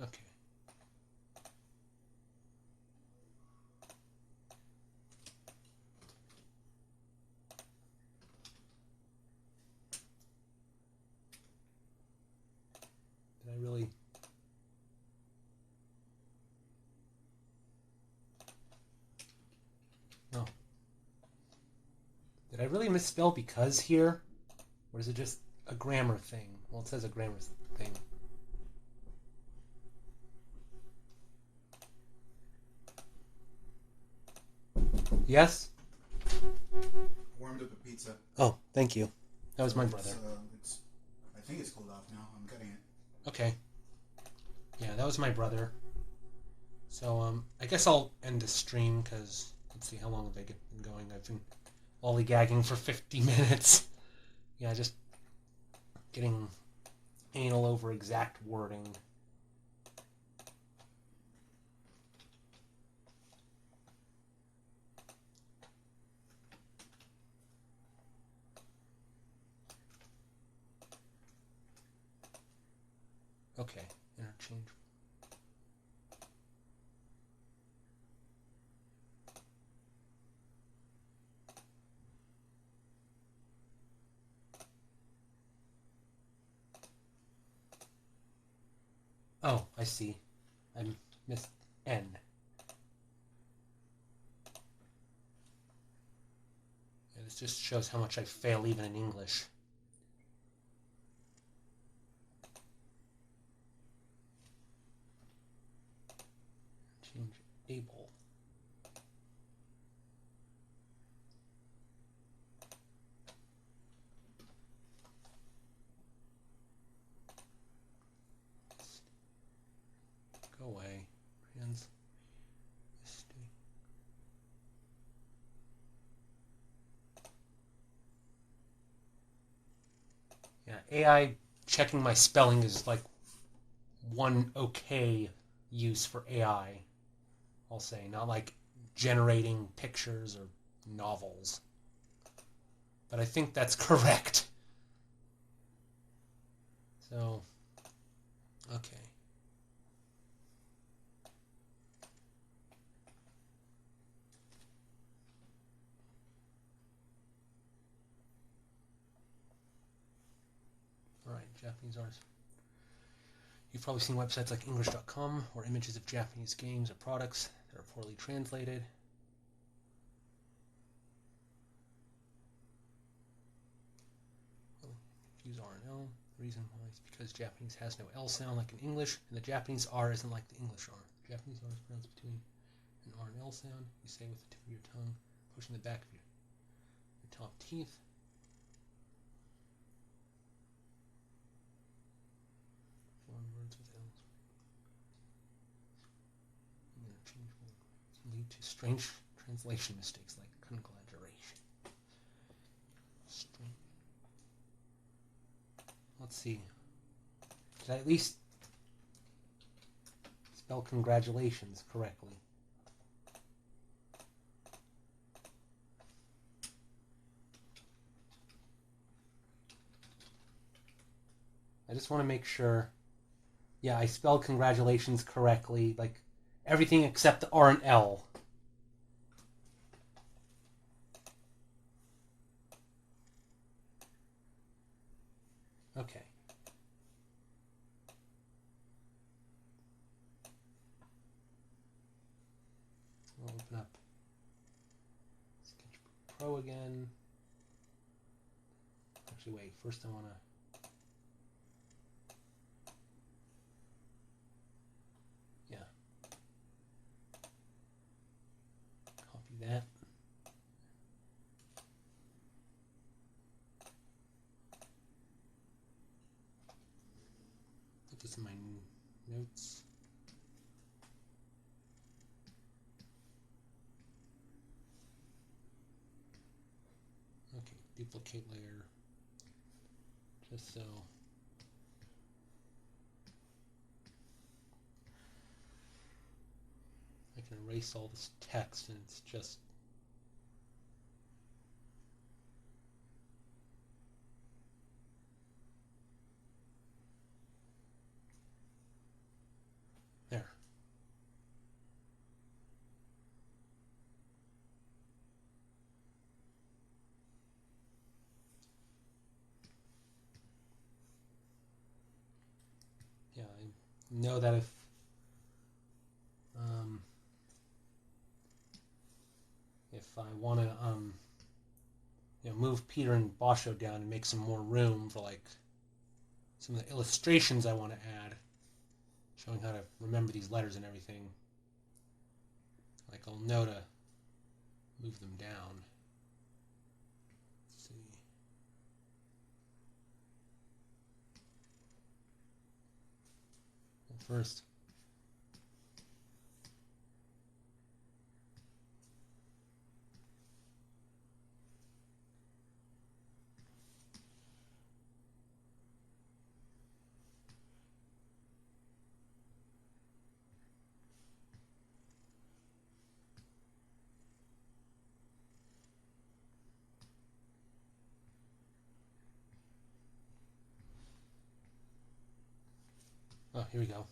Okay. Did I really... No. Did I really misspell because here? Or is it just a grammar thing? Well, it says a grammar thing. Yes? Warmed up a pizza. Oh, thank you. That was my brother. I think it's cooled off now. I'm cutting it. Okay. Yeah, that was my brother. So, I guess I'll end the stream because let's see, how long have I been going? I've been lollygagging for 50 minutes. Yeah, just getting anal over exact wording. Okay, interchange. Oh, I see. I missed N. Yeah, this just shows how much I fail even in English. Change able. Go away. Trans. Yeah, AI checking my spelling is like one okay use for AI, I'll say. Not like generating pictures or novels. But I think that's correct. So, okay. Alright, Japanese artists. You've probably seen websites like English.com or images of Japanese games or products that are poorly translated. Use R and L. The reason why is because Japanese has no L sound like in English, and the Japanese R isn't like the English R. Japanese R is pronounced between an R and L sound. You say with the tip of your tongue, pushing the back of your top teeth. Foreign words with L's. Interchangeable can lead to strange translation mistakes like congratulation. Let's see. Did I at least spell congratulations correctly? I just want to make sure. Yeah, I spelled congratulations correctly. Like, everything except the R and L. Okay. I'll open up Sketchbook Pro again. Actually, wait. First, I want to. Yeah. Copy that. Put this in my notes. Okay, duplicate layer, just so I can erase all this text and it's just there. Yeah, I know that if I want to move Peter and Basho down and make some more room for like some of the illustrations I want to add, showing how to remember these letters and everything, like I'll know to move them down. Let's see. Well, first, oh, here we go.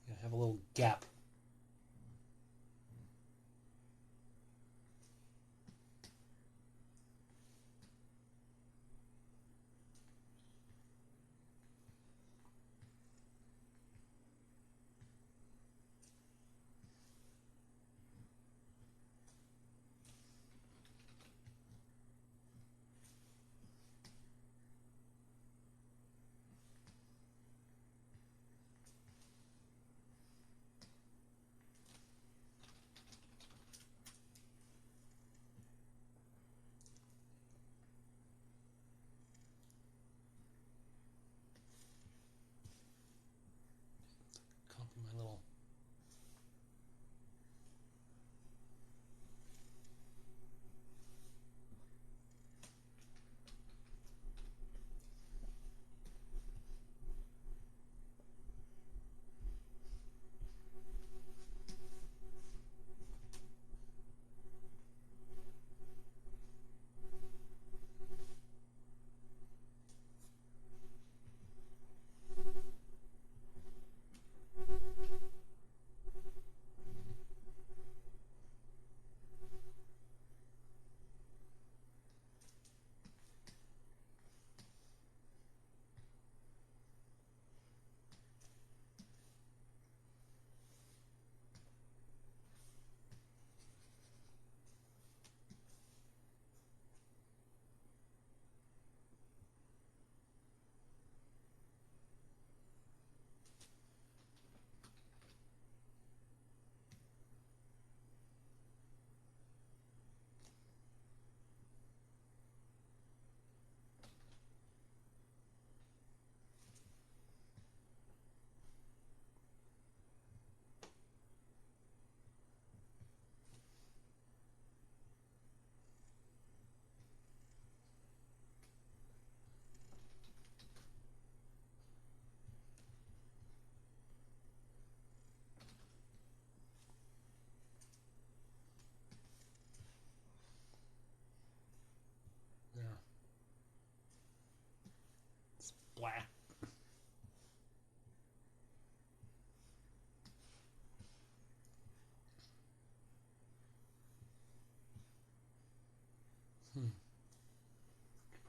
Yeah, have a little gap.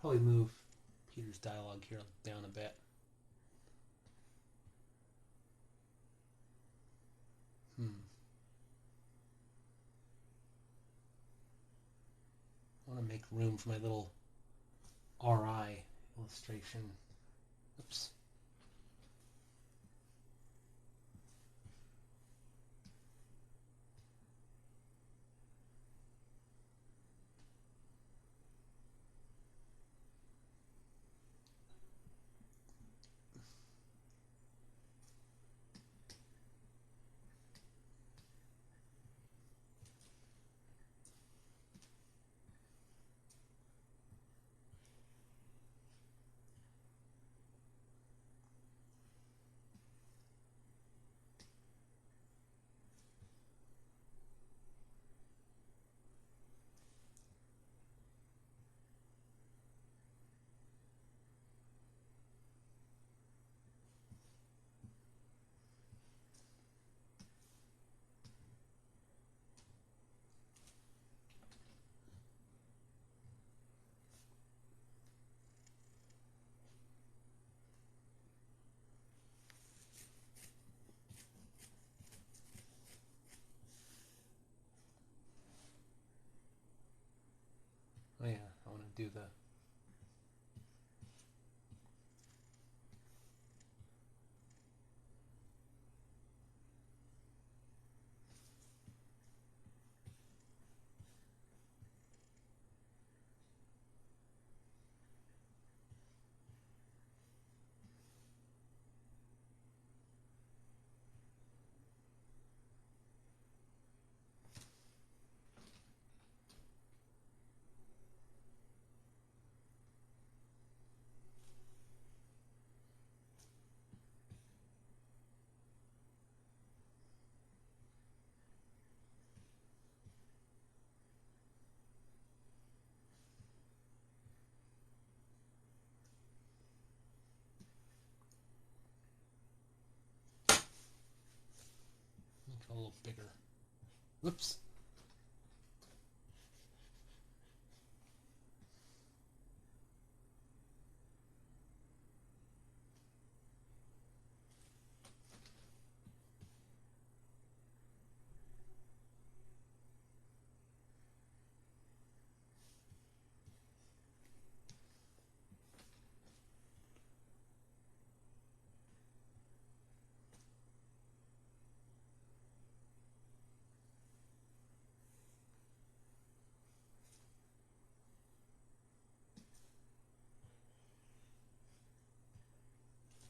Probably move Peter's dialogue here down a bit. I want to make room for my little RI illustration. Oops. Oh yeah, I want to do the make it a little bigger. Whoops.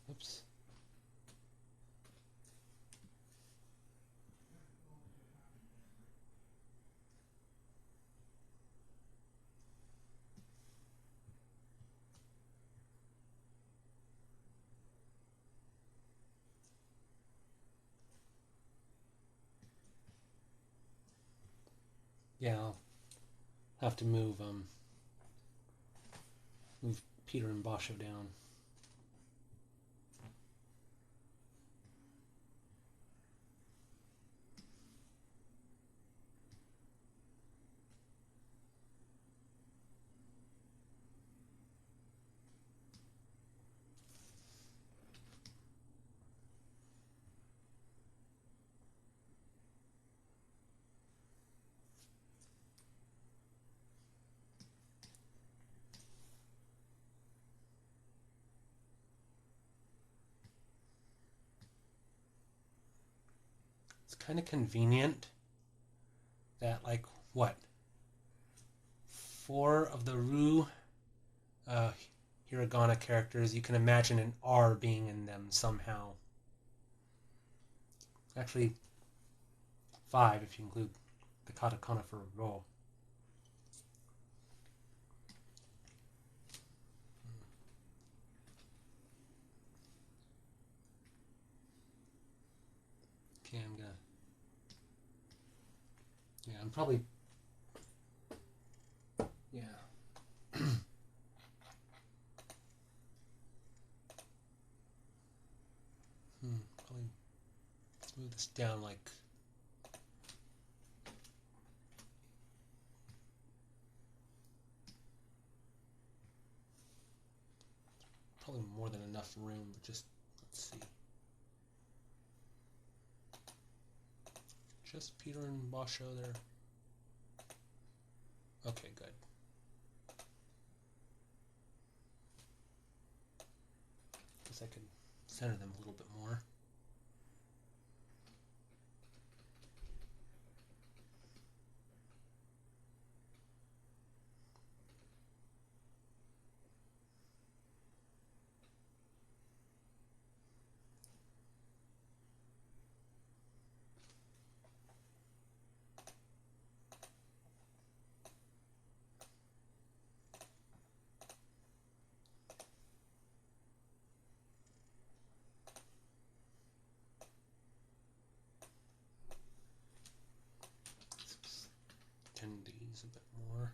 Oops. Yeah, I'll have to move Peter and Basho down. It's kind of convenient that, like, what? 4 of the Ru Hiragana characters, you can imagine an R being in them somehow. Actually, 5 if you include the katakana for Ro. Okay, I'm gonna... Yeah, I'm probably... Yeah. Probably move this down like... Probably more than enough room, but just, let's see. Just Peter and Basho there. Okay, good. Guess I could center them a little bit more. Extend these a bit more.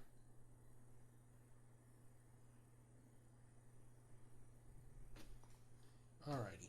Alrighty.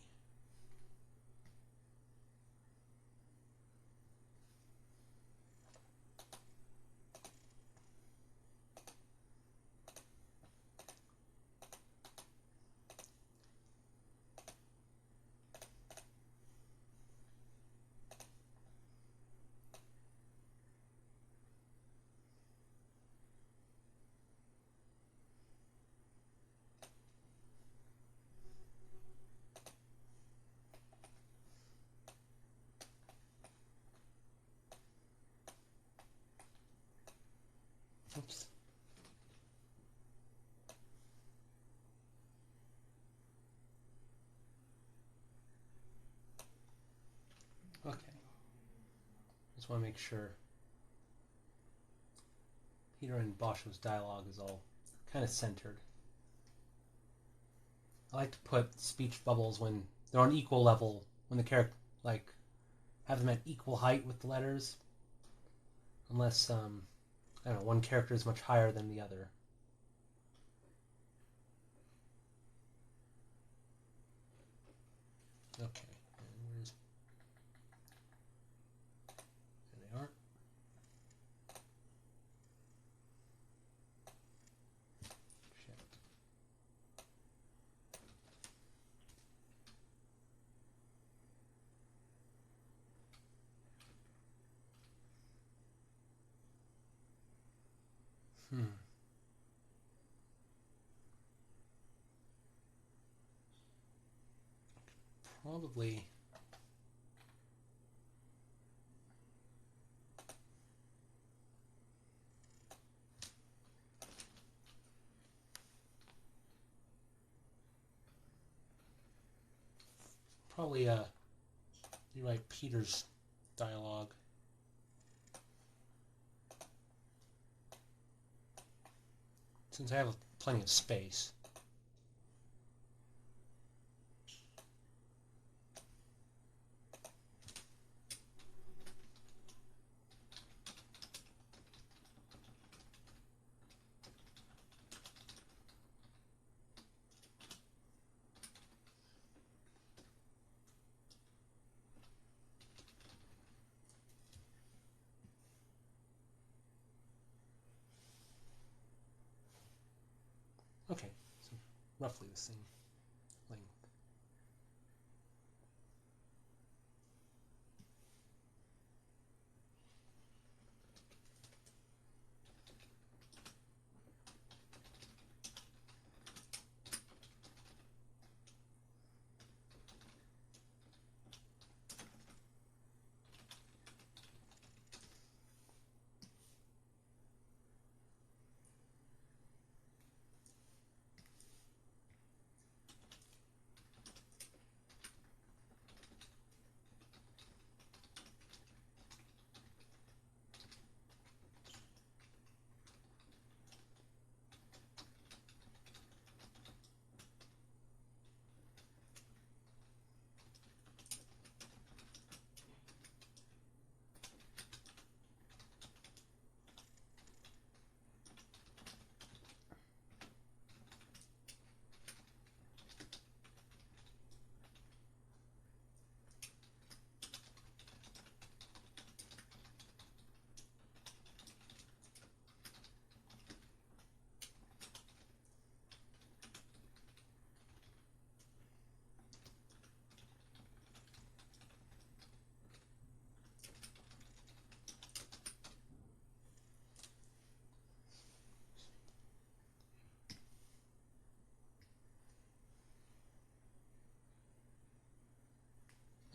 Oops. Okay. Just want to make sure Peter and Basho's dialogue is all kind of centered. I like to put speech bubbles when they're on equal level, when the character, like, have them at equal height with the letters. Unless, I don't know, one character is much higher than the other. Okay, and where's... There they are. Shit. Probably... rewrite Peter's dialogue. Since I have plenty of space. Okay, so roughly the same length.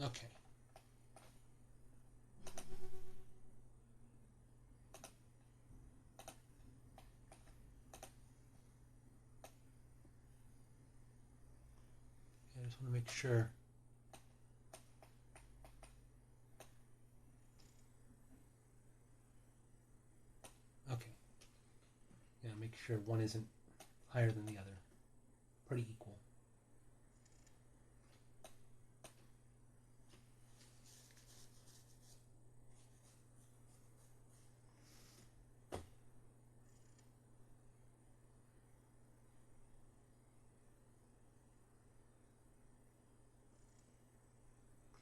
Okay. I just want to make sure. Okay. Yeah, make sure one isn't higher than the other. Pretty equal.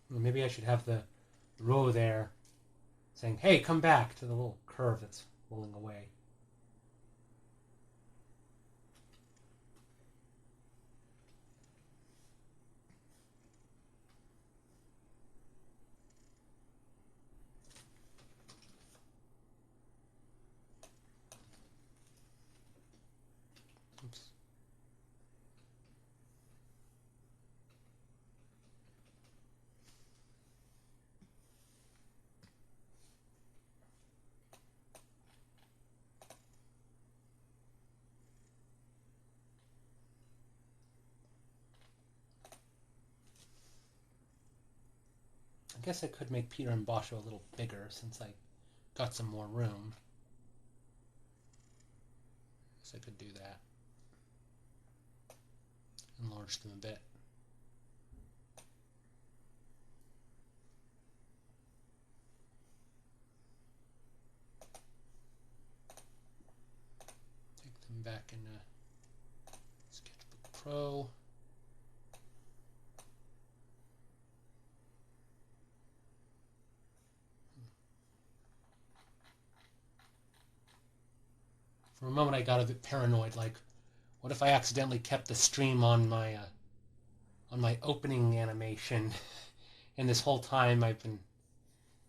Well, maybe I should have the row there saying, hey, come back, to the little curve that's rolling away. Oops. I guess I could make Peter and Basho a little bigger since I got some more room. So I could do that. Enlarge them a bit. Take them back in Sketchbook Pro. For a moment I got a bit paranoid, like, what if I accidentally kept the stream on my opening animation, and this whole time I've been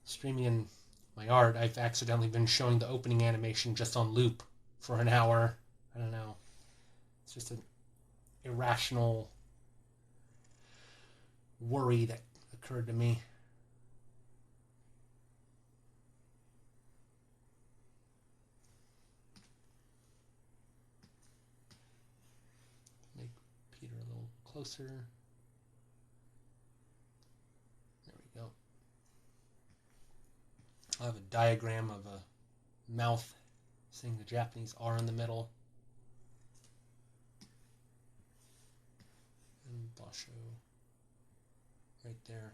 streaming in my art, I've accidentally been showing the opening animation just on loop for an hour. I don't know. It's just an irrational worry that occurred to me. Make Peter a little closer. There we go. I'll have a diagram of a mouth saying the Japanese R in the middle. And Basho right there.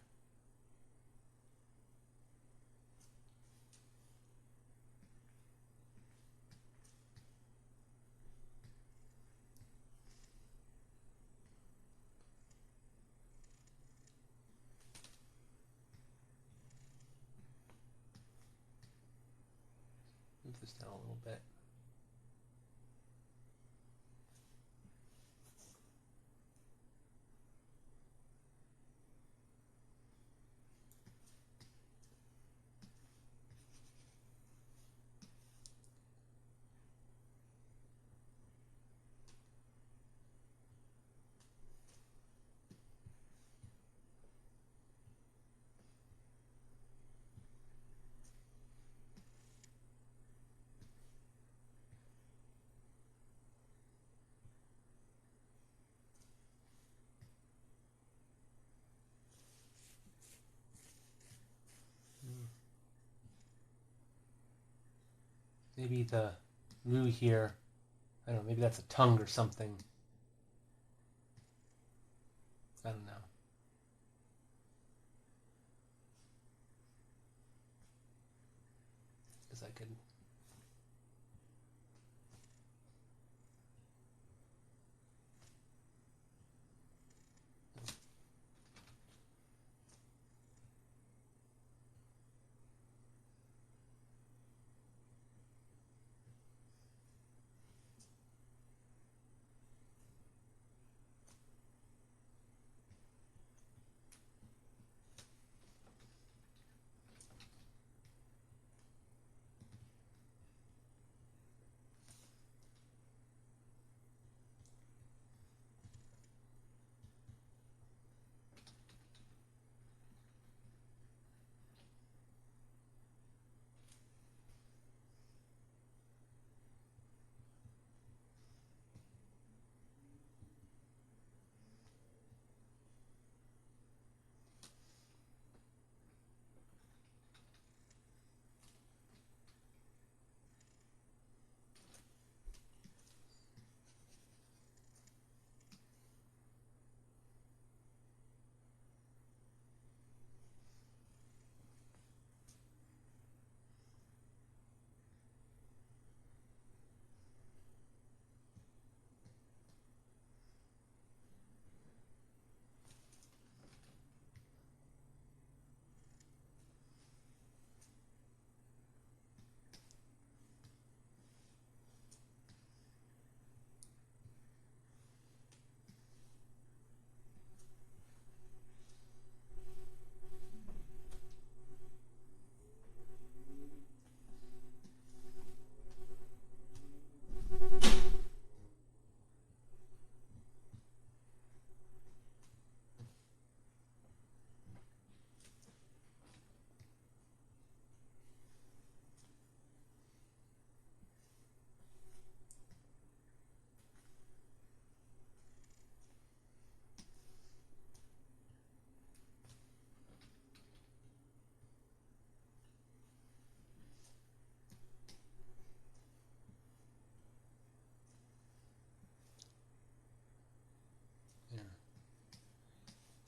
Move this down a little bit. Maybe the Ru here, I don't know, maybe that's a tongue or something. I don't know. Because I could...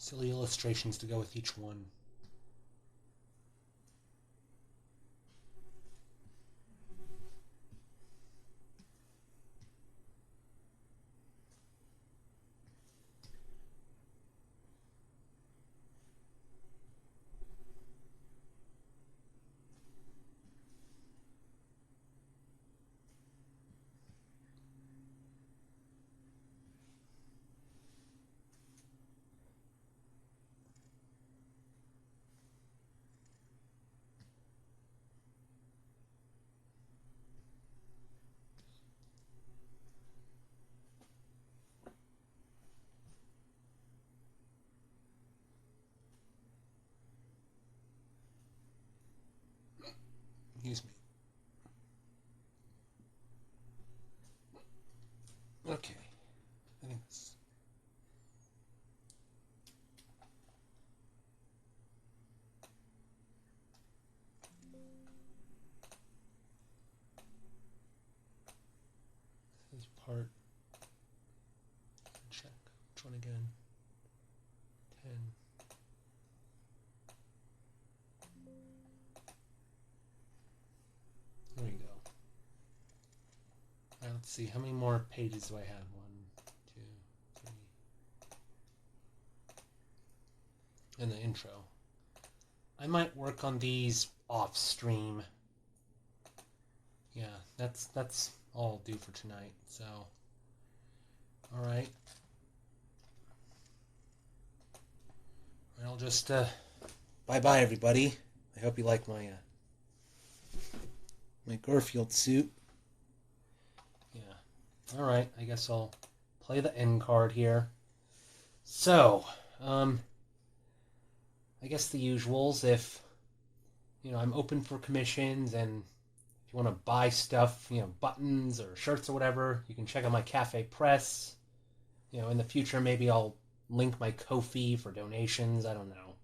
silly illustrations to go with each one. Excuse me. Okay. I think this. This is part. Check. Which one again? 10. There we go. All right, let's see. How many more pages do I have? 1, 2, 3. And the intro. I might work on these off stream. Yeah, that's all I'll do for tonight. So, all right. I'll just bye-bye, everybody. I hope you like my my Garfield suit. Yeah. All right. I guess I'll play the end card here. So, I guess the usuals. If I'm open for commissions, and if you want to buy stuff, buttons or shirts or whatever, you can check out my Cafe Press. In the future, maybe I'll link my Ko-fi for donations. I don't know.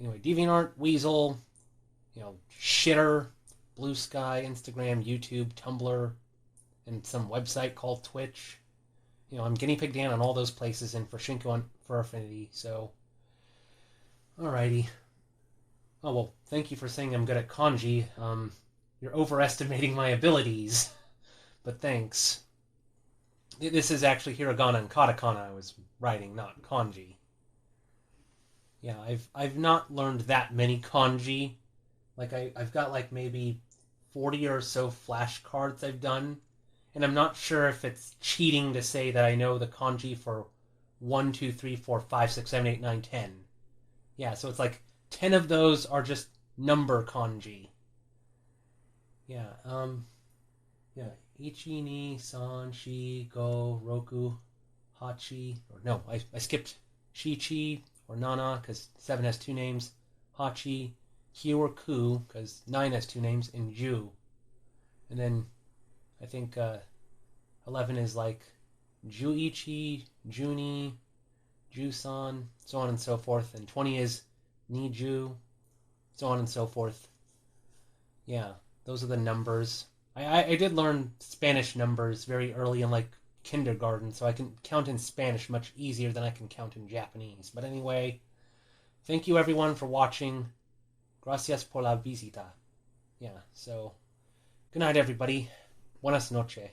Anyway, Deviant Art, Weasel, Shitter, Blue Sky, Instagram, YouTube, Tumblr, and some website called Twitch. I'm GuineaPigDan on all those places, and for Shinko for Affinity. So, alrighty. Oh well, thank you for saying I'm good at kanji. You're overestimating my abilities, but thanks. This is actually Hiragana and Katakana I was writing, not kanji. Yeah, I've not learned that many kanji. Like I've got like maybe 40 or so flashcards I've done, and I'm not sure if it's cheating to say that I know the kanji for 1, 2, 3, 4, 5, 6, 7, 8, 9, 10. Yeah, so it's like 10 of those are just number kanji. Yeah, yeah. Ichi, ni, san, shi, go, roku, hachi. Or no, I skipped shi-chi or nana because 7 has 2 names. Hachi, kyu or ku because 9 has 2 names, and ju. And then I think 11 is like juichi, juni, jusan, so on and so forth. And 20 is niju, so on and so forth. Yeah, those are the numbers. I did learn Spanish numbers very early in like kindergarten, so I can count in Spanish much easier than I can count in Japanese. But anyway, thank you everyone for watching. Gracias por la visita. Yeah, so good night everybody. Buenas noches.